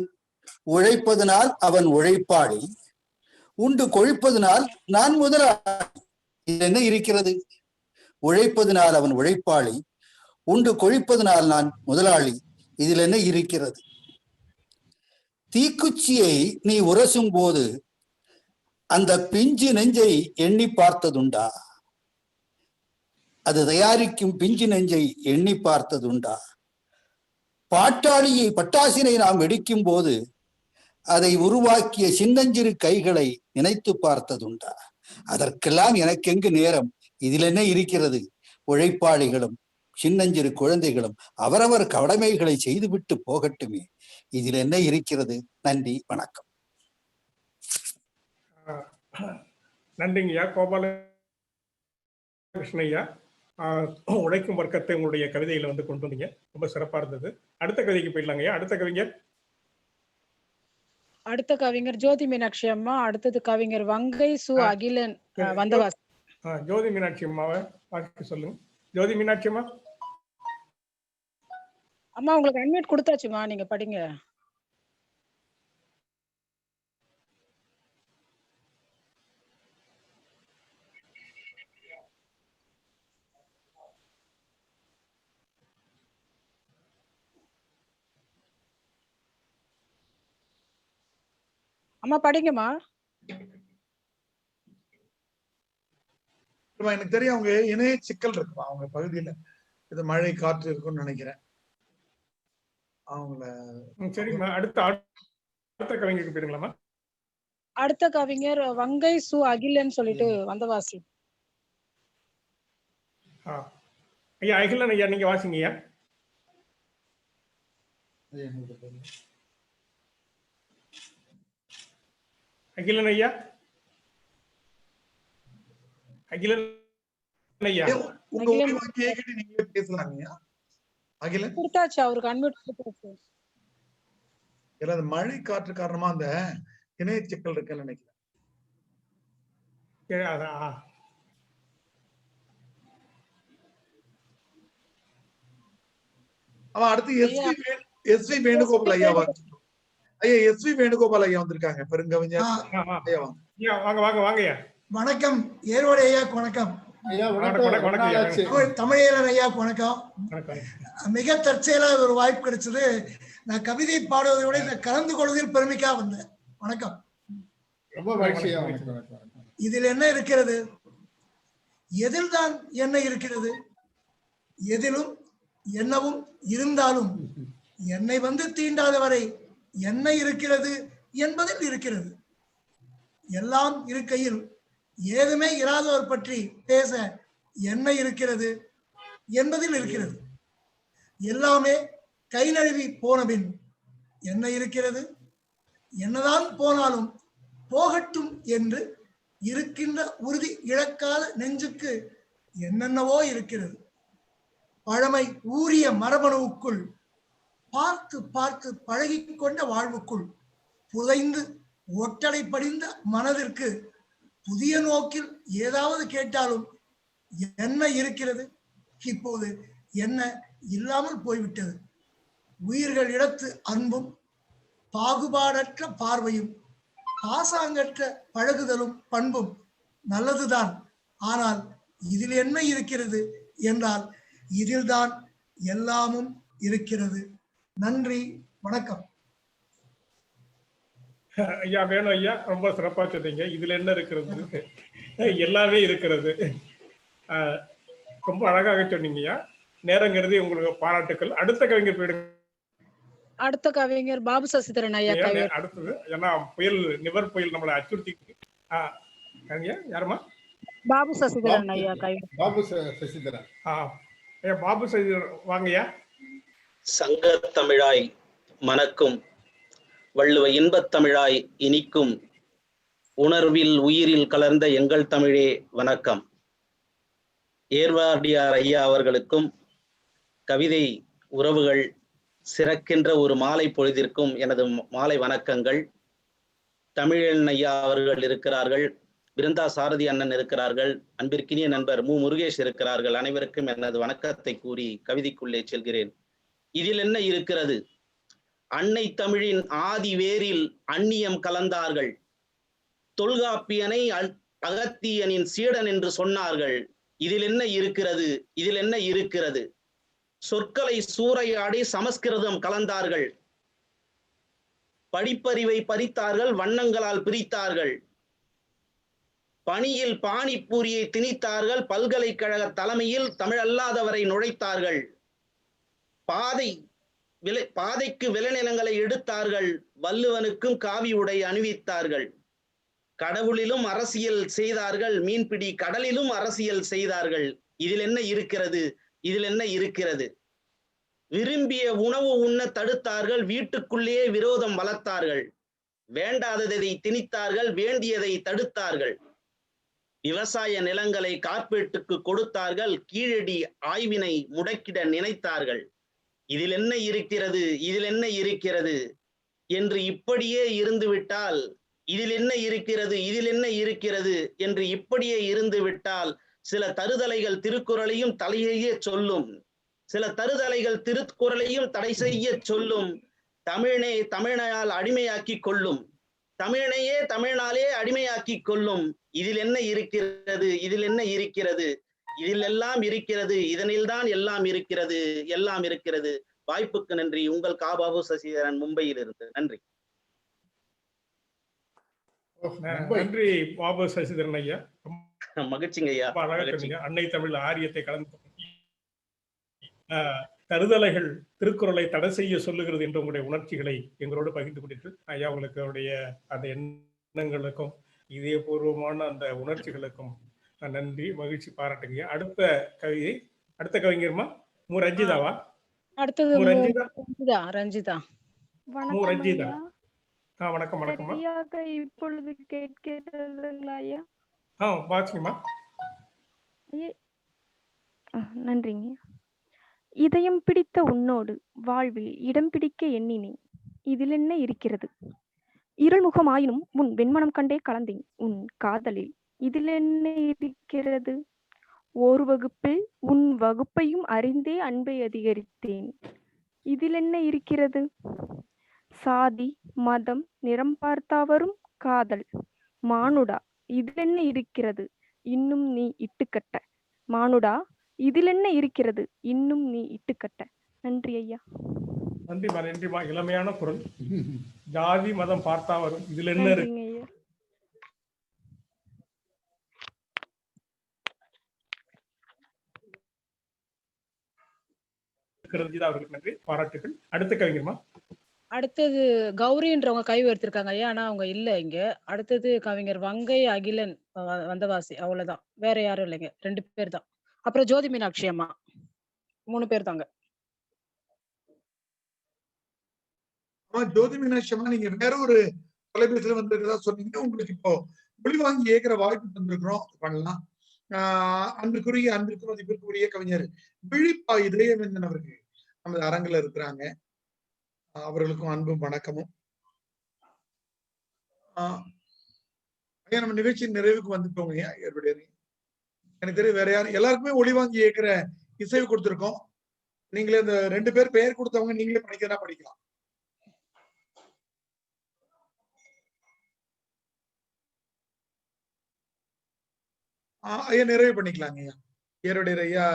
உழைப்பதனால் அவன் உழைப்பாளி, உண்டு கொழிப்பதனால் நான் முதலாளி. இதில் என்ன இருக்கிறது? உழைப்பதனால் அவன் உழைப்பாளி, உண்டு கொழிப்பதனால் நான் முதலாளி. இதில் என்ன இருக்கிறது? தீக்குச்சியை நீ உரசும் போது அந்த பிஞ்சு நெஞ்சை எண்ணி பார்த்ததுண்டா? அது தயாரிக்கும் பிஞ்சு நெஞ்சை எண்ணி பார்த்ததுண்டா? பட்டாசினை நாம் வெடிக்கும் போது அதை உருவாக்கிய சின்னஞ்சிறு கைகளை நினைத்து பார்த்ததுண்டா? அதற்கெல்லாம் எனக்கு எங்கு நேரம்? இதில் என்ன இருக்கிறது? உழைப்பாளிகளும் சின்னஞ்சிறு குழந்தைகளும் அவரவர் கடமைகளை செய்துவிட்டு போகட்டுமே. இதில் என்ன இருக்கிறது? நன்றி, வணக்கம். நன்றிங்கய்யா. கோபாலகிருஷ்ணய்யா, உழைக்கும் வர்க்கத்தை உங்களுடைய கவிதையில வந்து கொண்டு வந்தீங்க, ரொம்ப சிறப்பா இருந்தது. அடுத்த கவிதைக்கு போயிடலாங்கய்யா. அடுத்த கவிஞர் ஜோதி மீனாட்சி அம்மா. அடுத்தது கவிஞர் வங்கை சு அகிலன் வந்தவாசி. ஜோதி மீனாட்சி அம்மாவை வாசிக்க சொல்லுங்க. ஜோதி மீனாட்சி அம்மா. அம்மா உங்களுக்கு அன்மியூட் கொடுத்தாச்சுமா, நீங்க படிங்க. அம்மா படிங்கம்மா. எனக்கு தெரியும் அவங்க இணைய சிக்கல் இருக்குமா அவங்க பகுதியில. இது மழை காற்று இருக்கும்னு நினைக்கிறேன் அவங்கள. சரிம்மா, அடுத்த கவிஞருக்கு போயிருங்களாமா? அடுத்த கவிஞர் வங்கை சு அகிலன் சொல்லிட்டு வந்தவாசி. ஐயா அகிலன் ஐயா, நீங்க வாசிங்கய்யா. அகிலன் ஐயா, அகிலன் ஐயா, உங்க கேக்கிட்டு நீங்க பேசலாங்கய்யா. அகிலன் கொடுத்தாச்சு, அவருக்கு அன்மியூட் கொடுத்தாச்சு. அந்த மழை காற்று காரணமா அந்த இணைய சிக்கல் இருக்குன்னு நினைக்கிறேன். அவன் அடுத்து எஸ் வி வேணுகோபால் ஐயா ஐயா எஸ் வி வேணுகோபால் ஐயா வந்திருக்காங்க, பெருங்கவிஞர். வணக்கம் ஏர்வாடி ஐயா. வணக்கம் தமிழேலன் ஐயா. வணக்கம். மிக தற்செயலா ஒரு வாய்ப்பு கிடைச்சது. நான் கவிதை பாடுவதை விட இந்த கலந்து கொள்வதில் பெருமைக்காக வந்தேன். வணக்கம். இதில் என்ன இருக்கிறது? எதில் தான் என்ன இருக்கிறது? எதிலும் என்னவும் இருந்தாலும் என்னை வந்து தீண்டாத வரை என்ன இருக்கிறது என்பதில் இருக்கிறது. எல்லாம் இருக்கையில் ஏதுமே இராதவர் பற்றி பேச என்ன இருக்கிறது என்பதில் இருக்கிறது. எல்லாமே கை நழுவி போனபின் என்ன இருக்கிறது? என்னதான் போனாலும் போகட்டும் என்று இருக்கின்ற உறுதி இழக்காத நெஞ்சுக்கு என்னென்னவோ இருக்கிறது. பழமை ஊறிய மரபணுவுக்குள், பார்த்து பார்த்து பழகிக்கொண்ட வாழ்வுக்குள் புதைந்து ஒட்டடை படிந்த மனதிற்கு புதிய நோக்கில் ஏதாவது கேட்டாலும் என்ன இருக்கிறது? இப்போது என்ன இல்லாமல் போய்விட்டது. உயிர்கள் இடத்து அன்பும், பாகுபாடற்ற பார்வையும், பாசாங்கற்ற பழகுதலும் பண்பும் நல்லதுதான். ஆனால் இதில் என்ன இருக்கிறது என்றால் இதில்தான் எல்லாமும் இருக்கிறது. நன்றி, வணக்கம். ஐயா வேணும் ஐயா, ரொம்ப சிறப்பா சொன்னீங்க. இதுல என்ன இருக்கிறது? எல்லாமே இருக்கிறது. ரொம்ப அழகாக சொன்னீங்க ஐயா. நேரங்கிறது உங்களுக்கு பாராட்டுக்கள். அடுத்த கவிஞர் போயிடுங்க. அடுத்த கவிஞர் பாபு சசிதரன் ஐயா. அடுத்தது ஏன்னா புயல், நிவர் புயல் நம்மளை அச்சுறுத்தி. யாருமா? பாபு சசிதரன் ஐயா. பாபு சசிதரன். பாபு சசிதரன் வாங்கய்யா. சங்க தமிழாய் மணக்கும், வள்ளுவ இன்பத் தமிழாய் இனிக்கும், உணர்வில் உயிரில் கலர்ந்த எங்கள் தமிழே வணக்கம். ஏர்வாடியார் ஐயா அவர்களுக்கும் கவிதை உறவுகள் சிறக்கின்ற ஒரு மாலை பொழுதிற்கும் எனது மாலை வணக்கங்கள். தமிழன் ஐயா அவர்கள் இருக்கிறார்கள், பிருந்தா சாரதி அண்ணன் இருக்கிறார்கள், அன்பிற்கினிய நண்பர் மு முருகேஷ் இருக்கிறார்கள். அனைவருக்கும் எனது வணக்கத்தை கூறி கவிதைக்குள்ளே செல்கிறேன். இதில் என்ன இருக்கிறது? அன்னை தமிழின் ஆதி வேரில் அந்நியம் கலந்தார்கள். தொல்காப்பியனை அகத்தியனின் சீடன் என்று சொன்னார்கள். இதில் என்ன இருக்கிறது? இதில் என்ன இருக்கிறது? சொற்களை சூறையாடி சமஸ்கிருதம் கலந்தார்கள். படிப்பறிவை பறித்தார்கள், வண்ணங்களால் பிரித்தார்கள். பணியில் பானிபூரியை திணித்தார்கள், பல்கலைக்கழக தலைமையில் தமிழல்லாதவரை நுழைத்தார்கள். பாதைக்கு விளைநிலங்களை எடுத்தார்கள், வள்ளுவனுக்கும் காவி உடை அணிவித்தார்கள். கடவுளிலும் அரசியல் செய்தார்கள், மீன்பிடி கடலிலும் அரசியல் செய்தார்கள். இதில் என்ன இருக்கிறது? இதில் என்ன இருக்கிறது? விரும்பிய உணவு உண்ண தடுத்தார்கள், வீட்டுக்குள்ளேயே விரோதம் வளர்த்தார்கள். வேண்டாததை திணித்தார்கள், வேண்டியதை தடுத்தார்கள். விவசாய நிலங்களை கார்ப்பரேட்டுக்கு கொடுத்தார்கள், கீழடி ஆய்வினை முடக்கிட நினைத்தார்கள். இதில் என்ன இருக்கிறது? இதில் என்ன இருக்கிறது என்று இப்படியே இருந்துவிட்டால், இதில் என்ன இருக்கிறது? இதில் என்ன இருக்கிறது என்று இப்படியே இருந்துவிட்டால், சில தருதலைகள் திருக்குறளையும் தடை செய்ய சொல்லும், சில தருதலைகள் திருக்குறளையும் தடை செய்ய சொல்லும். தமிழனை தமிழனால் அடிமையாக்கி கொள்ளும், தமிழனையே தமிழனாலே அடிமையாக்கி கொள்ளும். இதில் என்ன இருக்கிறது? இதில் என்ன இருக்கிறது? இதில் எல்லாம் இருக்கிறது. இதனில்தான் எல்லாம் இருக்கிறது, எல்லாம் இருக்கிறது. வாய்ப்புக்கு நன்றி. உங்கள் பாபு சசிதரன், மும்பையில் இருந்து. நன்றி. நன்றி பாபு சசிதரன் ஐயா. மகிழ்ச்சிங்க ஐயா. அன்னை தமிழ் ஆரியத்தை கலந்து தருதலைகள் திருக்குறளை தடை செய்ய சொல்லுகிறது என்ற உங்களுடைய உணர்ச்சிகளை எங்களோடு பகிர்ந்து கொண்டீர்கள் ஐயா. உங்களுக்கு அந்த எண்ணங்களுக்கும் இதே பூர்வமான அந்த உணர்ச்சிகளுக்கும் நன்றி, மகிழ்ச்சி, பாராட்டுங்க. அடுத்த கவிஞர்மா மு ரஞ்சிதாவா? அடுத்தது ரஞ்சிதா. ரஞ்சிதா. வணக்கம். வணக்கம். இப்பொழுது கேட்கிறதுங்களா ஐயா? வாசிங்கம்மா. நன்றிங்க. இதயம் பிடித்த உன்னோடு வாழ்வில் இடம் பிடிக்க எண்ணினேன், இதில் என்ன இருக்கிறது? இருள்முகமாயினும் உன் வெண்மனம் கண்டே கலந்தேன் உன் காதலில், இதில் என்ன இருக்கிறது? ஒரு வகுப்பில் உன் வகுப்பையும் அறிந்தே அன்பை அதிகரித்தேன், இதில் என்ன இருக்கிறது? சாதி மதம் நிறம் பார்த்தாவரும் காதல் மானுடா, இதில் என்ன இருக்கிறது? இன்னும் நீ இட்டுக்கட்ட மானுடா, இதில் என்ன இருக்கிறது? இன்னும் நீ இட்டுக்கட்ட. நன்றி ஐயா. நன்றிமா, நன்றிமா. இளமையான குரல். ஜாதி மதம் பார்த்தா வரும், இதுல என்ன இருக்கு? அவர்களுக்கு நன்றி, பாராட்டுகள். அடுத்த கவிஞர்மா. அடுத்தது கௌரின்றவங்க கை உயர்த்திருக்காங்க ஐயா, ஆனா அவங்க இல்ல இங்க. அடுத்தது கவிஞர் வங்கை அகிலன் வந்தவாசி, அவ்வளவுதான். வேற யாரும் இல்லைங்க, 2 பேர் தான். அப்புறம் ஜோதி மீனாட்சி அம்மா, 3 பேர் தாங்க. ஜோதி மீனாட்சி அம்மா, நீங்க வேற ஒரு தொலைபேசியில வந்திருக்கிறதா சொன்னீங்க. உங்களுக்கு இப்போ ஒளி வாங்கி ஏற்கிற வாய்ப்பு தந்திருக்கிறோம், பண்ணலாம். அன்பிற்குரிய மதிப்பிற்குரிய கவிஞர் விழிப்பா இதயவேந்தன் அவர்கள் நமது அரங்கில் இருக்கிறாங்க. அவர்களுக்கும் அன்பும் வணக்கமும். நம்ம நிகழ்ச்சியின் நிறைவுக்கு வந்துட்டோங்க. எனக்கு தெரியும் வேற யாரும், எல்லாருக்குமே ஒளி வாங்கி ஏற்கிற இசைவு கொடுத்திருக்கோம். நீங்களே இந்த 2 பேர் பெயர் கொடுத்தவங்க நீங்களே படிக்கிறதா படிக்கலாம். ஐயா நிறைவு பண்ணிக்கலாங்க. ஐயா ஏரோடைய ஐயா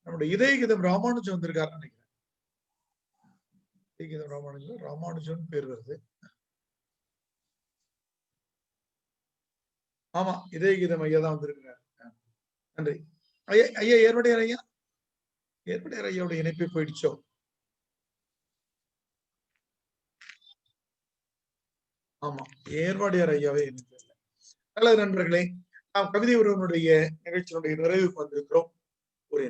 நம்முடைய இதயகீதம் ராமானுஜம் வந்திருக்காரு நினைக்கிறேன். இதயகீதம் ராமானுஜம் பேர் வருது. ஆமா, இதயகீதம் ஐயா தான் வந்திருக்கிறார். நன்றி ஐயா. ஐயா ஏற்படையார் ஐயாவுடைய இணைப்பே போயிடுச்சோ? ஆமா, ஏர்வாடியார் ஐயாவே இணைப்பு. நல்லது நண்பர்களே, நாம் கவிதை உறவனுடைய நிகழ்ச்சியினுடைய நிறைவுக்கு வந்திருக்கிறோம். ஒரு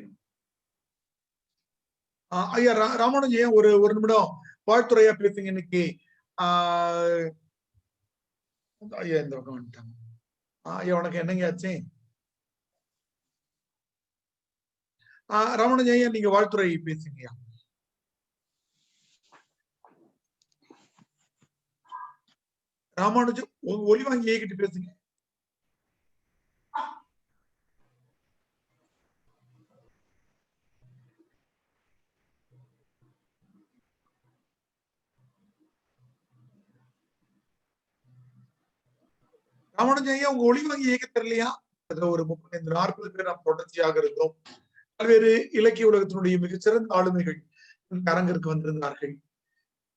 ஐயா ராமானுஜன் ஒரு நிமிடம் வாழ்த்துறையா பேசுங்க இன்னைக்கு. ஐயா இந்த பக்கம் வந்துட்டாங்க. ஐயா உனக்கு என்னங்க ஆச்சு? ராமானுஜன் ஐயா நீங்க வாழ்த்துறை பேசுங்கய்யா. ராமானுஜம் ஒலி வாங்கி ஏகிட்டு பேசுங்க. ராமானுஜன் ஐயா உங்க ஒளி வாங்கி இயக்க தெரியலையா? ஒரு 35-40 பேர் நாம் தொடர்ச்சியாக இருந்தோம். பல்வேறு இலக்கிய உலகத்தினுடைய மிகச்சிறந்த ஆளுமைகள் அரங்கிற்கு வந்திருந்தார்கள்.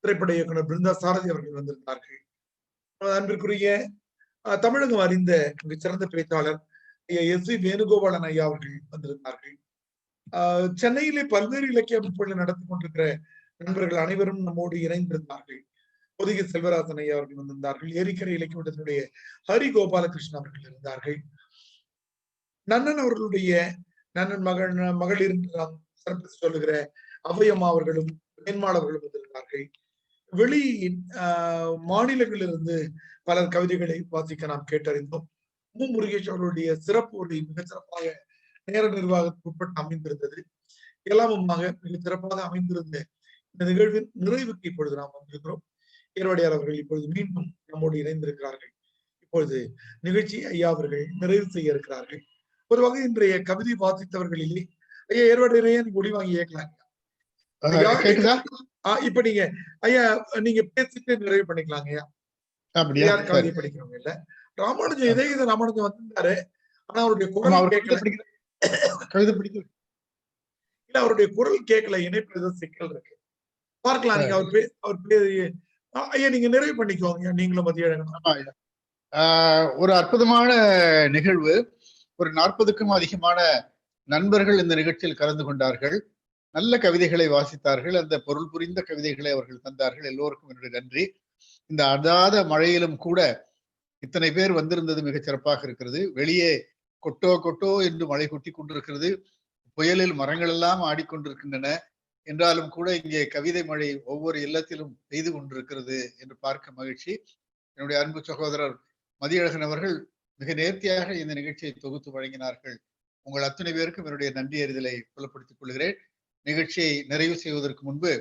திரைப்பட இயக்குனர் பிருந்தா சாரதி அவர்கள் வந்திருந்தார்கள். அன்பிற்குரிய தமிழகம் அறிந்த மிகச்சிறந்த பேச்சாளர் எஸ் வி வேணுகோபாலன் ஐயா அவர்கள் வந்திருந்தார்கள். சென்னையிலே பல்வேறு இலக்கிய அமைப்புகளை நடத்தி கொண்டிருக்கிற நண்பர்கள் அனைவரும் நம்மோடு இணைந்திருந்தார்கள். பொதிகை செல்வராசன் ஐயா அவர்கள் வந்திருந்தார்கள். ஏரிக்கரை இலக்கிய மன்றத்தினுடைய ஹரி கோபாலகிருஷ்ணன் அவர்கள் இருந்தார்கள். நன்னன் அவர்களுடைய மகளிர் சிறப்பு சொல்லுகிற அவையம்மா அவர்களும் மேன்மாளர்களும் வந்திருந்தார்கள். வெளி மாநிலங்களிலிருந்து பலர் கவிதைகளை வாசிக்க நாம் கேட்டறிந்தோம். முருகேஷ் அவர்களுடைய சிறப்பு உரை மிகச் சிறப்பாக நேர நிர்வாகத்துக்கு உட்பட்டு அமைந்திருந்தது. எல்லாமுமாக மிக சிறப்பாக அமைந்திருந்த இந்த நிகழ்வின் நிறைவுக்கு இப்பொழுது நாம் வந்திருக்கிறோம். ஏர்வாடியார் அவர்கள் இப்பொழுது மீண்டும் நம்மோடு இணைந்திருக்கிறார்கள். இப்பொழுது நிகழ்ச்சி ஐயா அவர்கள் நிறைவு செய்ய இருக்கிறார்கள். பொதுவாக இன்றைய கவிதை வாசித்தவர்களிலே ஐயா ஏர்வாடியாரையா நீங்க ஒளி வாங்கி இயக்கலாம். இப்ப நீங்க ஐயா நீங்க பேசிட்டு நிறைவு பண்ணிக்கலாங்க. ஐயா கவிதை படிக்கிறவங்க இல்ல. ராமானுஜம் இதே ராமானுஜம் வந்திருந்தாரு. ஆனா அவருடைய குரல் கேட்கல. கவிதை பிடிக்கல இல்ல, அவருடைய குரல் கேட்கல. இணைப்பு ஏதோ சிக்கல் இருக்கு. பார்க்கலாம். நீங்க அவர் ஐயா நீங்க நிறைவு பண்ணிக்கோங்க. நீங்களும் மதியம். ஒரு அற்புதமான நிகழ்வு. ஒரு 40க்கும் அதிகமான நண்பர்கள் இந்த நிகழ்ச்சியில் கலந்து கொண்டார்கள். நல்ல கவிதைகளை வாசித்தார்கள். அந்த பொருள் புரிந்த கவிதைகளை அவர்கள் தந்தார்கள். எல்லோருக்கும் என்னுடைய நன்றி. இந்த அடாத மழையிலும் கூட இத்தனை பேர் வந்திருந்தது மிகச் சிறப்பாக இருக்கிறது. வெளியே கொட்டோ கொட்டோ என்று மழை கொட்டி கொண்டிருக்கிறது. புயலில் மரங்கள் எல்லாம் ஆடிக்கொண்டிருக்கின்றன. என்றாலும் கூட இங்கே கவிதை மழை ஒவ்வொரு இல்லத்திலும் பெய்து கொண்டிருக்கிறது என்று பார்க்க மகிழ்ச்சி. என்னுடைய அன்பு சகோதரர் மதியழகன் அவர்கள் மிக நேர்த்தியாக இந்த நிகழ்ச்சியை தொகுத்து வழங்கினார்கள். உங்கள் அத்தனை பேருக்கும் என்னுடைய நன்றி அறிதலை புலப்படுத்திக் கொள்கிறேன். நிகழ்ச்சியை நிறைவு செய்வதற்கு முன்பு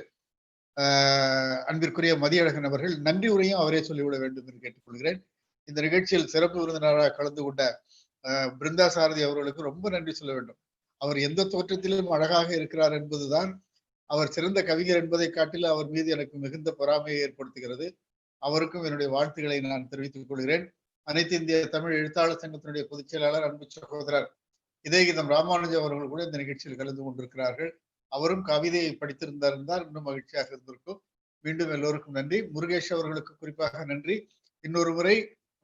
அன்பிற்குரிய மதியழகன் அவர்கள் நன்றி உரையும் அவரே சொல்லிவிட வேண்டும் என்று கேட்டுக்கொள்கிறேன். இந்த நிகழ்ச்சியில் சிறப்பு விருந்தினராக கலந்து கொண்ட பிருந்தா சாரதி அவர்களுக்கு ரொம்ப நன்றி சொல்ல வேண்டும். அவர் எந்த தோற்றத்திலும் அழகாக இருக்கிறார் என்பதுதான் அவர் சிறந்த கவிஞர் என்பதை காட்டில் அவர் மீது எனக்கு மிகுந்த பொறாமையை ஏற்படுத்துகிறது. அவருக்கும் என்னுடைய வாழ்த்துக்களை நான் தெரிவித்துக் கொள்கிறேன். அனைத்து இந்திய தமிழ் எழுத்தாளர் சங்கத்தினுடைய பொதுச் செயலாளர் அன்பு சகோதரர் இதயகீதம் ராமானுஜம் அவர்கள் கூட இந்த நிகழ்ச்சியில் கலந்து கொண்டிருக்கிறார்கள். அவரும் கவிதையை படித்திருந்தார் இன்னும் மகிழ்ச்சியாக இருந்திருக்கும். மீண்டும் எல்லோருக்கும் நன்றி. முருகேஷ் அவர்களுக்கு குறிப்பாக நன்றி. இன்னொரு முறை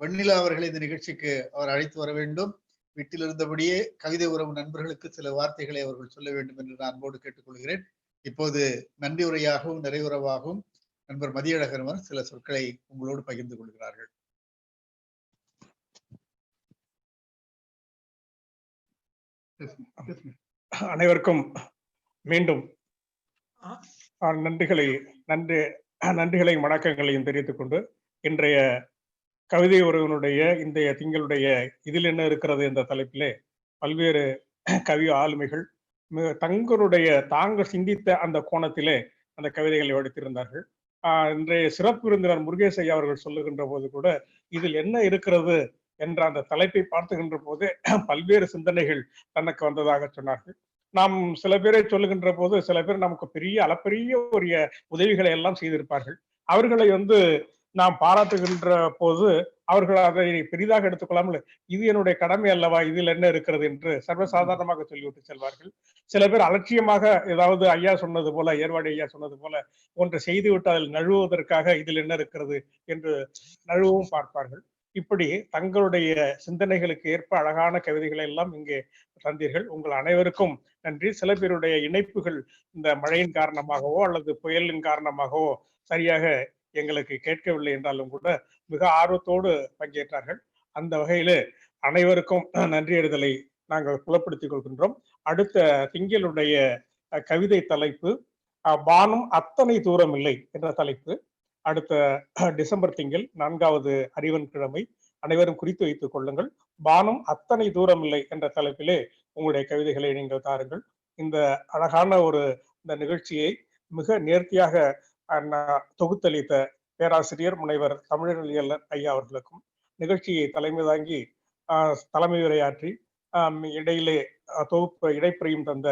வெண்ணிலா அவர்களை இந்த நிகழ்ச்சிக்கு அவர் அழைத்து வர வேண்டும். வீட்டில் இருந்தபடியே கவிதை உறவு நண்பர்களுக்கு சில வார்த்தைகளை அவர்கள் சொல்ல வேண்டும் என்று நான் அன்போடு கேட்டுக்கொள்கிறேன். இப்போது நன்றி உரையாகவும் நிறைவுறவாகவும் நண்பர் மதியழகன் சில சொற்களை உங்களோடு பகிர்ந்து கொள்கிறார்கள். அனைவருக்கும் மீண்டும் நன்றிகளையும் வணக்கங்களையும் தெரிவித்துக் கொண்டு இன்றைய கவிதை உறவினுடைய இன்றைய திங்களுடைய இதில் என்ன இருக்கிறது என்ற தலைப்பிலே பல்வேறு கவி ஆளுமைகள் தாங்கள் சிந்தித்த அந்த கோணத்திலே அந்த கவிதைகளை வடித்திருந்தார்கள். இன்றைய சிறப்பு விருந்தினர் முருகேஷ் ஐயா அவர்கள் சொல்லுகின்ற போது கூட இதில் என்ன இருக்கிறது என்ற அந்த தலைப்பை பார்த்துகின்ற போது பல்வேறு சிந்தனைகள் தனக்கு வந்ததாக சொன்னார்கள். நாம் சில பேரை சொல்லுகின்ற போது சில பேர் நமக்கு அளப்பரிய ஒரு உதவிகளை எல்லாம் செய்திருப்பார்கள். அவர்களை நாம் பாராட்டுகின்ற போது அவர்கள் அதை பெரிதாக எடுத்துக்கொள்ளாமல் இது என்னுடைய கடமை அல்லவா, இதில் என்ன இருக்கிறது என்று சர்வசாதாரணமாக சொல்லிவிட்டு செல்வார்கள். சில பேர் அலட்சியமாக ஏதாவது ஐயா சொன்னது போல, ஏர்வாடி ஐயா சொன்னது போல ஒன்றை செய்துவிட்டு அதில் நழுவுவதற்காக இதில் என்ன இருக்கிறது என்று நழுவும் பார்ப்பார்கள். இப்படி தங்களுடைய சிந்தனைகளுக்கு ஏற்ப அழகான கவிதைகளை எல்லாம் இங்கே தந்தீர்கள். உங்கள் அனைவருக்கும் நன்றி. சில பேருடைய இணைப்புகள் இந்த மழையின் காரணமாகவோ அல்லது புயலின் காரணமாகவோ சரியாக எங்களுக்கு கேட்கவில்லை என்றாலும் கூட மிக ஆர்வத்தோடு பங்கேற்றார்கள். அந்த வகையில அனைவருக்கும் நன்றியறிதலை நாங்கள் புலப்படுத்திக் கொள்கின்றோம். அடுத்த திங்களுடைய கவிதை தலைப்பு வானம் அத்தனை தூரம் இல்லை என்ற தலைப்பு. அடுத்த டிசம்பர் திங்கள் 4வது அறிவன் கிழமை அனைவரும் குறித்து வைத்துக் கொள்ளுங்கள். வானம் அத்தனை தூரம் இல்லை என்ற தலைப்பிலே உங்களுடைய கவிதைகளை நீங்கள் தாருங்கள். இந்த அழகான இந்த நிகழ்ச்சியை மிக நேர்த்தியாக தொகுத்தளித்த பேராசிரியர் முனைவர் தமிழறிஞர் ஐயா அவர்களுக்கும், நிகழ்ச்சியை தலைமை தாங்கி தலைமை உரையாற்றி இடையிலே தொகுப்பு இடைப்புறையும் தந்த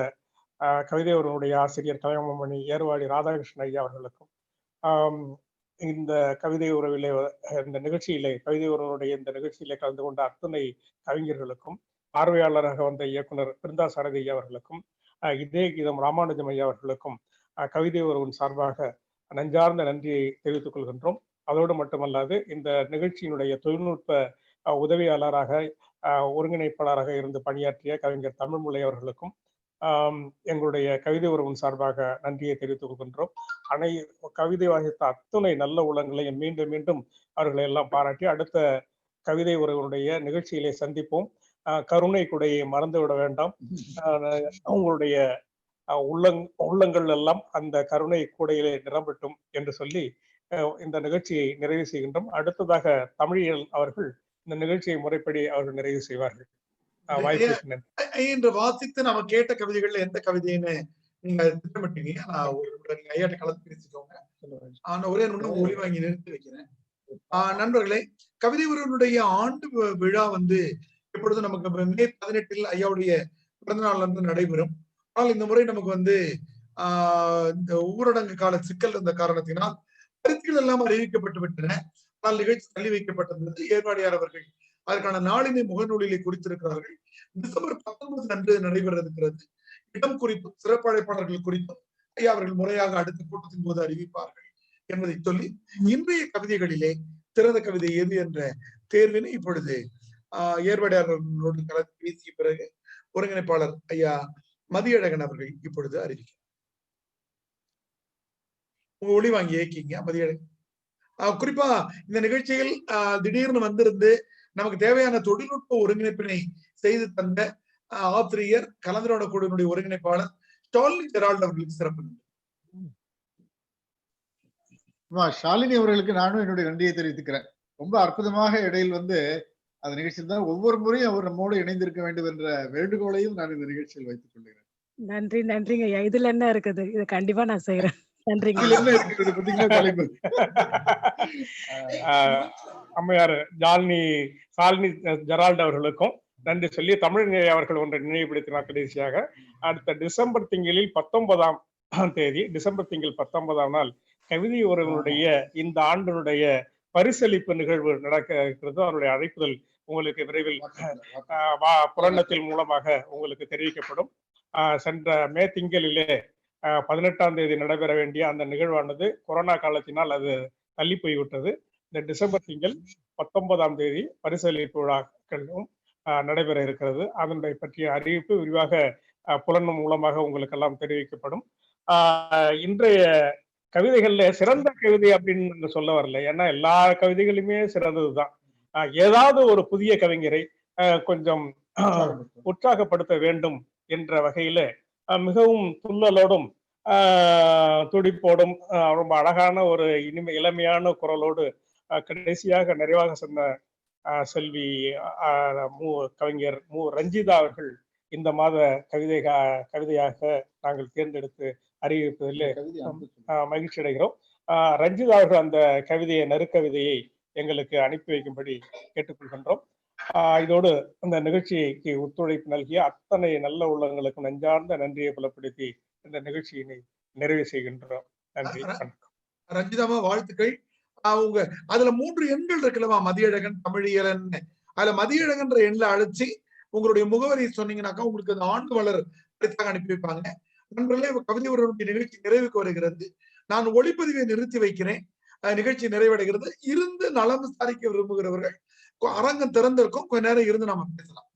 கவிதை ஒருவனுடைய ஆசிரியர் கலைமணி ஏர்வாடி ராதாகிருஷ்ணன் ஐயா அவர்களுக்கும், இந்த கவிதை உறவிலே இந்த நிகழ்ச்சியிலே கவிதை உறவனுடைய இந்த நிகழ்ச்சியிலே கலந்து கொண்ட அத்தனை கவிஞர்களுக்கும், பார்வையாளராக வந்த இயக்குனர் பிருந்தா சாரதி ஐயா அவர்களுக்கும், இதே கீதம் ராமானுஜம் ஐயா அவர்களுக்கும் கவிதை உறவின் சார்பாக நெஞ்சார்ந்த நன்றியை தெரிவித்துக் கொள்கின்றோம். அதோடு மட்டுமல்லாது இந்த நிகழ்ச்சியினுடைய தொழில்நுட்ப உதவியாளராக ஒருங்கிணைப்பாளராக இருந்து பணியாற்றிய கவிஞர் தமிழ்முலை அவர்களுக்கும் எங்களுடைய கவிதை உறவின் சார்பாக நன்றியை தெரிவித்துக் கொள்கின்றோம். கவிதை வாசித்த அத்தனை நல்ல உள்ளங்களையும் மீண்டும் மீண்டும் அவர்களை எல்லாம் பாராட்டி அடுத்த கவிதை உறவினுடைய நிகழ்ச்சியிலே சந்திப்போம். கருணை கொடையை மறந்துவிட வேண்டாம். உங்களுடைய உள்ளங்கள் எல்லாம் அந்த கருணை கூடையிலே நிரம்பட்டும் என்று சொல்லி இந்த நிகழ்ச்சியை நிறைவு செய்கின்றோம். அடுத்ததாக தமிழியல் அவர்கள் இந்த நிகழ்ச்சியை முறைப்படி அவர்கள் நிறைவு செய்வார்கள். என்று வாசித்து நம்ம கேட்ட கவிதைகள்ல எந்த கவிதைன்னு நீங்க திட்டமிட்டீங்க? நான் ஐயாட்ட கலந்து பேசிக்கோங்க. நான் ஒரே நிமிடம் ஒளி வாங்கி நிறுத்தி வைக்கிறேன். நண்பர்களே, கவிதை உறவினுடைய ஆண்டு விழா எப்பொழுது நமக்கு மே 18 ஐயாவுடைய பிறந்த நாள் நடைபெறும். ஆனால் இந்த முறை நமக்கு இந்த ஊரடங்கு கால சிக்கல் இருந்த காரணத்தினால் கருத்துக்கள் எல்லாம் அறிவிக்கப்பட்டு விட்டன. ஆனால் நிகழ்ச்சி தள்ளி வைக்கப்பட்டிருந்தது. ஏர்வாடியார் அவர்கள் அதற்கான நாளினை முகநூலிலே குறித்திருக்கிறார்கள். டிசம்பர் 19 அன்று நடைபெற இருக்கிறது. இடம் குறித்தும் சிறப்பு அழைப்பாளர்கள் குறித்தும் ஐயா அவர்கள் முறையாக அடுத்த கூட்டத்தின் போது அறிவிப்பார்கள் என்பதை சொல்லி இன்றைய கவிதைகளிலே சிறந்த கவிதை எது என்ற தேர்வினை இப்பொழுது ஏர்வாடியாளர்களோடு கலந்து பேசிய பிறகு ஒருங்கிணைப்பாளர் ஐயா மதியழகன் அவர்கள் இப்பொழுது அறிவிக்கிறார். உங்க ஒளி வாங்கி ஏக்கிங்க மதியழகன். குறிப்பா இந்த நிகழ்ச்சியில் திடீர்னு வந்திருந்து நமக்கு தேவையான தொழில்நுட்ப ஒருங்கிணைப்பினை செய்து தந்த ஆசிரியர் கலந்துரையாட குழுவினுடைய ஒருங்கிணைப்பாளர் ஸ்டாலினி ஜெரால்ட் அவர்களுக்கு சிறப்பு. ஷாலினி அவர்களுக்கு நானும் என்னுடைய நன்றியை தெரிவித்துக்கிறேன். ரொம்ப அற்புதமாக இடையில் அந்த நிகழ்ச்சியில் தான் ஒவ்வொரு முறையும் அவர் நம்மோடு இணைந்திருக்க வேண்டும் என்ற வேண்டுகோளையும் நான் இந்த நிகழ்ச்சியில் வைத்துக் கொள்கிறேன். நன்றிங்க ஐயா. இதுல என்ன இருக்குது? இது கண்டிப்பா நான் செய்யறேன். நன்றிங்க. அம்மையார் ஷாலினி ஜெரால்ட் அவர்களுக்கும் நன்றி சொல்லி தமிழ் அவர்கள் ஒன்றை நினைவுபடுத்தினார். கடைசியாக அடுத்த டிசம்பர் திங்களில் 19ஆம் தேதி டிசம்பர் திங்கள் 19ஆம் நாள் கவிதை உறவினுடைய இந்த ஆண்டினுடைய பரிசளிப்பு நிகழ்வு நடக்க இருக்கிறது. அவருடைய அழைப்புதல் உங்களுக்கு விரைவில் புலனத்தில் மூலமாக உங்களுக்கு தெரிவிக்கப்படும். சென்ற மே திங்களிலே 18ஆம் தேதி நடைபெற வேண்டிய அந்த நிகழ்வானது கொரோனா காலத்தினால் அது தள்ளி போய்விட்டது. இந்த டிசம்பர் திங்கள் 19ஆம் தேதி பரிசளிப்பு விழாக்களும் நடைபெற இருக்கிறது. அதனுடைய பற்றிய அறிவிப்பு விரிவாக புலன் மூலமாக உங்களுக்கு எல்லாம் தெரிவிக்கப்படும். இன்றைய கவிதைகள்ல சிறந்த கவிதை அப்படின்னு சொல்ல வரல, ஏன்னா எல்லா கவிதைகளுமே சிறந்ததுதான். ஏதாவது ஒரு புதிய கவிஞரை கொஞ்சம் உற்சாகப்படுத்த வேண்டும் என்ற வகையில மிகவும் துள்ளலோடும் துடிப்போடும் ரொம்ப அழகான ஒரு இளமையான குரலோடு கடைசியாக நிறைவாக சொன்ன செல்வி கவிஞர் மு ரஞ்சிதா அவர்கள் இந்த மாத கவிதையாக நாங்கள் தேர்ந்தெடுத்து அறிவிப்பதில் மகிழ்ச்சி அடைகிறோம். ரஞ்சிதா அவர்கள் அந்த கவிதையை, நறுக்கவிதையை எங்களுக்கு அனுப்பி வைக்கும்படி கேட்டுக்கொள்கின்றோம். இதோடு இந்த நிகழ்ச்சிக்கு ஒத்துழைப்பு நல்கிய அத்தனை நல்ல உள்ளங்களுக்கு நெஞ்சார்ந்த நன்றியை புலப்படுத்தி இந்த நிகழ்ச்சியினை நிறைவு செய்கின்றோம். நன்றி, வணக்கம். ரஞ்சிதாமா, வாழ்த்துக்கள். அவங்க அதுல 3 எண்கள் இருக்குல்லவா, மதியழகன், தமிழியலன். அதுல மதியழகன்ற எண்ணில் அழைச்சி உங்களுடைய முகவரி சொன்னீங்கன்னாக்கா உங்களுக்கு அந்த ஆண்டு மலர் அனுப்பி வைப்பாங்க. நண்பர்களே, கவிதை உறவுடைய நிகழ்ச்சி நிறைவுக்கு வருகிறது. நான் ஒளிப்பதிவை நிறுத்தி வைக்கிறேன். நிகழ்ச்சி நிறைவடைகிறது. இருந்து நலம் விசாரிக்க விரும்புகிறவர்கள் அரங்கம் திறந்திருக்கும், கொஞ்ச நேரம் இருந்து நாம பேசலாம்.